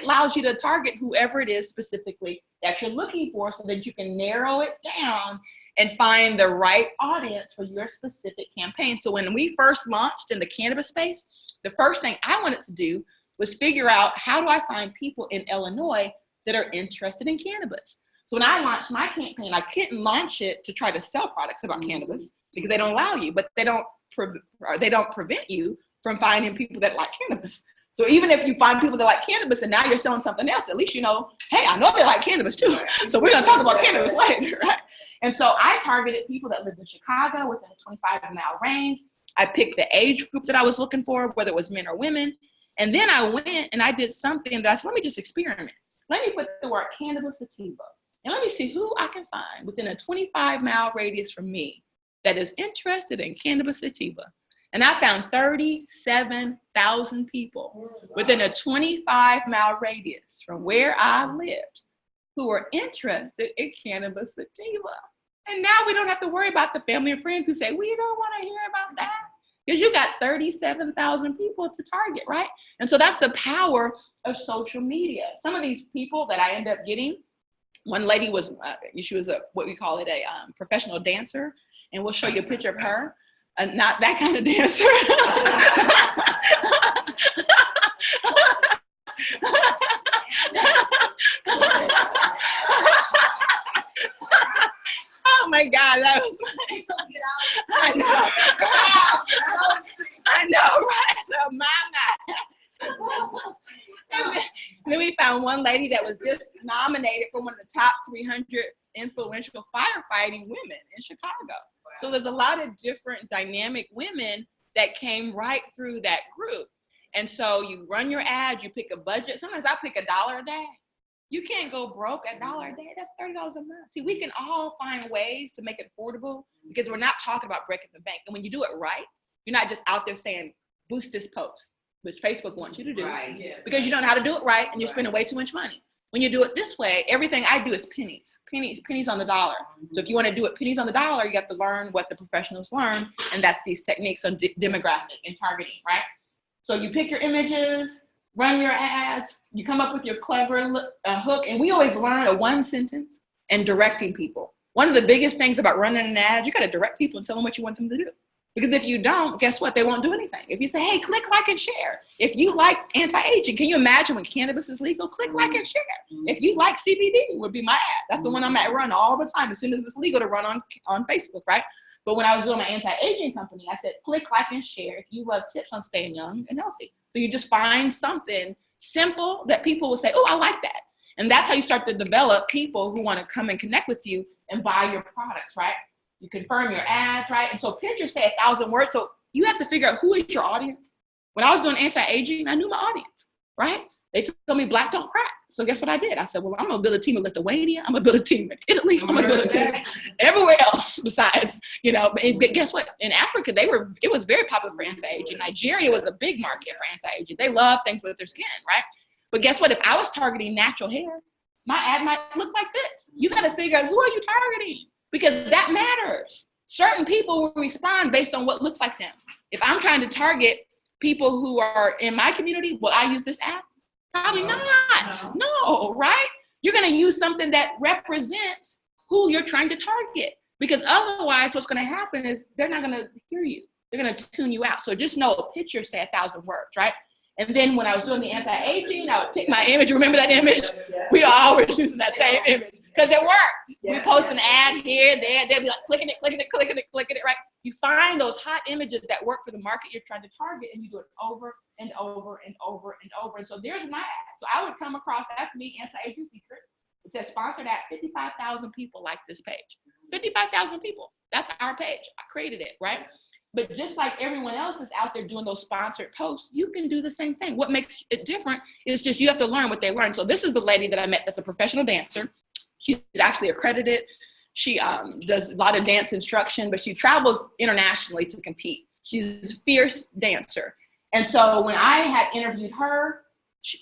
allows you to target whoever it is specifically that you're looking for so that you can narrow it down and find the right audience for your specific campaign. So when we first launched in the cannabis space, the first thing I wanted to do was figure out, how do I find people in Illinois that are interested in cannabis? So when I launched my campaign, I couldn't launch it to try to sell products about cannabis because they don't allow you, but they don't prevent you from finding people that like cannabis. So even if you find people that like cannabis and now you're selling something else, at least you know, hey, I know they like cannabis too. So we're gonna talk about cannabis later, right? And so I targeted people that lived in Chicago within a 25-mile range. I picked the age group that I was looking for, whether it was men or women. And then I went and I did something that I said, let me just experiment. Let me put the word cannabis sativa. And let me see who I can find within a 25-mile radius from me that is interested in cannabis sativa. And I found 37,000 people within a 25-mile radius from where I lived who were interested in cannabis sativa. And now we don't have to worry about the family and friends who say, we don't want to hear about that. Because you got 37,000 people to target, right? And so that's the power of social media. Some of these people that I end up getting, one lady was, she was what we call it, a professional dancer. And we'll show you a picture of her. Not that kind of dancer. Oh my God, that was funny. I know. I know, right? So and then we found one lady that was just nominated for one of the top 300 influential firefighting women in Chicago. So there's a lot of different dynamic women that came right through that group. And so you run your ad, you pick a budget. Sometimes I pick $1 a day. You can't go broke $1 a day. That's $30 a month. See, we can all find ways to make it affordable because we're not talking about breaking the bank. And when you do it right, you're not just out there saying, boost this post, which Facebook wants you to do, because you don't know how to do it right and you're spending way too much money. When you do it this way, everything I do is pennies on the dollar. So if you want to do it pennies on the dollar, you have to learn what the professionals learn, and that's these techniques on demographic and targeting, right? So you pick your images, run your ads, you come up with your clever hook, and we always learn a one sentence and directing people. One of the biggest things about running an ad, you got to direct people and tell them what you want them to do. Because if you don't, guess what? They won't do anything. If you say, hey, click, like, and share. If you like anti-aging, can you imagine when cannabis is legal? Click, like, and share. If you like CBD, would be my ad. That's the one I'm at run all the time as soon as it's legal to run on Facebook, right? But when I was doing my anti-aging company, I said, click, like, and share if you love tips on staying young and healthy. So you just find something simple that people will say, oh, I like that. And that's how you start to develop people who want to come and connect with you and buy your products, right? You confirm your ads, right? And so pictures say 1,000 words. So you have to figure out who is your audience. When I was doing anti-aging, I knew my audience, right? They told me black don't crack. So guess what I did? I said, well, I'm gonna build a team in Lithuania. I'm gonna build a team in Italy. I'm gonna build a team everywhere else besides, but guess what? In Africa, it was very popular for anti-aging. Nigeria was a big market for anti-aging. They love things with their skin, right? But guess what? If I was targeting natural hair, my ad might look like this. You gotta figure out, who are you targeting? Because that matters. Certain people will respond based on what looks like them. If I'm trying to target people who are in my community, will I use this app? Probably not. No, right? You're going to use something that represents who you're trying to target. Because otherwise, what's going to happen is they're not going to hear you. They're going to tune you out. So just know a picture say 1,000 words, right? And then when I was doing the anti-aging, I would pick my image. Remember that image? We are always using that same image because it worked. We post an ad here, there. They'll be like clicking it, right? You find those hot images that work for the market you're trying to target, and you do it over and over and over and over. And so there's my ad. So I would come across, that's me, Anti-Aging Secrets. It says sponsored ad. 55,000 people like this page. 55,000 people. That's our page. I created it, right? But just like everyone else is out there doing those sponsored posts, you can do the same thing. What makes it different is just you have to learn what they learn. So this is the lady that I met that's a professional dancer. She's actually accredited. She does a lot of dance instruction, but she travels internationally to compete. She's a fierce dancer. And so when I had interviewed her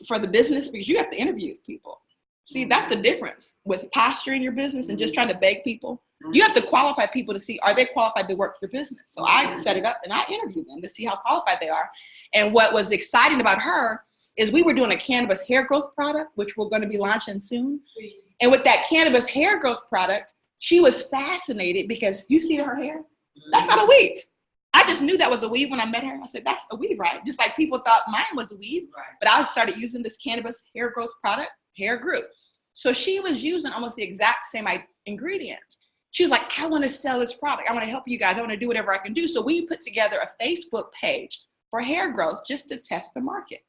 for the business, because you have to interview people. See, that's the difference with posturing your business and just trying to beg people. You have to qualify people to see, are they qualified to work your business? So I set it up and I interviewed them to see how qualified they are. And what was exciting about her is we were doing a cannabis hair growth product, which we're going to be launching soon. And with that cannabis hair growth product, she was fascinated because you see her hair? That's not a weave. I just knew that was a weave when I met her. I said, that's a weave, right? Just like people thought mine was a weave. But I started using this cannabis hair growth product, hair grew. So she was using almost the exact same ingredients. She was like, I want to sell this product. I want to help you guys. I want to do whatever I can do. So we put together a Facebook page for hair growth just to test the market.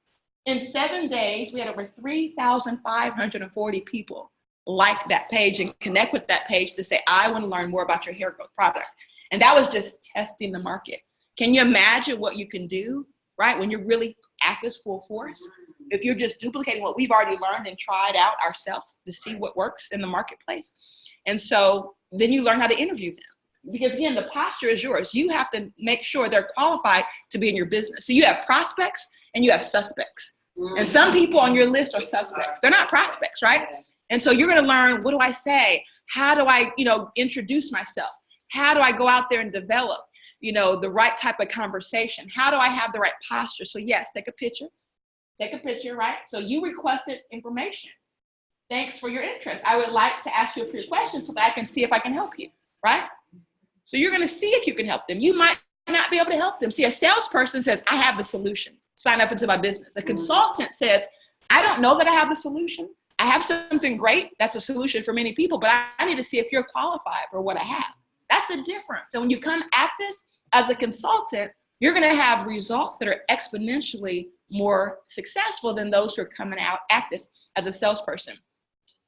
In 7 days, we had over 3,540 people like that page and connect with that page to say, I want to learn more about your hair growth product. And that was just testing the market. Can you imagine what you can do, right? When you're really at this full force, if you're just duplicating what we've already learned and tried out ourselves to see what works in the marketplace. And so then you learn how to interview them. Because again, the posture is yours. You have to make sure they're qualified to be in your business. So you have prospects and you have suspects. And some people on your list are suspects. They're not prospects, right? And so you're going to learn, what do I say? How do I, introduce myself? How do I go out there and develop, the right type of conversation? How do I have the right posture? So yes, take a picture, right? So you requested information. Thanks for your interest. I would like to ask you a few questions so that I can see if I can help you, right? So you're going to see if you can help them. You might not be able to help them. See, a salesperson says, I have the solution. Sign up into my business. A consultant says, I don't know that I have the solution. I have something great. That's a solution for many people, but I need to see if you're qualified for what I have. That's the difference. So when you come at this as a consultant, you're going to have results that are exponentially more successful than those who are coming out at this as a salesperson.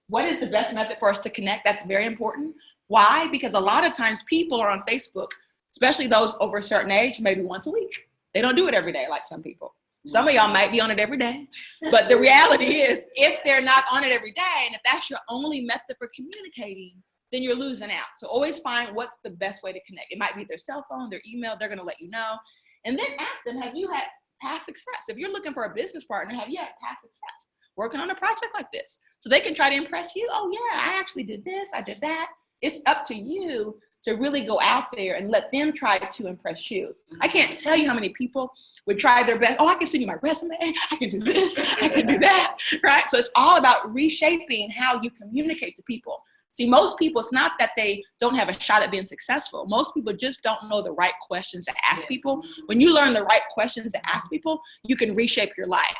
What is the best method for us to connect? That's very important. Why? Because a lot of times people are on Facebook, especially those over a certain age, maybe once a week. They don't do it every day like some people. Some of y'all might be on it every day. But the reality is, if they're not on it every day, and if that's your only method for communicating, then you're losing out. So always find what's the best way to connect. It might be their cell phone, their email, they're going to let you know. And then ask them, have you had past success? If you're looking for a business partner, have you had past success? working on a project like this. So they can try to impress you. Oh yeah, I actually did this, I did that. It's up to you to really go out there and let them try to impress you. I can't tell you how many people would try their best. Oh, I can send you my resume. I can do this, I can do that, right? So it's all about reshaping how you communicate to people. See, most people, it's not that they don't have a shot at being successful. Most people just don't know the right questions to ask people. When you learn the right questions to ask people, you can reshape your life.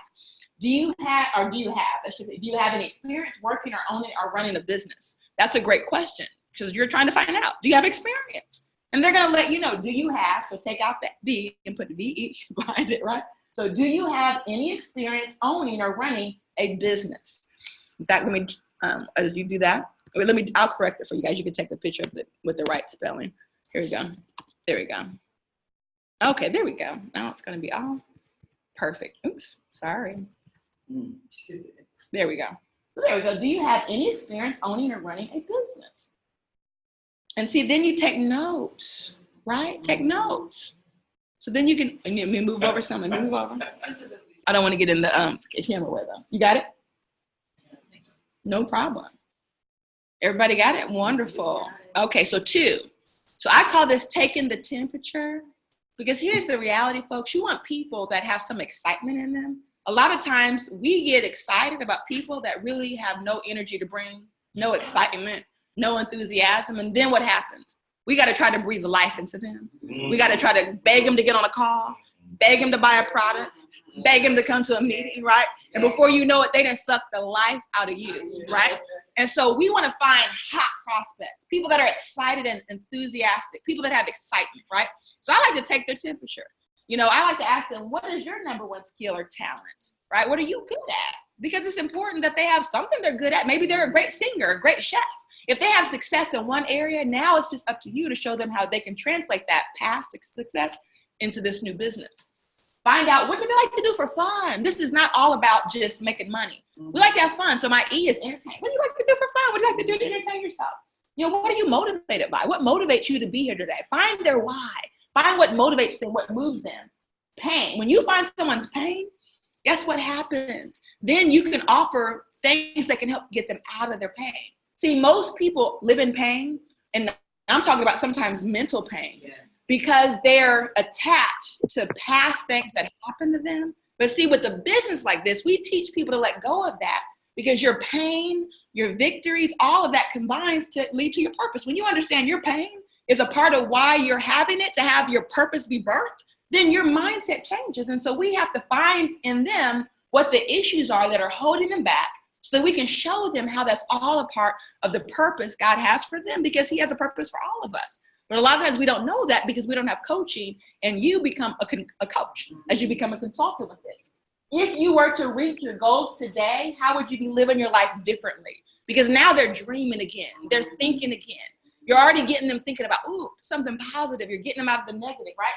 Do you have any experience working or owning or running a business? That's a great question, because you're trying to find out, do you have experience? And they're gonna let you know, do you have, so take out that D and put VE behind it, right? So do you have any experience owning or running a business? In fact, let me, as you do that, I'll correct it for you guys. You can take the picture of it with the right spelling. Here we go. There we go. Okay, there we go. Now it's gonna be all perfect. Oops, sorry. There we go. There we go. Do you have any experience owning or running a business? And see, then you take notes, right? Take notes. So then you can, let me move over something, move over. I don't want to get in the camera way though. You got it? No problem. Everybody got it? Wonderful. Okay, so 2. So I call this taking the temperature, because here's the reality, folks. You want people that have some excitement in them. A lot of times we get excited about people that really have no energy to bring, no excitement, no enthusiasm. And then what happens? We got to try to breathe life into them. We got to try to beg them to get on a call, beg them to buy a product, beg them to come to a meeting, right? And before you know it, they done suck the life out of you, right? And so we want to find hot prospects, people that are excited and enthusiastic, people that have excitement, right? So I like to take their temperature. You know, I like to ask them, what is your number 1 skill or talent, right? What are you good at? Because it's important that they have something they're good at. Maybe they're a great singer, a great chef. If they have success in one area, now it's just up to you to show them how they can translate that past success into this new business. Find out, what do they like to do for fun? This is not all about just making money. We like to have fun. So my E is entertain. What do you like to do for fun? What do you like to do to entertain yourself? You know, what are you motivated by? What motivates you to be here today? Find their why. Find what motivates them, what moves them. Pain. When you find someone's pain, guess what happens? Then you can offer things that can help get them out of their pain. See, most people live in pain, and I'm talking about sometimes mental pain, because they're attached to past things that happened to them. But see, with a business like this, we teach people to let go of that, because your pain, your victories, all of that combines to lead to your purpose. When you understand your pain is a part of why you're having it, to have your purpose be birthed, then your mindset changes. And so we have to find in them what the issues are that are holding them back, so that we can show them how that's all a part of the purpose God has for them, because he has a purpose for all of us. But a lot of times we don't know that because we don't have coaching, and you become a coach as you become a consultant with this. If you were to reach your goals today, how would you be living your life differently? Because now they're dreaming again. They're thinking again. You're already getting them thinking about, ooh, something positive. You're getting them out of the negative, right?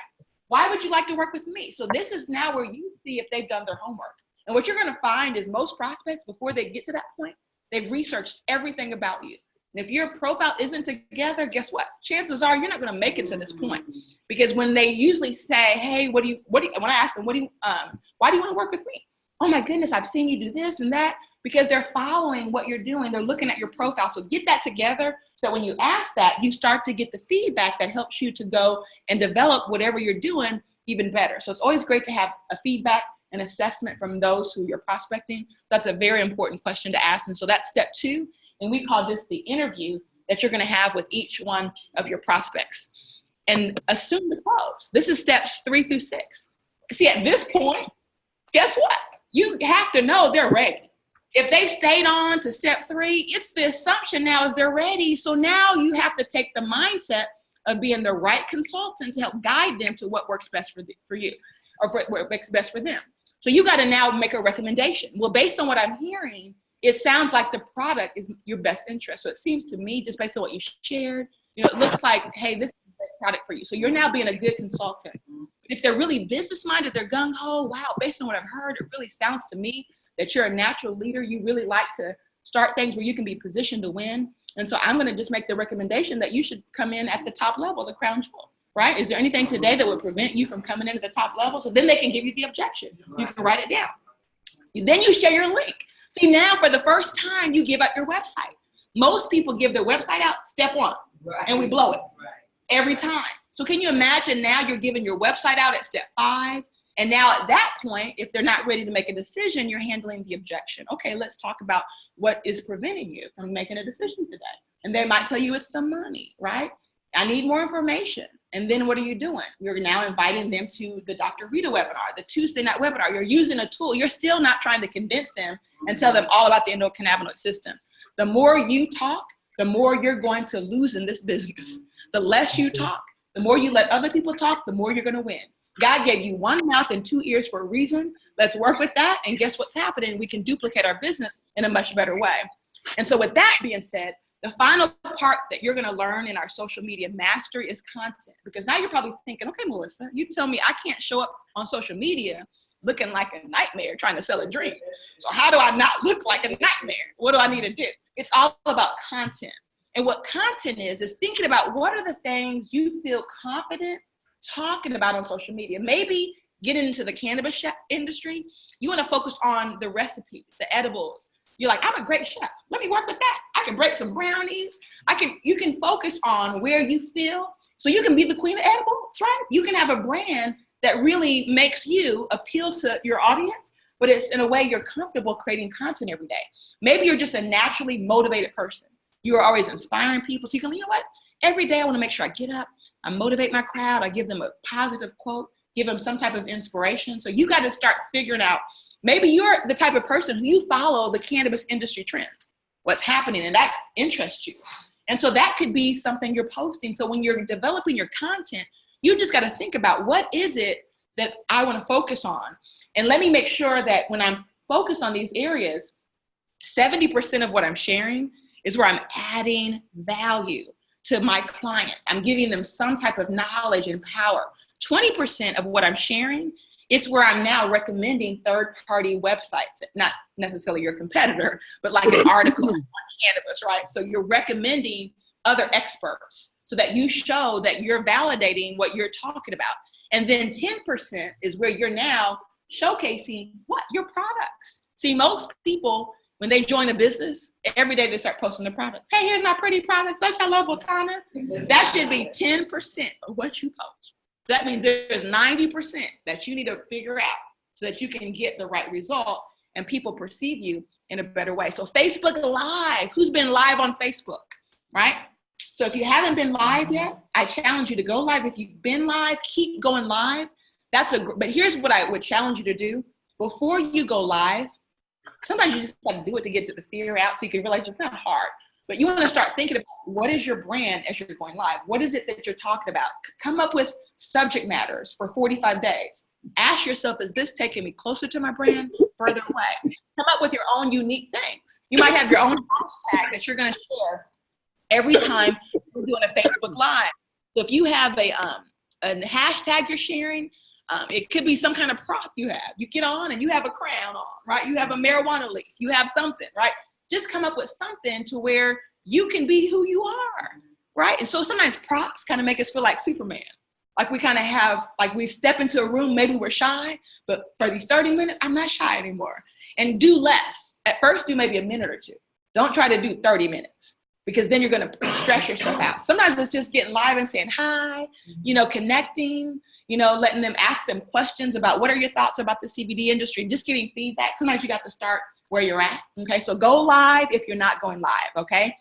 Why would you like to work with me? So this is now where you see if they've done their homework. And what you're going to find is most prospects, before they get to that point, they've researched everything about you. And if your profile isn't together, guess what? Chances are you're not going to make it to this point. Because when they usually say, hey, when I ask them, why do you want to work with me? Oh my goodness, I've seen you do this and that. Because they're following what you're doing. They're looking at your profile. So get that together, so that when you ask that, you start to get the feedback that helps you to go and develop whatever you're doing even better. So it's always great to have a feedback and assessment from those who you're prospecting. That's a very important question to ask. And so that's step 2. And we call this the interview that you're going to have with each one of your prospects. And assume the close. This is steps 3 through 6. See, at this point, guess what? You have to know they're ready. If they've stayed on to step 3, it's the assumption now is they're ready. So now you have to take the mindset of being the right consultant to help guide them to what works best for you, or what works best for them. So you got to now make a recommendation. Well, based on what I'm hearing, it sounds like the product is your best interest. So it seems to me, just based on what you shared, it looks like, hey, this is the product for you. So you're now being a good consultant. If they're really business-minded, they're gung-ho, wow, based on what I've heard, it really sounds to me that you're a natural leader. You really like to start things where you can be positioned to win. And so I'm going to just make the recommendation that you should come in at the top level, the crown jewel, right? Is there anything today that would prevent you from coming in at the top level? So then they can give you the objection. You can write it down. Then you share your link. See, now for the first time, you give up your website. Most people give their website out step 1, and we blow it every time. So can you imagine now you're giving your website out at step 5? And now at that point, if they're not ready to make a decision, you're handling the objection. Okay, let's talk about what is preventing you from making a decision today. And they might tell you it's the money, right? I need more information. And then what are you doing? You're now inviting them to the Dr. Rita webinar, the Tuesday night webinar. You're using a tool. You're still not trying to convince them and tell them all about the endocannabinoid system. The more you talk, the more you're going to lose in this business. The less you talk, the more you let other people talk, the more you're going to win. God gave you 1 mouth and 2 ears for a reason. Let's work with that. And guess what's happening? We can duplicate our business in a much better way. And so with that being said, the final part that you're going to learn in our social media mastery is content. Because now you're probably thinking, okay, Melissa, you tell me I can't show up on social media looking like a nightmare trying to sell a dream. So how do I not look like a nightmare? What do I need to do? It's all about content. And what content is thinking about what are the things you feel confident talking about on social media. Maybe getting into the cannabis industry, you want to focus on the recipes, the edibles. You're like, I'm a great chef. Let me work with that. I can break some brownies. You can focus on where you feel. So you can be the queen of edibles, right? You can have a brand that really makes you appeal to your audience, but it's in a way you're comfortable creating content every day. Maybe you're just a naturally motivated person. You are always inspiring people. So you can, you know what? Every day I want to make sure I get up, I motivate my crowd, I give them a positive quote, give them some type of inspiration. So you got to start figuring out, maybe you're the type of person who you follow the cannabis industry trends, what's happening, and that interests you. And so that could be something you're posting. So when you're developing your content, you just got to think about what is it that I want to focus on? And let me make sure that when I'm focused on these areas, 70% of what I'm sharing is where I'm adding value to my clients. I'm giving them some type of knowledge and power. 20% of what I'm sharing is where I'm now recommending third-party websites, not necessarily your competitor, but like an article on cannabis, right? So you're recommending other experts so that you show that you're validating what you're talking about. And then 10% is where you're now showcasing what? Your products. See, most people, when they join a business, every day they start posting their products. Hey, here's my pretty products. Don't y'all love Wakana? That should be 10% of what you post. That means there's 90% that you need to figure out so that you can get the right result and people perceive you in a better way. So Facebook Live, who's been live on Facebook, right? So if you haven't been live yet, I challenge you to go live. If you've been live, keep going live. But here's what I would challenge you to do. Before you go live, sometimes you just got to do it to get the fear out so you can realize it's not hard. But you want to start thinking about what is your brand as you're going live? What is it that you're talking about? Come up with subject matters for 45 days. Ask yourself, is this taking me closer to my brand, further away? Come up with your own unique things. You might have your own hashtag that you're going to share every time you're doing a Facebook Live. So if you have a hashtag you're sharing, it could be some kind of prop you have. You get on and you have a crown on, right? You have a marijuana leaf. You have something, right? Just come up with something to where you can be who you are, right? And so sometimes props kind of make us feel like Superman. Like we kind of have, like we step into a room, maybe we're shy, but for these 30 minutes, I'm not shy anymore. And do less. At first, do maybe a minute or two. Don't try to do 30 minutes because then you're going to stress yourself out. Sometimes it's just getting live and saying hi, connecting, letting them ask them questions about what are your thoughts about the CBD industry, just getting feedback. Sometimes you got to start where you're at, okay? So go live if you're not going live, okay?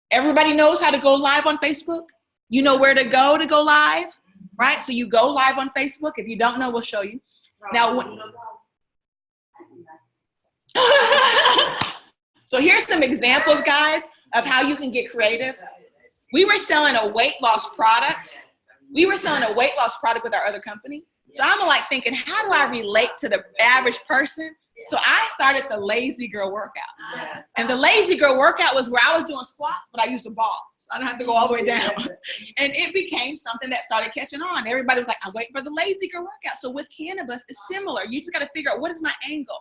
Everybody knows how to go live on Facebook. You know where to go live, right? So you go live on Facebook. If you don't know, we'll show you. Now, so here's some examples, guys, of how you can get creative. We were selling a weight loss product. We were selling a weight loss product with our other company. So I'm like thinking, how do I relate to the average person? So I started the Lazy Girl workout. And the Lazy Girl workout was where I was doing squats, but I used a ball. So I don't have to go all the way down. And it became something that started catching on. Everybody was like, I'm waiting for the Lazy Girl workout. So with cannabis, it's similar. You just got to figure out what is my angle?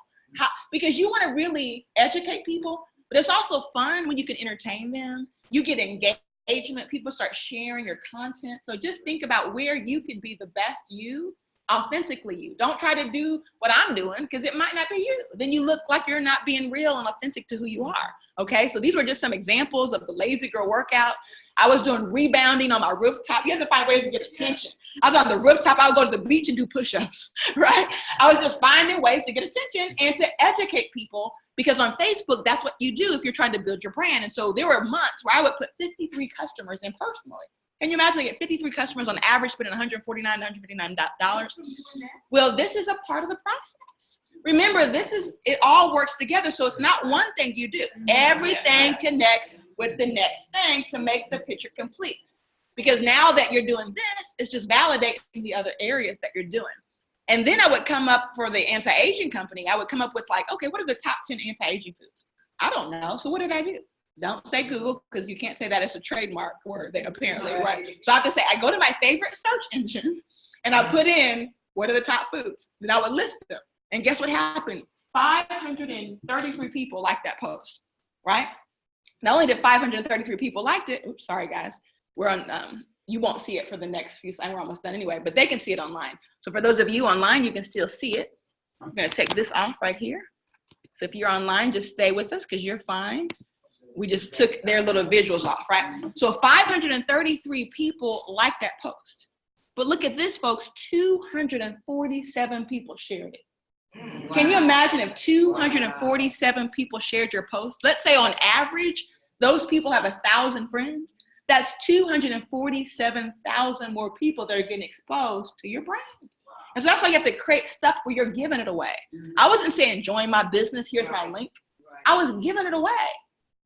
Because you want to really educate people, but it's also fun when you can entertain them. You get engagement. People start sharing your content. So just think about where you can be the best you authentically you. Don't try to do what I'm doing because it might not be you. Then you look like you're not being real and authentic to who you are. Okay, so these were just some examples of the lazy girl workout. I was doing rebounding on my rooftop. You have to find ways to get attention. I was on the rooftop. I would go to the beach and do push-ups, right? I was just finding ways to get attention and to educate people, because on Facebook, that's what you do if you're trying to build your brand. And so there were months where I would put 53 customers in personally. Can you imagine? I get 53 customers on average, spending $149 to $159. Well, this is a part of the process. Remember, it all works together. So it's not one thing you do. Everything connects with the next thing to make the picture complete. Because now that you're doing this, it's just validating the other areas that you're doing. And then I would come up for the anti-aging company. I would come up with like, okay, what are the top 10 anti-aging foods? I don't know. So what did I do? Don't say Google, because you can't say that it's a trademark word, apparently, right? So I have to say, I go to my favorite search engine and I put in, what are the top foods? Then I would list them. And guess what happened? 533 people liked that post, right? Not only did 533 people liked it, oops, sorry guys, we're on, you won't see it for the next few slides, we're almost done anyway, but they can see it online. So for those of you online, you can still see it. I'm gonna take this off right here. So if you're online, just stay with us because you're fine. We just took their little visuals off, right? So 533 people liked that post. But look at this, folks, 247 people shared it. Wow. Can you imagine if 247 people shared your post? Let's say on average, those people have 1,000 friends. That's 247,000 more people that are getting exposed to your brand. And so that's why you have to create stuff where you're giving it away. I wasn't saying join my business, here's my link. I was giving it away.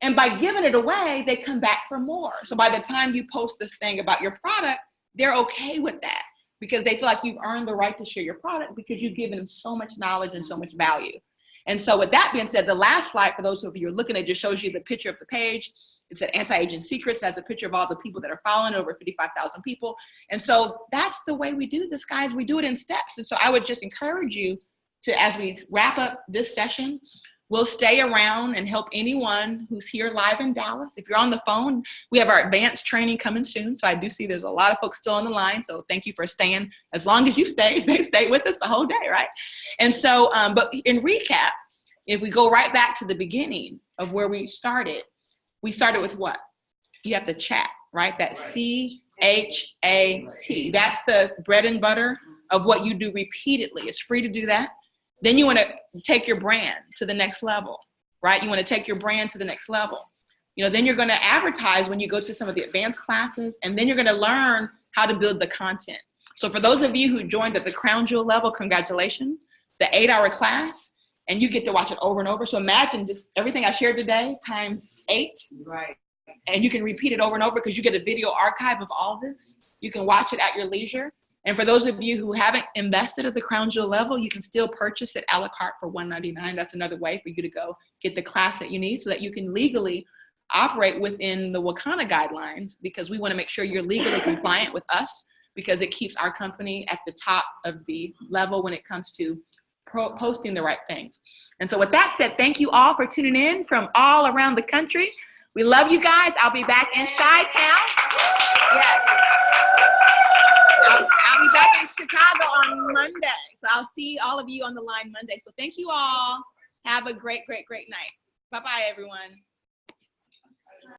And by giving it away, they come back for more. So by the time you post this thing about your product, they're okay with that because they feel like you've earned the right to share your product because you've given them so much knowledge and so much value. And so with that being said, the last slide for those of you who are looking at just shows you the picture of the page. It's at Anti-Aging Secrets. It has a picture of all the people that are following, over 55,000 people. And so that's the way we do this, guys. We do it in steps. And so I would just encourage you to, as we wrap up this session, we'll stay around and help anyone who's here live in Dallas. If you're on the phone, we have our advanced training coming soon. So I do see there's a lot of folks still on the line. So thank you for staying. As long as you stayed, they've stayed with us the whole day, right? And so, but in recap, if we go right back to the beginning of where we started with what? You have the chat, right? That CHAT. That's the bread and butter of what you do repeatedly. It's free to do that. Then you want to take your brand to the next level, right? You want to take your brand to the next level. You know, then you're going to advertise when you go to some of the advanced classes, and then you're going to learn how to build the content. So for those of you who joined at the Crown Jewel level, congratulations. The 8-hour class, and you get to watch it over and over. So imagine just everything I shared today times 8. Right. And you can repeat it over and over because you get a video archive of all this. You can watch it at your leisure. And for those of you who haven't invested at the Crown Jewel level, you can still purchase it a la carte for $199. That's another way for you to go get the class that you need so that you can legally operate within the Wakana guidelines, because we want to make sure you're legally compliant with us, because it keeps our company at the top of the level when it comes to posting the right things. And so with that said, thank you all for tuning in from all around the country. We love you guys. I'll be back in Chi-Town. Yes. I'll be back in Chicago on Monday. So I'll see all of you on the line Monday. So thank you all. Have a great, great, great night. Bye-bye, everyone.